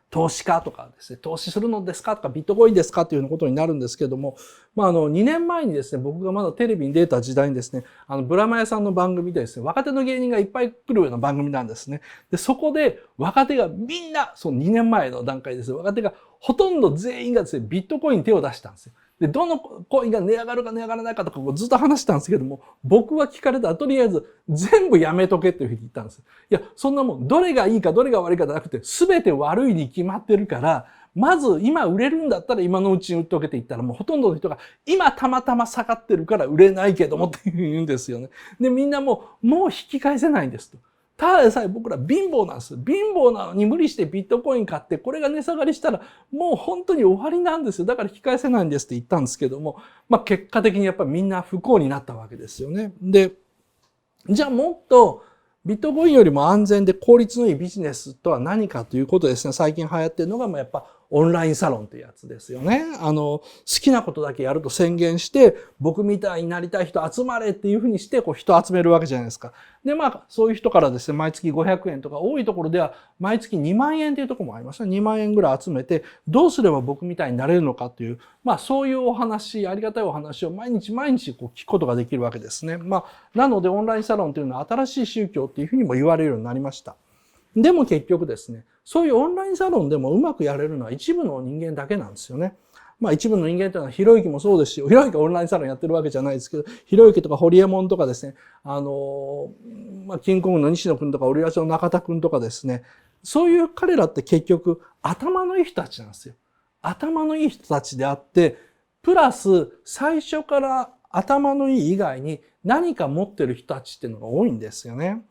投資家とかですね、投資するのですかとか、ビットコインですかというようなことになるんですけども、2年前にですね、僕がまだテレビに出た時代にですね、ブラマヨさんの番組でですね、若手の芸人がいっぱい来るような番組なんですね。で、そこで若手がみんな、その2年前の段階ですね、若手がほとんど全員がですね、ビットコインに手を出したんですよ。で、どのコインが値上がるか値上がらないかとかずっと話したんですけども、僕は聞かれたらとりあえず全部やめとけっていうふうに言ったんです。いや、そんなもん、どれがいいかどれが悪いかじゃなくて、全て悪いに決まってるから、まず今売れるんだったら今のうちに売っとけって言ったらもうほとんどの人が今たまたま下がってるから売れないけどもって言うんですよね。で、みんなもう引き返せないんですと。ただでさえ僕ら貧乏なんです。貧乏なのに無理してビットコイン買ってこれが値下がりしたらもう本当に終わりなんですよ。だから引き返せないんですって言ったんですけども、結果的にやっぱりみんな不幸になったわけですよね。で、じゃあもっとビットコインよりも安全で効率のいいビジネスとは何かということですね。最近流行ってるのがやっぱオンラインサロンってやつですよね。好きなことだけやると宣言して、僕みたいになりたい人集まれっていうふうにして、人集めるわけじゃないですか。で、そういう人からですね、毎月500円とか、多いところでは毎月2万円っていうところもありますね。2万円ぐらい集めて、どうすれば僕みたいになれるのかっていう、そういうお話、ありがたいお話を毎日聞くことができるわけですね。なのでオンラインサロンというのは新しい宗教っていうふうにも言われるようになりました。でも結局ですね、そういうオンラインサロンでもうまくやれるのは一部の人間だけなんですよね。一部の人間というのはひろゆきもそうですし、ひろゆきがオンラインサロンやってるわけじゃないですけど、ひろゆきとかホリエモンとかですね、キングコングの西野くんとかオリラジの中田くんとかですね、そういう彼らって結局頭のいい人たちなんですよ。頭のいい人たちであって、プラス最初から頭のいい以外に何か持ってる人たちっていうのが多いんですよね。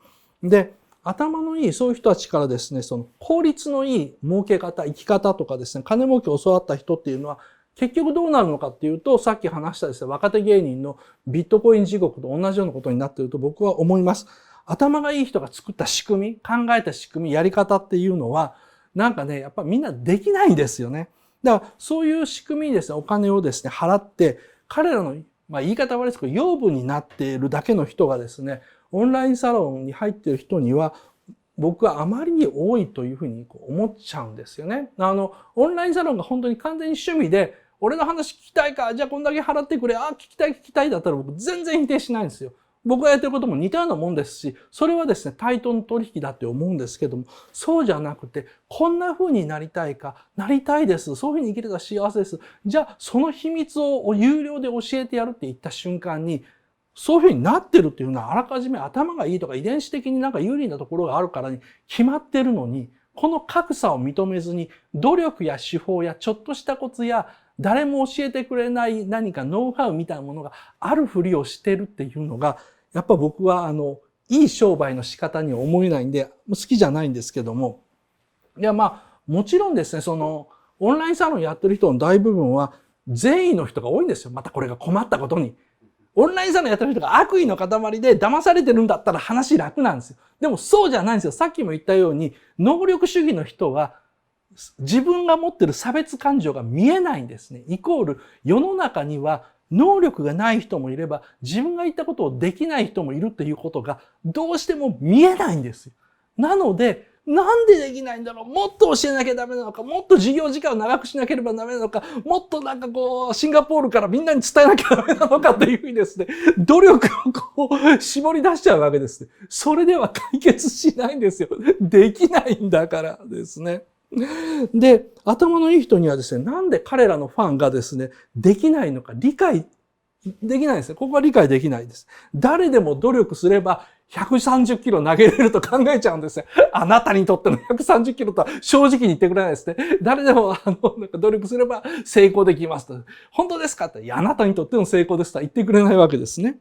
で、頭のいいそういう人たちからですね、その効率のいい儲け方、生き方とかですね、金儲けを教わった人っていうのは結局どうなるのかっていうと、さっき話したですね、若手芸人のビットコイン地獄と同じようなことになっていると僕は思います。頭がいい人が作った仕組み、考えた仕組み、やり方っていうのは、やっぱみんなできないんですよね。だからそういう仕組みにですね、お金をですね、払って、彼らの、言い方悪いですけど、養分になっているだけの人がですね、オンラインサロンに入っている人には、僕はあまりに多いというふうに思っちゃうんですよね。オンラインサロンが本当に完全に趣味で、俺の話聞きたいか、じゃあこんだけ払ってくれ、聞きたいだったら僕全然否定しないんですよ。僕がやってることも似たようなもんですし、それはですね、対等の取引だって思うんですけども、そうじゃなくて、こんな風になりたいか、なりたいです。そういう風に生きれたら幸せです。じゃあ、その秘密を有料で教えてやるって言った瞬間に、そういう風になってるっていうのはあらかじめ頭がいいとか遺伝子的に有利なところがあるからに決まってるのに、この格差を認めずに努力や手法やちょっとしたコツや誰も教えてくれない何かノウハウみたいなものがあるふりをしてるっていうのが、やっぱ僕はいい商売の仕方には思えないんで、好きじゃないんですけども。いやもちろんですね、オンラインサロンやってる人の大部分は善意の人が多いんですよ。またこれが困ったことに。オンラインサロンやってる人が悪意の塊で騙されてるんだったら話楽なんですよ。でもそうじゃないんですよ。さっきも言ったように、能力主義の人は自分が持ってる差別感情が見えないんですね。イコール、世の中には能力がない人もいれば、自分が言ったことをできない人もいるっていうことがどうしても見えないんですよ。なので、なんでできないんだろう、もっと教えなきゃダメなのか、もっと授業時間を長くしなければダメなのか、もっとシンガポールからみんなに伝えなきゃダメなのかっていうふうにですね、努力を絞り出しちゃうわけですね。それでは解決しないんですよ。できないんだからですね。で、頭のいい人にはですね、なんで彼らのファンがですね、できないのか理解できないですね。ここは理解できないです。誰でも努力すれば130キロ投げれると考えちゃうんですね。あなたにとっての130キロとは正直に言ってくれないですね。誰でも努力すれば成功できますと。本当ですかって、いや、あなたにとっての成功ですとは言ってくれないわけですね。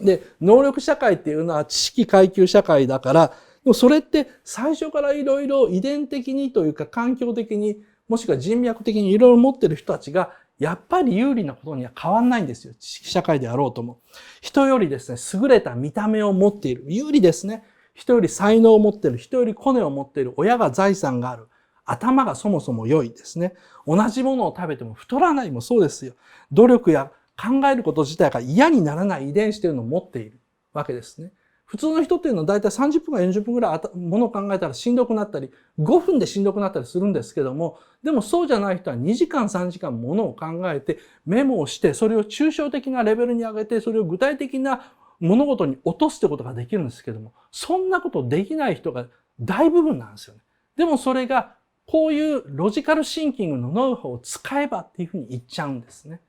で、能力社会っていうのは知識階級社会だから、でもそれって最初からいろいろ遺伝的にというか環境的に、もしくは人脈的にいろいろ持ってる人たちが、やっぱり有利なことには変わんないんですよ。知識社会であろうとも。人よりですね、優れた見た目を持っている。有利ですね。人より才能を持っている。人よりコネを持っている。親が財産がある。頭がそもそも良いですね。同じものを食べても太らないもそうですよ。努力や考えること自体が嫌にならない遺伝子というのを持っているわけですね。普通の人っていうのはだいたい30分から40分ぐらいものを考えたらしんどくなったり、5分でしんどくなったりするんですけども、でもそうじゃない人は2時間3時間ものを考えてメモをして、それを抽象的なレベルに上げて、それを具体的な物事に落とすってことができるんですけども、そんなことできない人が大部分なんですよね。でもそれがこういうロジカルシンキングのノウハウを使えばっていうふうに言っちゃうんですね。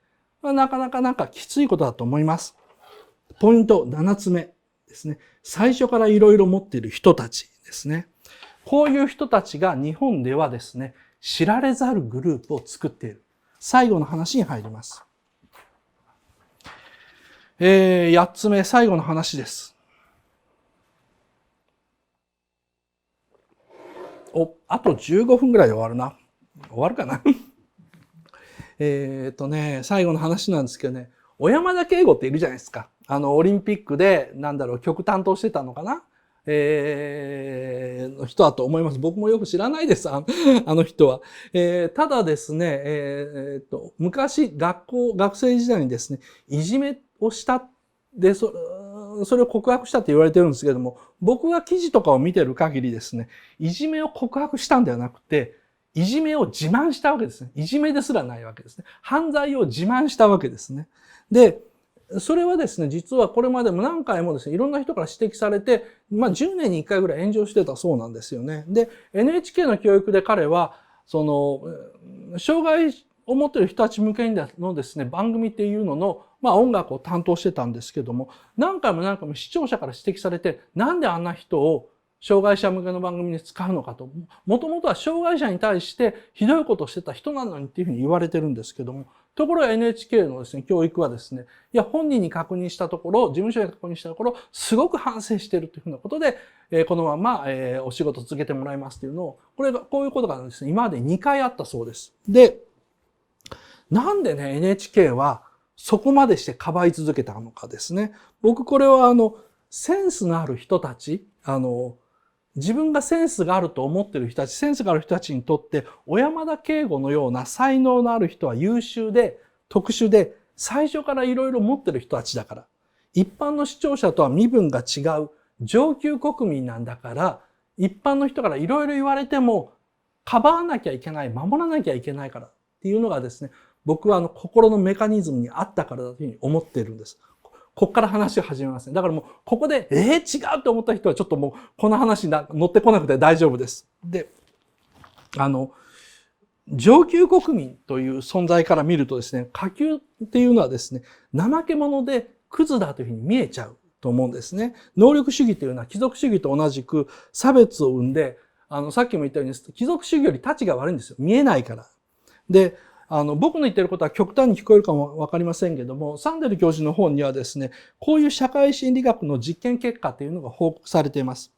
なかなかきついことだと思います。ポイント7つ目ですね。最初からいろいろ持っている人たちですね。こういう人たちが日本ではですね、知られざるグループを作っている。最後の話に入ります。8つ目、最後の話です。あと15分ぐらいで終わるな。終わるかな最後の話なんですけどね、小山田圭吾っているじゃないですか。オリンピックで、曲担当してたのかなの人だと思います。僕もよく知らないです、あの人は。ただですね、昔、学生時代にですね、いじめをしたで、それを告白したって言われてるんですけども、僕が記事とかを見てる限りですね、いじめを告白したんではなくて、いじめを自慢したわけですね。いじめですらないわけですね。犯罪を自慢したわけですね。で、それはですね、実はこれまでも何回もですね、いろんな人から指摘されて、10年に1回ぐらい炎上してたそうなんですよね。で、NHK の教育で彼は、障害を持っている人たち向けのですね、番組っていうのの、音楽を担当してたんですけども、何回も視聴者から指摘されて、なんであんな人を障害者向けの番組に使うのかと。もともとは障害者に対してひどいことをしてた人なのにっていうふうに言われてるんですけども、ところが NHK のですね、教育はですね、いや、本人に確認したところ、事務所に確認したところ、すごく反省しているというふうなことで、このまま、お仕事続けてもらいますというのを、こういうことがですね、今まで2回あったそうです。で、なんでね、NHK はそこまでしてかばい続けたのかですね。僕これはセンスのある人たち、自分がセンスがあると思っている人たち、センスがある人たちにとって、小山田圭吾のような才能のある人は優秀で、特殊で、最初からいろいろ持っている人たちだから。一般の視聴者とは身分が違う上級国民なんだから、一般の人からいろいろ言われても、かばわなきゃいけない、守らなきゃいけないからっていうのがですね、僕は心のメカニズムにあったからだというふうに思っているんです。こっから話を始めますね。だからもう、ここで、違うと思った人はちょっともう、この話に乗ってこなくて大丈夫です。で、上級国民という存在から見るとですね、下級っていうのはですね、怠け者でクズだというふうに見えちゃうと思うんですね。能力主義というのは貴族主義と同じく差別を生んで、さっきも言ったように、貴族主義より立ちが悪いんですよ。見えないから。で、僕の言っていることは極端に聞こえるかもわかりませんけども、サンデル教授の本にはですね、こういう社会心理学の実験結果というのが報告されています。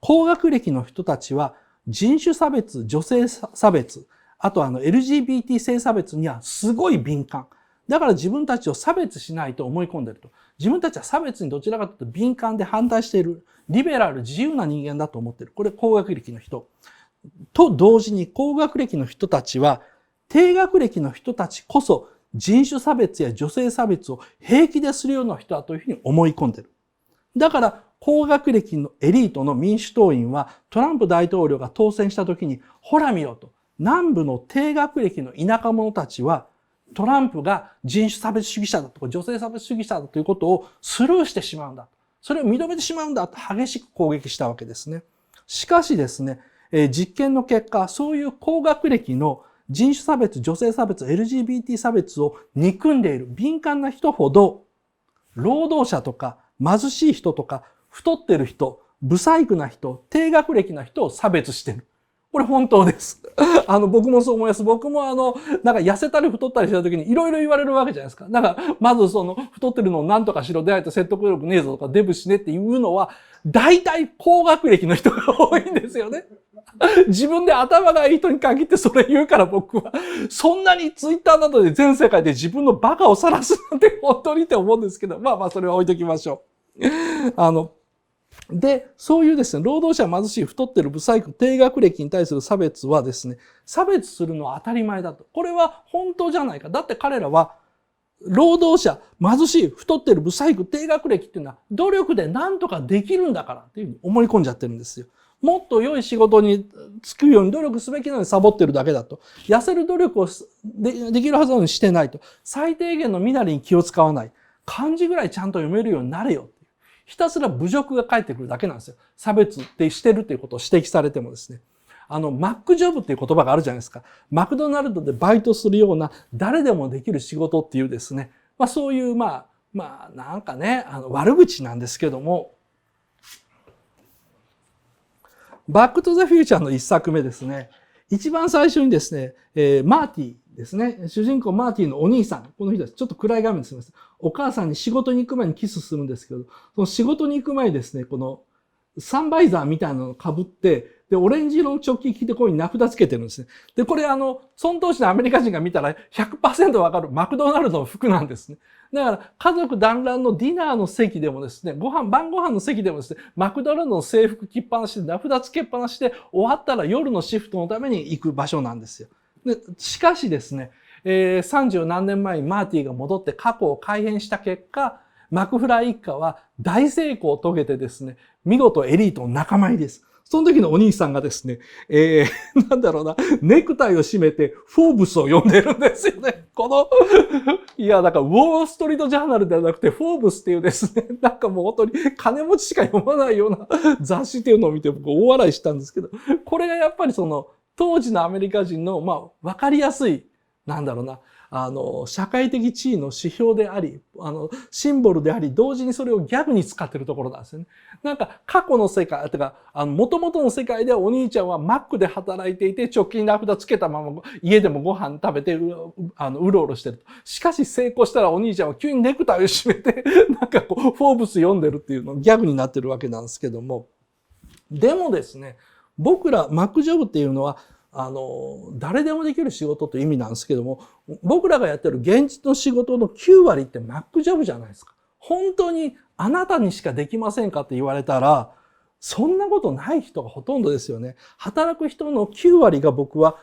高学歴の人たちは人種差別、女性差別、あとLGBT 性差別にはすごい敏感。だから自分たちを差別しないと思い込んでいると。自分たちは差別にどちらかというと敏感で反対している。リベラル、自由な人間だと思っている。これ高学歴の人。と同時に高学歴の人たちは低学歴の人たちこそ人種差別や女性差別を平気でするような人だというふうに思い込んでいる。だから高学歴のエリートの民主党員はトランプ大統領が当選した時に、ほら見ろと。南部の低学歴の田舎者たちはトランプが人種差別主義者だとか女性差別主義者だということをスルーしてしまうんだ。それを認めてしまうんだと激しく攻撃したわけですね。しかしですね、実験の結果、そういう高学歴の人種差別、女性差別、LGBT 差別を憎んでいる敏感な人ほど、労働者とか貧しい人とか太ってる人、不細工な人、低学歴な人を差別している。これ本当です。僕もそう思います。僕も痩せたり太ったりした時にいろいろ言われるわけじゃないですか。まず太ってるのを何とかしろでないと説得力ねえぞとかデブしねっていうのは、大体高学歴の人が多いんですよね。自分で頭がいい人に限ってそれ言うから僕は、そんなにツイッターなどで全世界で自分のバカを晒すなんて本当にって思うんですけど、それは置いときましょう。で、そういうですね、労働者貧しい、太ってる、不細工、低学歴に対する差別はですね、差別するのは当たり前だと。これは本当じゃないか。だって彼らは労働者、貧しい、太ってる、不細工、低学歴っていうのは努力で何とかできるんだからっていうふうに思い込んじゃってるんですよ。もっと良い仕事に就くように努力すべきなのにサボってるだけだと。痩せる努力をできるはずなのにしてないと。最低限の身なりに気を使わない。漢字ぐらいちゃんと読めるようになれよ。ひたすら侮辱が返ってくるだけなんですよ。差別ってしてるっていうことを指摘されてもですね。マックジョブっていう言葉があるじゃないですか。マクドナルドでバイトするような誰でもできる仕事っていうですね。そういうなんかね、悪口なんですけども、バックトゥザフューチャーの一作目ですね。一番最初にですね、マーティですね。主人公マーティのお兄さん。この人です。ちょっと暗い画面ですみません。お母さんに仕事に行く前にキスするんですけど、その仕事に行く前にですね、このサンバイザーみたいなのを被って、で、オレンジ色のチョッキ着てここに名札つけてるんですね。で、これその当時のアメリカ人が見たら 100% わかるマクドナルドの服なんですね。だから家族団らんのディナーの席でもですね、晩ご飯の席でもですね、マクドナルドの制服着っぱなしで、名札つけっぱなしで、終わったら夜のシフトのために行く場所なんですよ。で、しかしですね、30何年前にマーティが戻って過去を改変した結果、マクフラー一家は大成功を遂げてですね、見事エリートの仲間入りです。その時のお兄さんがですね、ネクタイを締めて、フォーブスを読んでるんですよね。だから、ウォールストリートジャーナルではなくて、フォーブスっていうですね、なんかもう本当に金持ちしか読まないような雑誌っていうのを見て、僕大笑いしたんですけど、これがやっぱり当時のアメリカ人の、わかりやすい、社会的地位の指標であり、シンボルであり、同時にそれをギャグに使ってるところなんですよね。なんか、過去の世界、元々の世界ではお兄ちゃんはマックで働いていて、直近名札つけたまま、家でもご飯食べてうろうろしてると。しかし成功したらお兄ちゃんは急にネクタイを締めて、フォーブス読んでるっていうのギャグになってるわけなんですけども。でもですね、僕ら、マックジョブっていうのは、誰でもできる仕事という意味なんですけども、僕らがやってる現実の仕事の9割ってマックジョブじゃないですか。本当にあなたにしかできませんかって言われたら、そんなことない人がほとんどですよね。働く人の9割が僕は、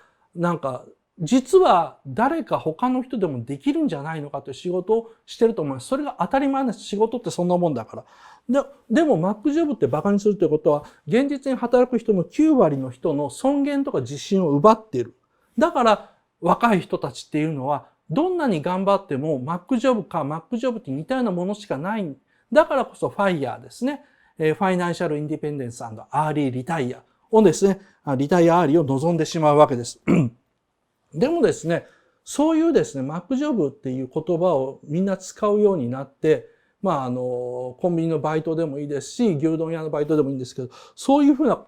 実は誰か他の人でもできるんじゃないのかという仕事をしてると思います。それが当たり前です。仕事ってそんなもんだから。でもマックジョブって馬鹿にするということは、現実に働く人の9割の人の尊厳とか自信を奪っている。だから若い人たちっていうのは、どんなに頑張ってもマックジョブかマックジョブって似たようなものしかない。だからこそファイヤーですね。ファイナンシャルインディペンデンス&アーリーリタイアをですね、リタイアアーリーを望んでしまうわけです。でもですね、そういうですね、マックジョブっていう言葉をみんな使うようになって、コンビニのバイトでもいいですし、牛丼屋のバイトでもいいんですけど、そういうふうな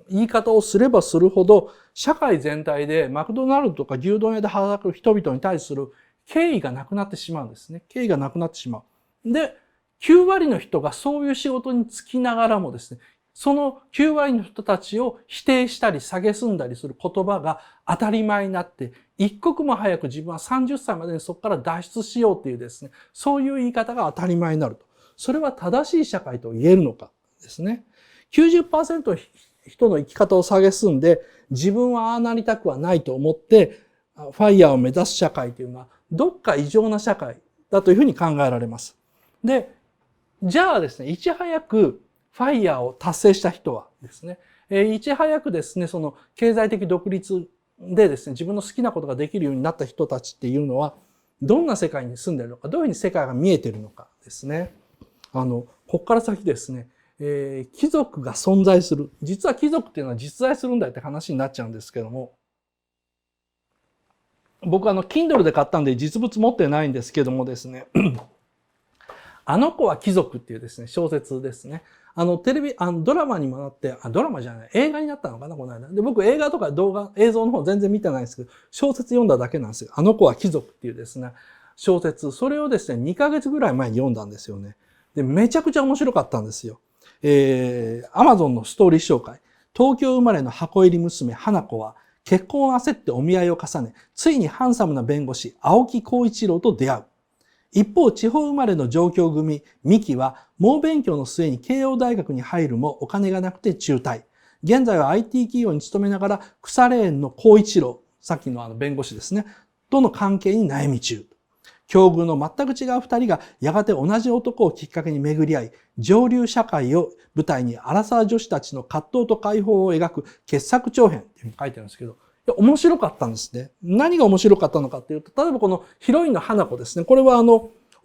言い方をすればするほど、社会全体でマクドナルドとか牛丼屋で働く人々に対する敬意がなくなってしまうんですね。敬意がなくなってしまう。で、9割の人がそういう仕事に就きながらもですね、その9割の人たちを否定したり蔑んだりする言葉が当たり前になって、一刻も早く自分は30歳までにそこから脱出しようっていうですね、そういう言い方が当たり前になると。それは正しい社会と言えるのかですね。90% 人の生き方を蔑んで、自分はああなりたくはないと思って、ファイヤーを目指す社会というのは、どっか異常な社会だというふうに考えられます。で、じゃあですね、いち早くファイヤーを達成した人はですね、いち早くですね、その経済的独立でですね、自分の好きなことができるようになった人たちっていうのは、どんな世界に住んでいるのか、どういうふうに世界が見えているのかですね。ここから先ですね、貴族が存在する。実は貴族っていうのは実在するんだよって話になっちゃうんですけども、僕Kindle で買ったんで実物持ってないんですけどもですね、あの子は貴族っていうですね、小説ですね。ドラマにもなって、ドラマじゃない、映画になったのかな、この間。で、僕映画とか映像の方全然見てないんですけど、小説読んだだけなんですよ。あの子は貴族っていうですね、小説。それをですね、2ヶ月ぐらい前に読んだんですよね。で、めちゃくちゃ面白かったんですよ。Amazon のストーリー紹介。東京生まれの箱入り娘、花子は、結婚を焦ってお見合いを重ね、ついにハンサムな弁護士、青木浩一郎と出会う。一方、地方生まれの上京組、三木は、猛勉強の末に慶応大学に入るもお金がなくて中退。現在は IT 企業に勤めながら、腐れ縁の浩一郎、さっきの弁護士ですね、との関係に悩み中。境遇の全く違う二人がやがて同じ男をきっかけに巡り合い、上流社会を舞台にアラサー女子たちの葛藤と解放を描く傑作長編っていうふうに書いてあるんですけど、面白かったんですね。何が面白かったのかっていうと、例えばこのヒロインの花子ですね。これは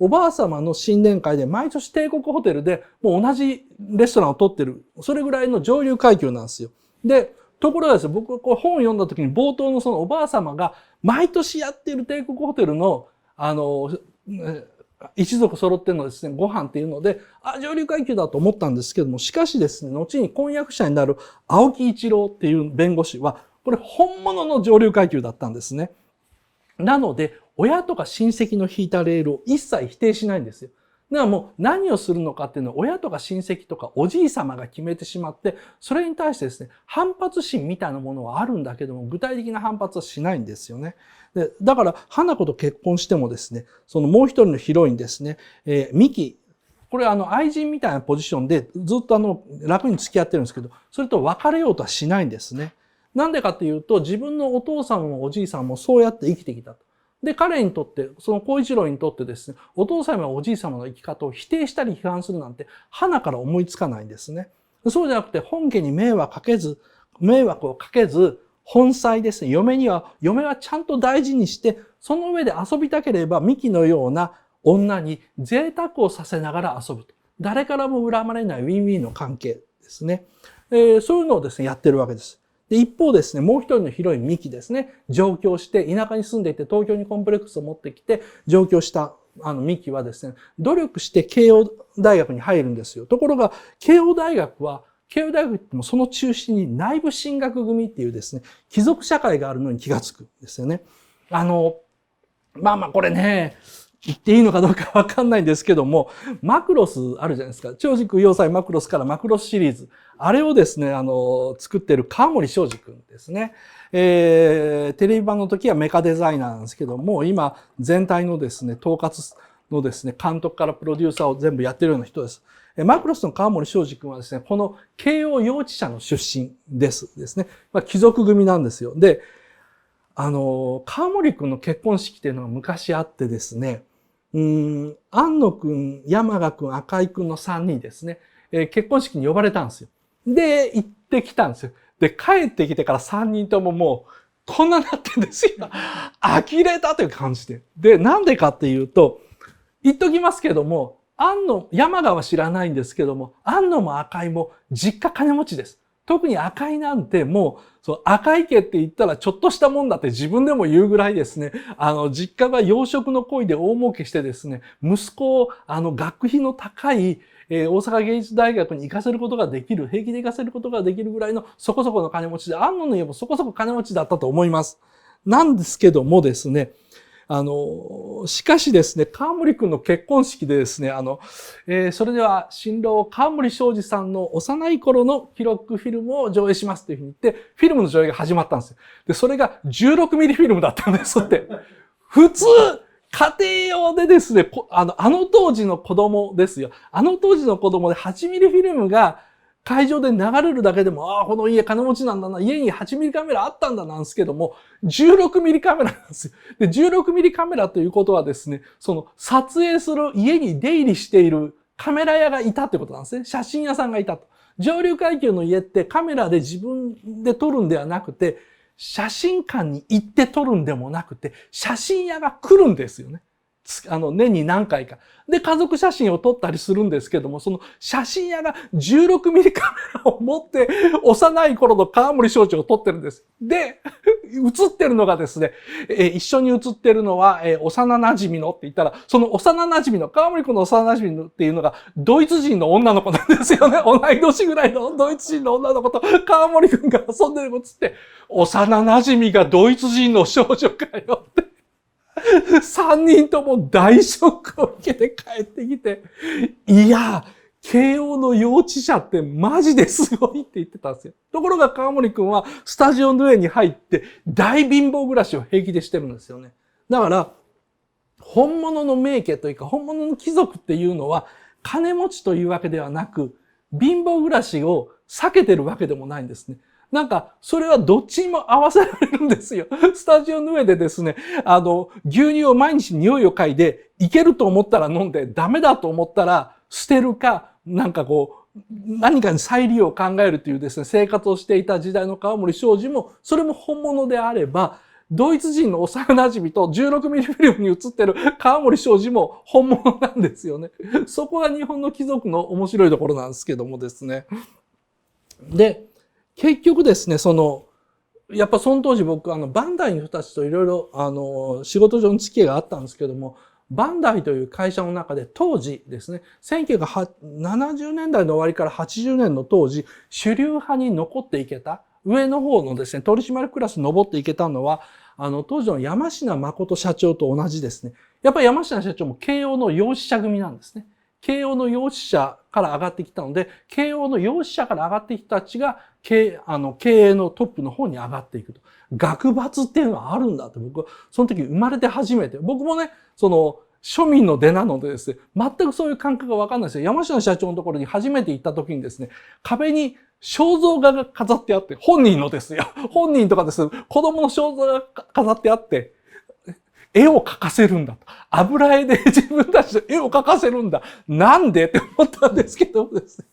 おばあ様の新年会で毎年帝国ホテルでもう同じレストランを取ってる。それぐらいの上流階級なんですよ。で、ところがですね、僕がこう本を読んだ時に冒頭のそのおばあ様が毎年やっている帝国ホテルの一族揃ってのですね、ご飯っていうので、上流階級だと思ったんですけども、しかしですね、後に婚約者になる青木一郎っていう弁護士は、これ本物の上流階級だったんですね。なので、親とか親戚の引いたレールを一切否定しないんですよ。だからもう何をするのかっていうのは親とか親戚とかおじい様が決めてしまって、それに対してですね、反発心みたいなものはあるんだけども、具体的な反発はしないんですよね。で、だから、花子と結婚してもですね、そのもう一人のヒロインですね、ミキ、これ愛人みたいなポジションでずっと楽に付き合ってるんですけど、それと別れようとはしないんですね。なんでかっていうと、自分のお父さんもおじいさんもそうやって生きてきたと。で、彼にとって、その小一郎にとってですね、お父様やおじい様の生き方を否定したり批判するなんて、鼻から思いつかないんですね。そうじゃなくて、本家に迷惑をかけず、本妻ですね、嫁はちゃんと大事にして、その上で遊びたければ、ミキのような女に贅沢をさせながら遊ぶと。誰からも恨まれないウィンウィンの関係ですね。そういうのをですね、やってるわけです。で、一方ですね、もう一人のヒロインミキですね、上京して田舎に住んでいて東京にコンプレックスを持ってきて上京したミキはですね、努力して慶応大学に入るんですよ。ところが、慶応大学ってもその中心に内部進学組っていうですね、貴族社会があるのに気がつくんですよね。これね、言っていいのかどうかわかんないんですけども、マクロスあるじゃないですか。超時空要塞マクロスからマクロスシリーズ。あれをですね、作ってる川森昌司くんですね。テレビ版の時はメカデザイナーなんですけども、今全体のですね、統括のですね、監督からプロデューサーを全部やってるような人です。マクロスの川森昌司くんはですね、この慶応幼稚舎の出身ですね。貴族組なんですよ。で、川森くんの結婚式っていうのが昔あってですね、安野くん、山賀くん、赤井くんの3人ですね、結婚式に呼ばれたんですよ。で、行ってきたんですよ。で、帰ってきてから3人とももう、こんなになってんですよ。呆れたという感じで。で、なんでかっていうと、言っときますけども、山賀は知らないんですけども、安野も赤井も実家金持ちです。特に赤井なんてもう、赤井家って言ったらちょっとしたもんだって自分でも言うぐらいですね、実家が養殖の恋で大儲けしてですね、息子を学費の高い、大阪芸術大学に行かせることができる、平気で行かせることができるぐらいのそこそこの金持ちで、安野の家もそこそこ金持ちだったと思います。なんですけどもですね、しかしですね、川森くんの結婚式でですね、それでは新郎川森昌司さんの幼い頃の記録フィルムを上映しますというふうに言って、フィルムの上映が始まったんですよ。で、それが16ミリフィルムだったんですって。普通、家庭用でですね、あの当時の子供ですよ。あの当時の子供で8ミリフィルムが会場で流れるだけでも、この家金持ちなんだな、家に8ミリカメラあったんだなんですけども、16ミリカメラなんですよ。で、16ミリカメラということはですね、撮影する家に出入りしているカメラ屋がいたってことなんですね。写真屋さんがいたと。上流階級の家ってカメラで自分で撮るんではなくて、写真館に行って撮るんでもなくて、写真屋が来るんですよね。年に何回か。で、家族写真を撮ったりするんですけども、その写真屋が16ミリカメラを持って、幼い頃の川森昌司を撮ってるんです。で、写ってるのがですね、一緒に写ってるのは、幼馴染のって言ったら、その幼馴染の、川森君の幼馴染っていうのが、ドイツ人の女の子なんですよね。同い年ぐらいのドイツ人の女の子と、川森君が遊んでるの写って、幼馴染がドイツ人の少女かよって。3人とも大ショックを受けて帰ってきて、いや、慶応の幼稚舎ってマジですごいって言ってたんですよ。ところが川森くんはスタジオの上に入って大貧乏暮らしを平気でしてるんですよね。だから、本物の名家というか本物の貴族っていうのは金持ちというわけではなく、貧乏暮らしを避けてるわけでもないんですね。なんか、それはどっちにも合わせられるんですよ。スタジオの上でですね、牛乳を毎日匂いを嗅いで、いけると思ったら飲んで、ダメだと思ったら捨てるか、なんかこう、何かに再利用を考えるというですね、生活をしていた時代の川森昌司も、それも本物であれば、ドイツ人の幼馴染と16ミリフィルムに映ってる川森昌司も本物なんですよね。そこが日本の貴族の面白いところなんですけどもですね。で、結局ですね、やっぱその当時僕、バンダイの人たちといろいろ、仕事上の付き合いがあったんですけども、バンダイという会社の中で当時ですね、1970年代の終わりから80年の当時、主流派に残っていけた、上の方のですね、取締役クラスに登っていけたのは、当時の山科誠社長と同じですね。やっぱり山科社長も慶応の養子者組なんですね。慶応の養子者から上がってきたので、慶応の養子者から上がってきた人たちが経営のトップの方に上がっていくと。学閥っていうのはあるんだって僕、その時生まれて初めて。僕もね、庶民の出なのでですね、全くそういう感覚がわかんないですよ。山科社長のところに初めて行った時にですね、壁に肖像画が飾ってあって、本人のですよ。本人とかですね、子供の肖像が飾ってあって、絵を描かせるんだと。油絵で自分たちで絵を描かせるんだ。なんでって思ったんですけどですね。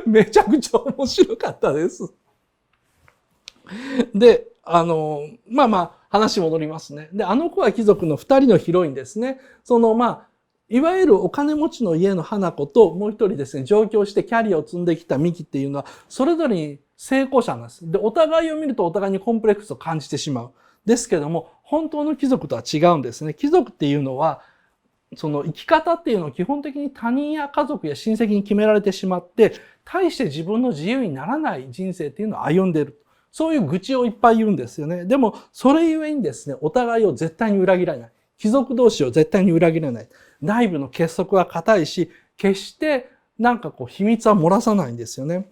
めちゃくちゃ面白かったです。で、話戻りますね。で、子は貴族の二人のヒロインですね。いわゆるお金持ちの家の花子と、もう一人ですね、上京してキャリアを積んできたミキっていうのは、それぞれに成功者なんです。で、お互いを見るとお互いにコンプレックスを感じてしまう。ですけども、本当の貴族とは違うんですね。貴族っていうのは、その生き方っていうのを基本的に他人や家族や親戚に決められてしまって、大して自分の自由にならない人生っていうのを歩んでいる。そういう愚痴をいっぱい言うんですよね。でも、それゆえにですね、お互いを絶対に裏切らない。貴族同士を絶対に裏切らない。内部の結束は固いし、決して秘密は漏らさないんですよね。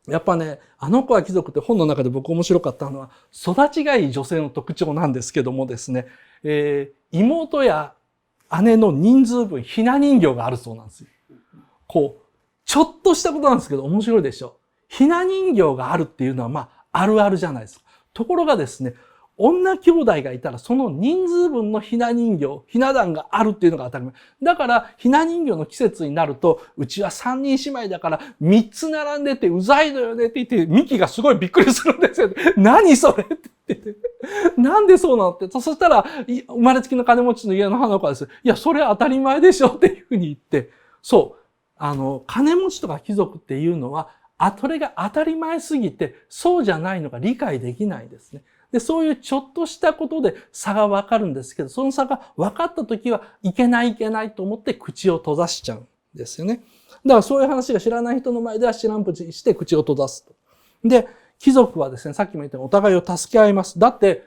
やっぱね、子は貴族って本の中で僕面白かったのは、育ちがいい女性の特徴なんですけどもですね、妹や姉の人数分ひな人形があるそうなんですよ。ちょっとしたことなんですけど面白いでしょ。ひな人形があるっていうのはあるあるじゃないですか。ところがですね、女兄弟がいたらその人数分のひな人形、ひな壇があるっていうのが当たり前。だから、ひな人形の季節になると、うちは3人姉妹だから3つ並んでてうざいのよねって言って、ミキがすごいびっくりするんですよ。何それって言って。なんでそうなのって。そしたら、生まれつきの金持ちの家の花子はです。いや、それ当たり前でしょっていうふうに言って、そう。金持ちとか貴族っていうのは、それが当たり前すぎて、そうじゃないのが理解できないですね。で、そういうちょっとしたことで差がわかるんですけど、その差が分かったときはいけないと思って口を閉ざしちゃうんですよね。だからそういう話が知らない人の前では知らんぷちして口を閉ざすと。で、貴族はですね、さっきも言ったようにお互いを助け合います。だって、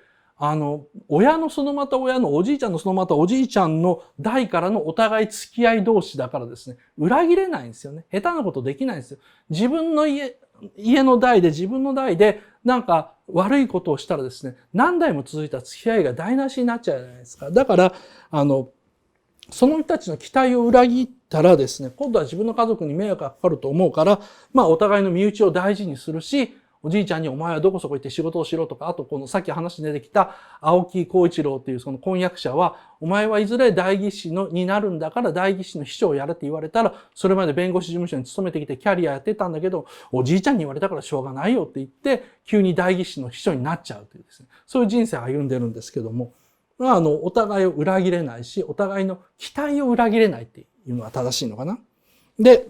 親のそのまた親のおじいちゃんのそのまたおじいちゃんの代からのお互い付き合い同士だからですね、裏切れないんですよね。下手なことできないんですよ。自分の家の代で自分の代で悪いことをしたらですね、何代も続いた付き合いが台無しになっちゃうじゃないですか。だから、その人たちの期待を裏切ったらですね、今度は自分の家族に迷惑がかかると思うから、お互いの身内を大事にするし、おじいちゃんにお前はどこそこ行って仕事をしろとか、あとさっき話に出てきた青木浩一郎っていうその婚約者は、お前はいずれ代議士になるんだから代議士の秘書をやれって言われたら、それまで弁護士事務所に勤めてきてキャリアやってたんだけど、おじいちゃんに言われたからしょうがないよって言って、急に代議士の秘書になっちゃうというですね、そういう人生を歩んでるんですけども、お互いを裏切れないし、お互いの期待を裏切れないっていうのが正しいのかな。で、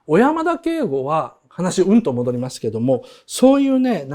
小山田圭吾は、話と戻りますけども、そういうね、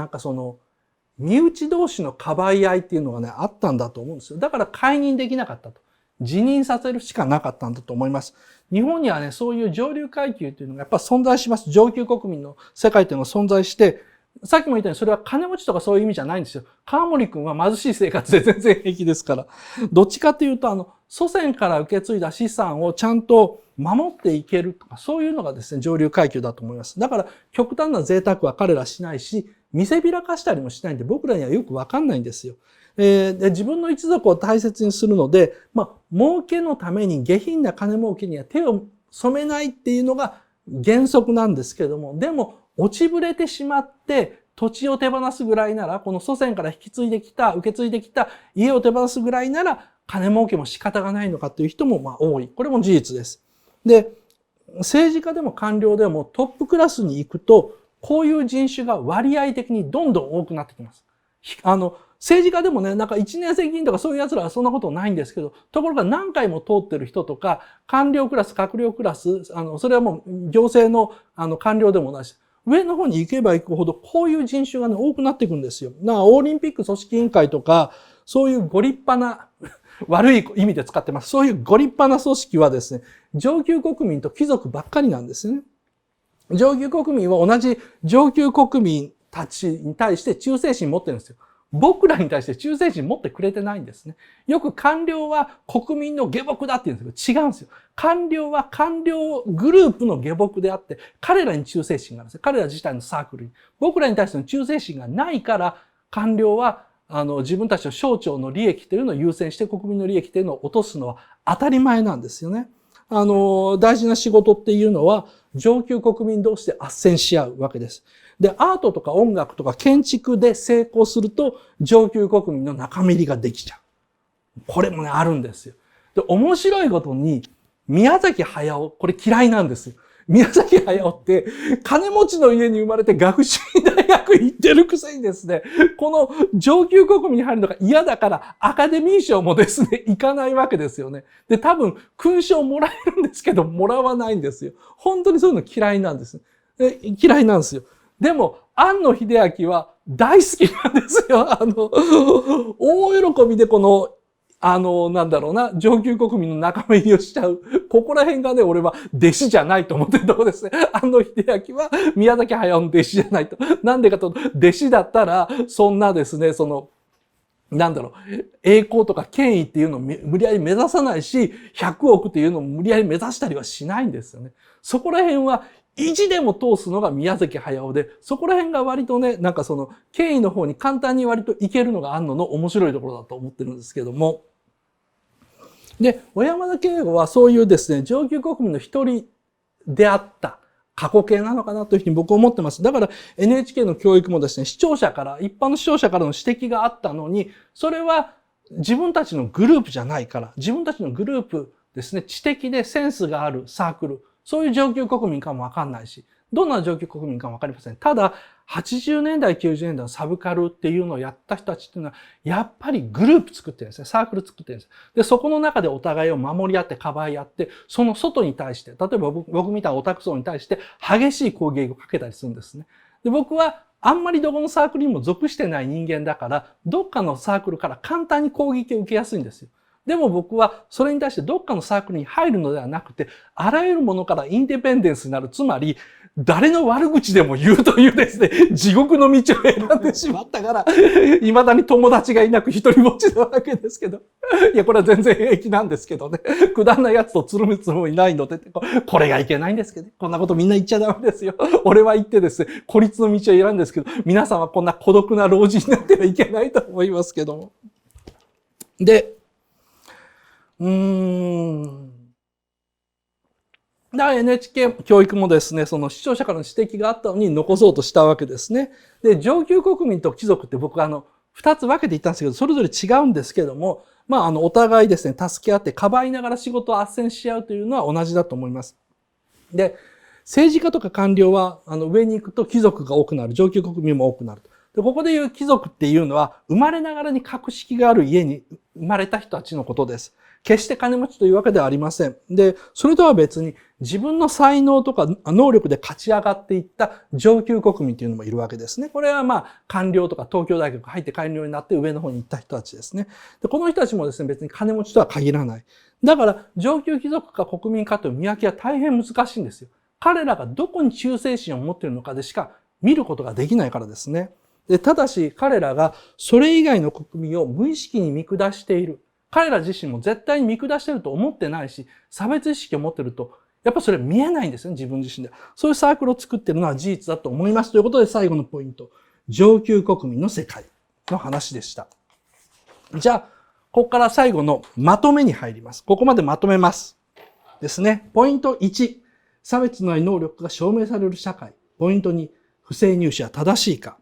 身内同士のかばい合いっていうのがね、あったんだと思うんですよ。だから解任できなかったと。辞任させるしかなかったんだと思います。日本にはね、そういう上流階級っていうのがやっぱ存在します。上級国民の世界っていうのが存在して、さっきも言ったようにそれは金持ちとかそういう意味じゃないんですよ。川森くんは貧しい生活で全然平気ですから。どっちかっていうと、祖先から受け継いだ資産をちゃんと守っていけるとか、そういうのがですね、上流階級だと思います。だから、極端な贅沢は彼らしないし、見せびらかしたりもしないんで、僕らにはよくわかんないんですよ。で自分の一族を大切にするので、儲けのために下品な金儲けには手を染めないっていうのが原則なんですけれども、でも、落ちぶれてしまって土地を手放すぐらいなら、この祖先から受け継いできた家を手放すぐらいなら、金儲けも仕方がないのかという人も多い。これも事実です。で、政治家でも官僚でもトップクラスに行くと、こういう人種が割合的にどんどん多くなってきます。政治家でもね、なんか一年生議員とかそういう奴らはそんなことないんですけど、ところが何回も通ってる人とか、官僚クラス、閣僚クラス、それはもう行政の官僚でもないし、上の方に行けば行くほど、こういう人種がね、多くなっていくんですよ。だからオリンピック組織委員会とか、そういうご立派な、悪い意味で使ってます。そういうご立派な組織はですね、上級国民と貴族ばっかりなんですね。上級国民は同じ上級国民たちに対して忠誠心持ってるんですよ。僕らに対して忠誠心持ってくれてないんですね。よく官僚は国民の下僕だって言うんですけど、違うんですよ。官僚は官僚グループの下僕であって、彼らに忠誠心があるんです。彼ら自体のサークルに。僕らに対しての忠誠心がないから、官僚は自分たちの省庁の利益というのを優先して国民の利益というのを落とすのは当たり前なんですよね。大事な仕事っていうのは上級国民同士で斡旋し合うわけです。で、アートとか音楽とか建築で成功すると上級国民の仲間入りができちゃう。これもね、あるんですよ。で、面白いことに宮崎駿、これ嫌いなんですよ。宮崎駿って金持ちの家に生まれて学習院大学行ってるくせにですね、この上級国民に入るのが嫌だからアカデミー賞もですね、行かないわけですよね。で、多分勲章もらえるんですけど、もらわないんですよ。本当にそういうの嫌いなんです。嫌いなんですよ。でも、庵野秀明は大好きなんですよ。大喜びでこのなんだろうな、上級国民の仲間入りをしちゃう。ここら辺がね、俺は弟子じゃないと思ってるところですね。庵野秀明は宮崎駿の弟子じゃないと。なんでかと、弟子だったら、そんなですね、なんだろう、栄光とか権威っていうのを無理やり目指さないし、100億っていうのを無理やり目指したりはしないんですよね。そこら辺は、意地でも通すのが宮崎駿で、そこら辺が割とね、なんか権威の方に簡単に割といけるのが庵野の面白いところだと思ってるんですけども。で、小山田圭吾はそういうですね、上級国民の一人であった過去形なのかなというふうに僕は思ってます。だから NHK の教育もですね、一般の視聴者からの指摘があったのに、それは自分たちのグループじゃないから、自分たちのグループですね、知的でセンスがあるサークル、そういう上級国民かもわかんないし、どんな上級国民かもわかりません。ただ、80年代、90年代のサブカルっていうのをやった人たちっていうのは、やっぱりグループ作ってるんですね。サークル作ってるんです。で、そこの中でお互いを守り合って、かばい合って、その外に対して、例えば僕みたいなオタク層に対して激しい攻撃をかけたりするんですね。で、僕はあんまりどこのサークルにも属してない人間だから、どっかのサークルから簡単に攻撃を受けやすいんですよ。でも僕はそれに対してどっかのサークルに入るのではなくて、あらゆるものからインディペンデンスになる。つまり、誰の悪口でも言うというですね、地獄の道を選んでしまったから、未だに友達がいなく一人ぼっちなわけですけど。いや、これは全然平気なんですけどね。くだんなやつとつるむつもいないので、これがいけないんですけどね。こんなことみんな言っちゃダメですよ。俺は言ってですね、孤立の道を選んだんですけど、皆さんはこんな孤独な老人になってはいけないと思いますけども。で、だから NHK 教育もですね、その視聴者からの指摘があったのに残そうとしたわけですね。で、上級国民と貴族って僕は二つ分けて言ったんですけど、それぞれ違うんですけども、お互いですね、助け合って、かばいながら仕事を斡旋し合うというのは同じだと思います。で、政治家とか官僚は、上に行くと貴族が多くなる、上級国民も多くなる。で、ここで言う貴族っていうのは、生まれながらに格式がある家に生まれた人たちのことです。決して金持ちというわけではありません。で、それとは別に自分の才能とか能力で勝ち上がっていった上級国民というのもいるわけですね。これは官僚とか東京大学入って官僚になって上の方に行った人たちですね。で、この人たちもですね、別に金持ちとは限らない。だから上級貴族か国民かという見分けは大変難しいんですよ。彼らがどこに忠誠心を持っているのかでしか見ることができないからですね。で、ただし彼らがそれ以外の国民を無意識に見下している。彼ら自身も絶対に見下してると思ってないし、差別意識を持ってると、やっぱそれ見えないんですね、自分自身で。そういうサークルを作ってるのは事実だと思います。ということで最後のポイント。上級国民の世界の話でした。じゃあ、ここから最後のまとめに入ります。ここまでまとめます。ですね。ポイント1。差別のない能力が証明される社会。ポイント2。不正入試は正しいか。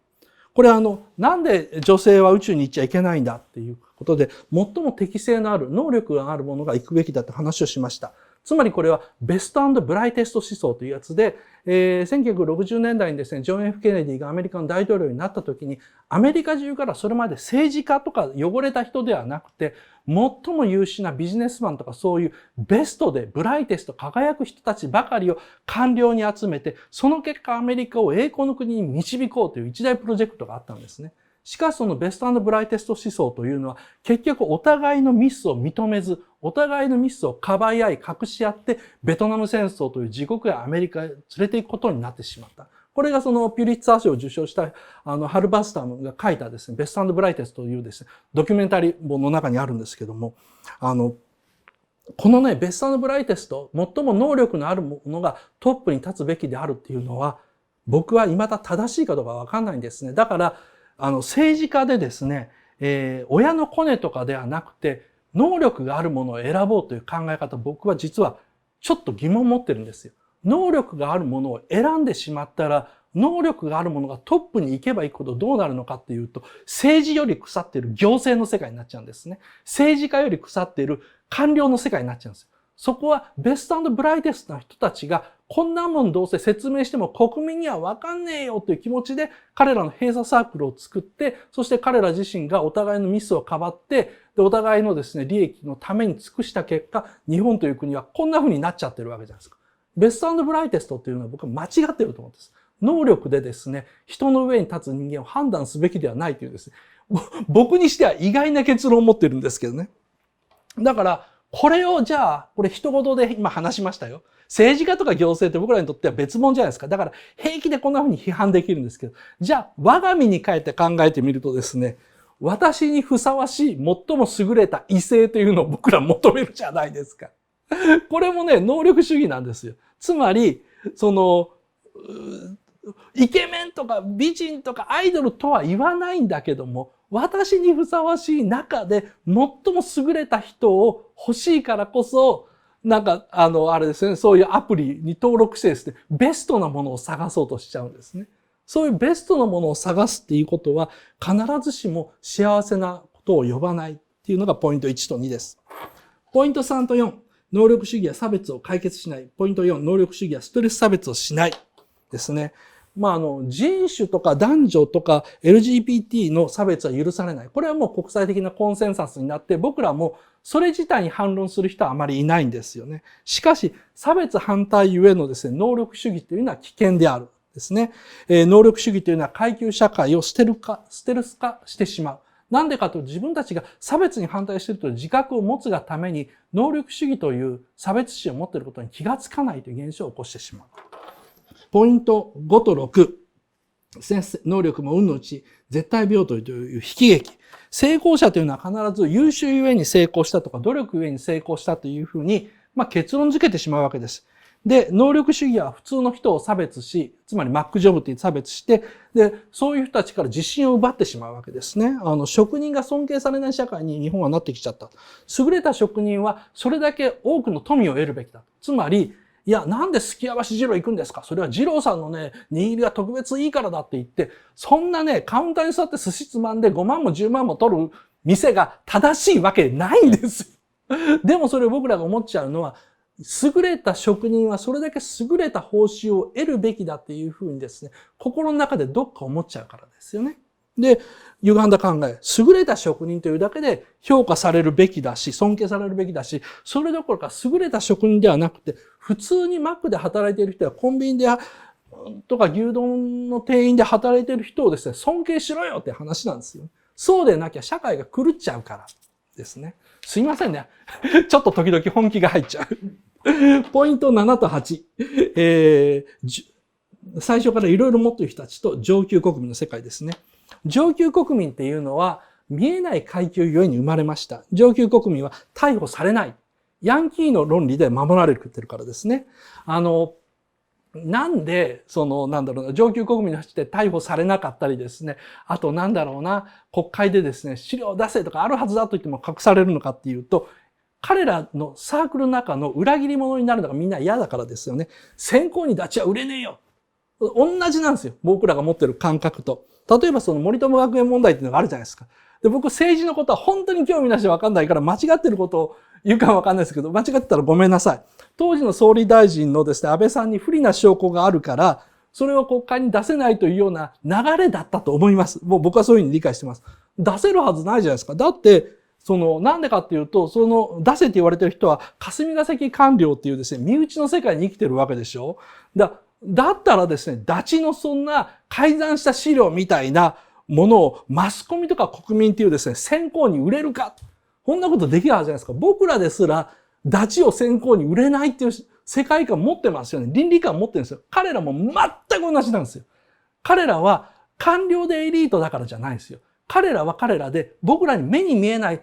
これなんで女性は宇宙に行っちゃいけないんだっていうことで、最も適性のある、能力があるものが行くべきだって話をしました。つまりこれはベスト&ブライテスト思想というやつで、1960年代にですね、ジョン・ F ・ケネディがアメリカの大統領になった時に、アメリカ中からそれまで政治家とか汚れた人ではなくて、最も優秀なビジネスマンとかそういうベストでブライテスト輝く人たちばかりを官僚に集めて、その結果アメリカを栄光の国に導こうという一大プロジェクトがあったんですね。しかしそのベスト&ブライテスト思想というのは結局お互いのミスを認めず、お互いのミスをかばい合い隠し合ってベトナム戦争という地獄やアメリカへ連れて行くことになってしまった。これがそのピュリッツァー賞を受賞したハル・バスタムが書いたですね、ベスト&ブライテストというですね、ドキュメンタリー本の中にあるんですけども、このね、ベスト&ブライテスト、最も能力のあるものがトップに立つべきであるっていうのは、僕は未だ正しいかどうかわかんないんですね。だから、政治家でですね、親のコネとかではなくて、能力があるものを選ぼうという考え方、僕は実はちょっと疑問を持ってるんですよ。能力があるものを選んでしまったら、能力があるものがトップに行けば行くほどどうなるのかっていうと、政治より腐っている行政の世界になっちゃうんですね。政治家より腐っている官僚の世界になっちゃうんですよ。そこはベスト&ブライテストな人たちが、こんなもんどうせ説明しても国民にはわかんねえよという気持ちで彼らの閉鎖サークルを作って、そして彼ら自身がお互いのミスをかばって、でお互いのですね、利益のために尽くした結果、日本という国はこんな風になっちゃってるわけじゃないですか。ベスト&ブライテストっていうのは僕は間違ってると思うんです。能力でですね、人の上に立つ人間を判断すべきではないというですね、僕にしては意外な結論を持ってるんですけどね。だから、これをじゃあ、これ一言で今話しましたよ。政治家とか行政って僕らにとっては別物じゃないですか。だから平気でこんな風に批判できるんですけど、じゃあ我が身に変えて考えてみるとですね、私にふさわしい最も優れた異性というのを僕ら求めるじゃないですか。これもね、能力主義なんですよ。つまり、イケメンとか美人とかアイドルとは言わないんだけども、私にふさわしい中で最も優れた人を欲しいからこそ、あれですね、そういうアプリに登録してですね、ベストなものを探そうとしちゃうんですね。そういうベストなものを探すっていうことは、必ずしも幸せなことを呼ばないっていうのがポイント1と2です。ポイント3と4、能力主義は差別を解決しない。ポイント4、能力主義はストレス差別をしないですね。人種とか男女とか LGBT の差別は許されない。これはもう国際的なコンセンサスになって、僕らもそれ自体に反論する人はあまりいないんですよね。しかし、差別反対ゆえのですね、能力主義というのは危険であるですね。能力主義というのは階級社会をステルス化してしまう。なんでかというと自分たちが差別に反対しているという自覚を持つがために、能力主義という差別心を持っていることに気がつかないという現象を起こしてしまう。ポイント5と6。能力も運のうち、絶対平等という悲喜劇。成功者というのは必ず優秀ゆえに成功したとか、努力ゆえに成功したというふうに、結論付けてしまうわけです。で、能力主義は普通の人を差別し、つまりマックジョブという差別して、で、そういう人たちから自信を奪ってしまうわけですね。職人が尊敬されない社会に日本はなってきちゃった。優れた職人はそれだけ多くの富を得るべきだ。つまり、いや、なんですきやばし二郎行くんですか？それは二郎さんのね、握りが特別いいからだって言って、そんなね、カウンターに座って寿司つまんで5万も10万も取る店が正しいわけないんですよ。でもそれを僕らが思っちゃうのは、優れた職人はそれだけ優れた報酬を得るべきだっていうふうにですね、心の中でどっか思っちゃうからですよね。で、歪んだ考え、優れた職人というだけで評価されるべきだし、尊敬されるべきだし、それどころか優れた職人ではなくて、普通にマックで働いている人やコンビニでとか牛丼の店員で働いている人をですね、尊敬しろよって話なんですよ。そうでなきゃ社会が狂っちゃうからですね。すいませんね。ちょっと時々本気が入っちゃう。ポイント7と8。最初からいろいろ持っている人たちと上級国民の世界ですね。上級国民っていうのは見えない階級ゆえに生まれました。上級国民は逮捕されない。ヤンキーの論理で守られてるからですね。なんで、上級国民の人って逮捕されなかったりですね。あと国会でですね、資料を出せとかあるはずだと言っても隠されるのかっていうと、彼らのサークルの中の裏切り者になるのがみんな嫌だからですよね。先行に立ちは売れねえよ。同じなんですよ。僕らが持ってる感覚と。例えばその森友学園問題っていうのがあるじゃないですか。で、僕政治のことは本当に興味なしでわかんないから間違ってることを言うかわかんないですけど、間違ってたらごめんなさい。当時の総理大臣のですね、安倍さんに不利な証拠があるから、それを国会に出せないというような流れだったと思います。もう僕はそういうふうに理解してます。出せるはずないじゃないですか。だって、なんでかっていうと、出せって言われてる人は、霞が関官僚っていうですね、身内の世界に生きてるわけでしょ。だったらですね、ダチのそんな改ざんした資料みたいなものをマスコミとか国民っていうですね、先行に売れるか。こんなことできるはずじゃないですか。僕らですら、ダチを先行に売れないっていう世界観持ってますよね。倫理観持ってるんですよ。彼らも全く同じなんですよ。彼らは官僚でエリートだからじゃないんですよ。彼らは彼らで僕らに目に見えない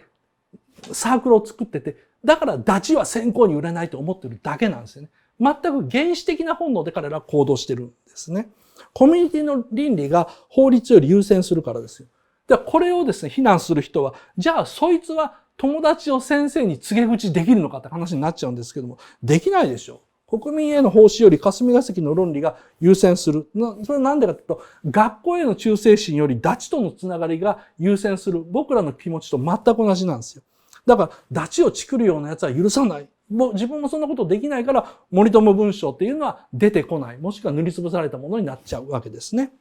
サークルを作ってて、だからダチは先行に売れないと思ってるだけなんですよね。全く原始的な本能で彼らは行動してるんですね。コミュニティの倫理が法律より優先するからですよ。でこれをですね、非難する人は、じゃあそいつは友達を先生に告げ口できるのかって話になっちゃうんですけども、できないでしょう。国民への奉仕より霞が関の論理が優先する。それはなんでかというと、学校への忠誠心よりダチとのつながりが優先する。僕らの気持ちと全く同じなんですよ。だから、ダチをチクるような奴は許さない。もう自分もそんなことできないから、森友文章っていうのは出てこない。もしくは塗りつぶされたものになっちゃうわけですね。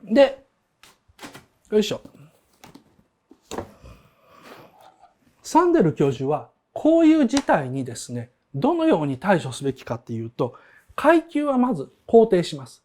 で、よいしょ。サンデル教授は、こういう事態にですね、どのように対処すべきかっていうと、階級はまず肯定します。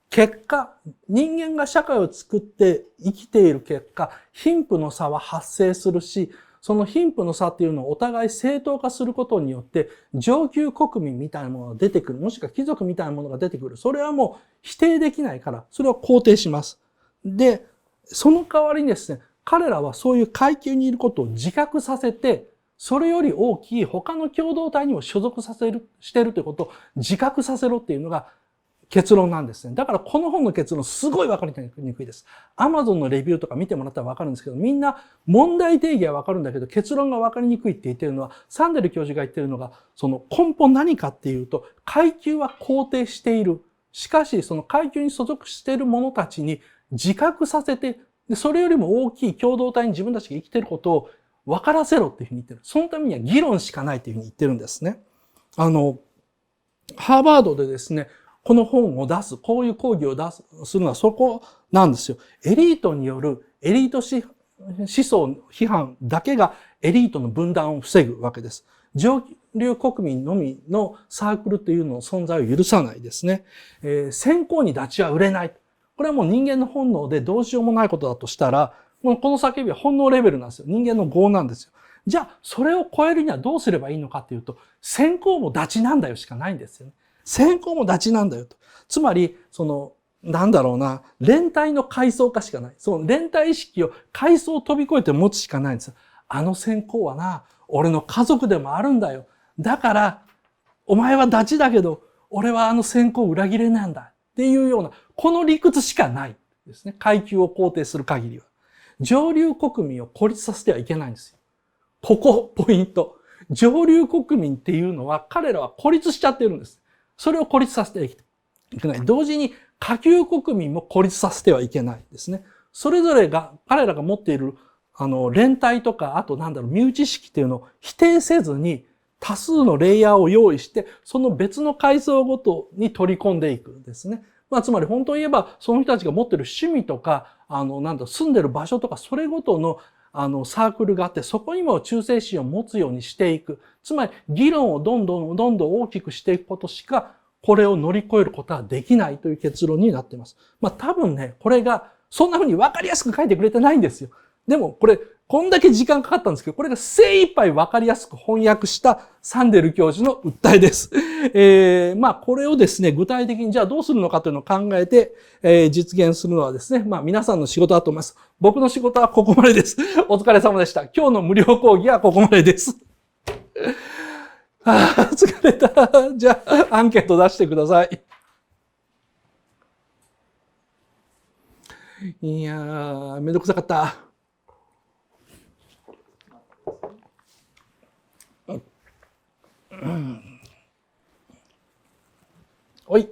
結果、人間が社会を作って生きている結果、貧富の差は発生するし、その貧富の差っていうのをお互い正当化することによって、上級国民みたいなものが出てくる、もしくは貴族みたいなものが出てくる。それはもう否定できないから、それは肯定します。で、その代わりにですね、彼らはそういう階級にいることを自覚させて、それより大きい他の共同体にも所属しているということを自覚させろっていうのが結論なんですね。だからこの本の結論すごい分かりにくいです。Amazon のレビューとか見てもらったら分かるんですけど、みんな問題定義は分かるんだけど結論が分かりにくいって言ってるのは、サンデル教授が言ってるのが、その根本何かっていうと、階級は肯定している。しかしその階級に所属している者たちに自覚させて、それよりも大きい共同体に自分たちが生きていることを分からせろっていうふうに言ってる。そのためには議論しかないっていうふうに言ってるんですね。ハーバードでですね、この本を出す、こういう講義をするのはそこなんですよ。エリートによるエリート思想批判だけがエリートの分断を防ぐわけです。上流国民のみのサークルというのの存在を許さないですね。先行にダチは売れない。これはもう人間の本能でどうしようもないことだとしたら、この叫びは本能レベルなんですよ。人間の業なんですよ。じゃあ、それを超えるにはどうすればいいのかっていうと、先行もダチなんだよしかないんですよね。先行もダチなんだよと。つまり、連帯の階層化しかない。その連帯意識を階層を飛び越えて持つしかないんですよ。あの先行はな、俺の家族でもあるんだよ。だから、お前はダチだけど、俺はあの先行裏切れなんだ。っていうような、この理屈しかないですね。階級を肯定する限りは。上流国民を孤立させてはいけないんですよ。ここ、ポイント。上流国民っていうのは、彼らは孤立しちゃってるんです。それを孤立させてはいけない。同時に、下級国民も孤立させてはいけないですね。それぞれが、彼らが持っている、連帯とか、あと身内意識っていうのを否定せずに、多数のレイヤーを用意して、その別の階層ごとに取り込んでいくんですね。つまり本当に言えば、その人たちが持っている趣味とか、住んでる場所とか、それごとの、サークルがあって、そこにも忠誠心を持つようにしていく。つまり、議論をどんどん大きくしていくことしか、これを乗り越えることはできないという結論になっています。多分ね、これが、そんな風に分かりやすく書いてくれてないんですよ。でも、こんだけ時間かかったんですけど、これが精一杯分かりやすく翻訳したサンデル教授の訴えです。これをですね、具体的にじゃあどうするのかというのを考えて、実現するのはですね、皆さんの仕事だと思います。僕の仕事はここまでです。お疲れ様でした。今日の無料講義はここまでです。疲れた。じゃあ、アンケート出してください。いやー、めんどくさかった。おい。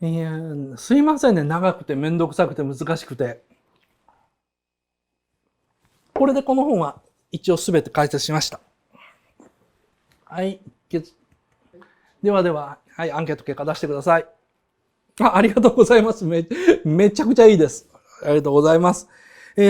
いや、すいませんね。長くてめんどくさくて難しくて。これでこの本は一応すべて解説しました。はい。ではでは、はい、アンケート結果出してください。ありがとうございます。めちゃくちゃいいです。ありがとうございます。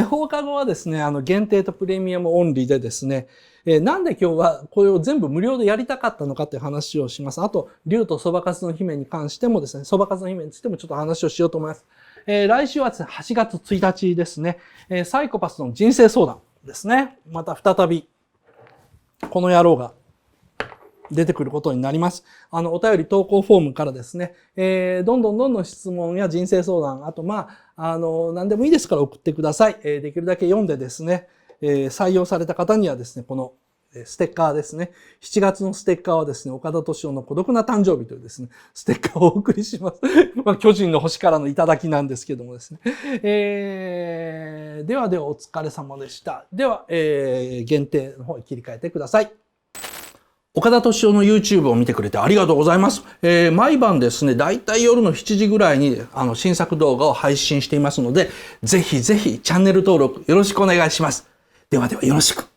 放課後はですね、限定とプレミアムオンリーでですね、なんで今日はこれを全部無料でやりたかったのかっていう話をします。あと、竜とそばかすの姫に関してもですね、そばかすの姫についてもちょっと話をしようと思います。来週はですね、8月1日ですね、サイコパスの人生相談ですね。また再び、この野郎が出てくることになります。お便り投稿フォームからですね、どんどん質問や人生相談、あと何でもいいですから送ってください。できるだけ読んでですね、採用された方にはですね、このステッカーですね。7月のステッカーはですね、岡田敏夫の孤独な誕生日というですね、ステッカーをお送りします。巨人の星からの頂きなんですけどもですね。ではお疲れ様でした。では、限定の方に切り替えてください。岡田敏夫の YouTube を見てくれてありがとうございます。毎晩ですね、だいたい夜の7時ぐらいに新作動画を配信していますので、ぜひぜひチャンネル登録よろしくお願いします。ではよろしく。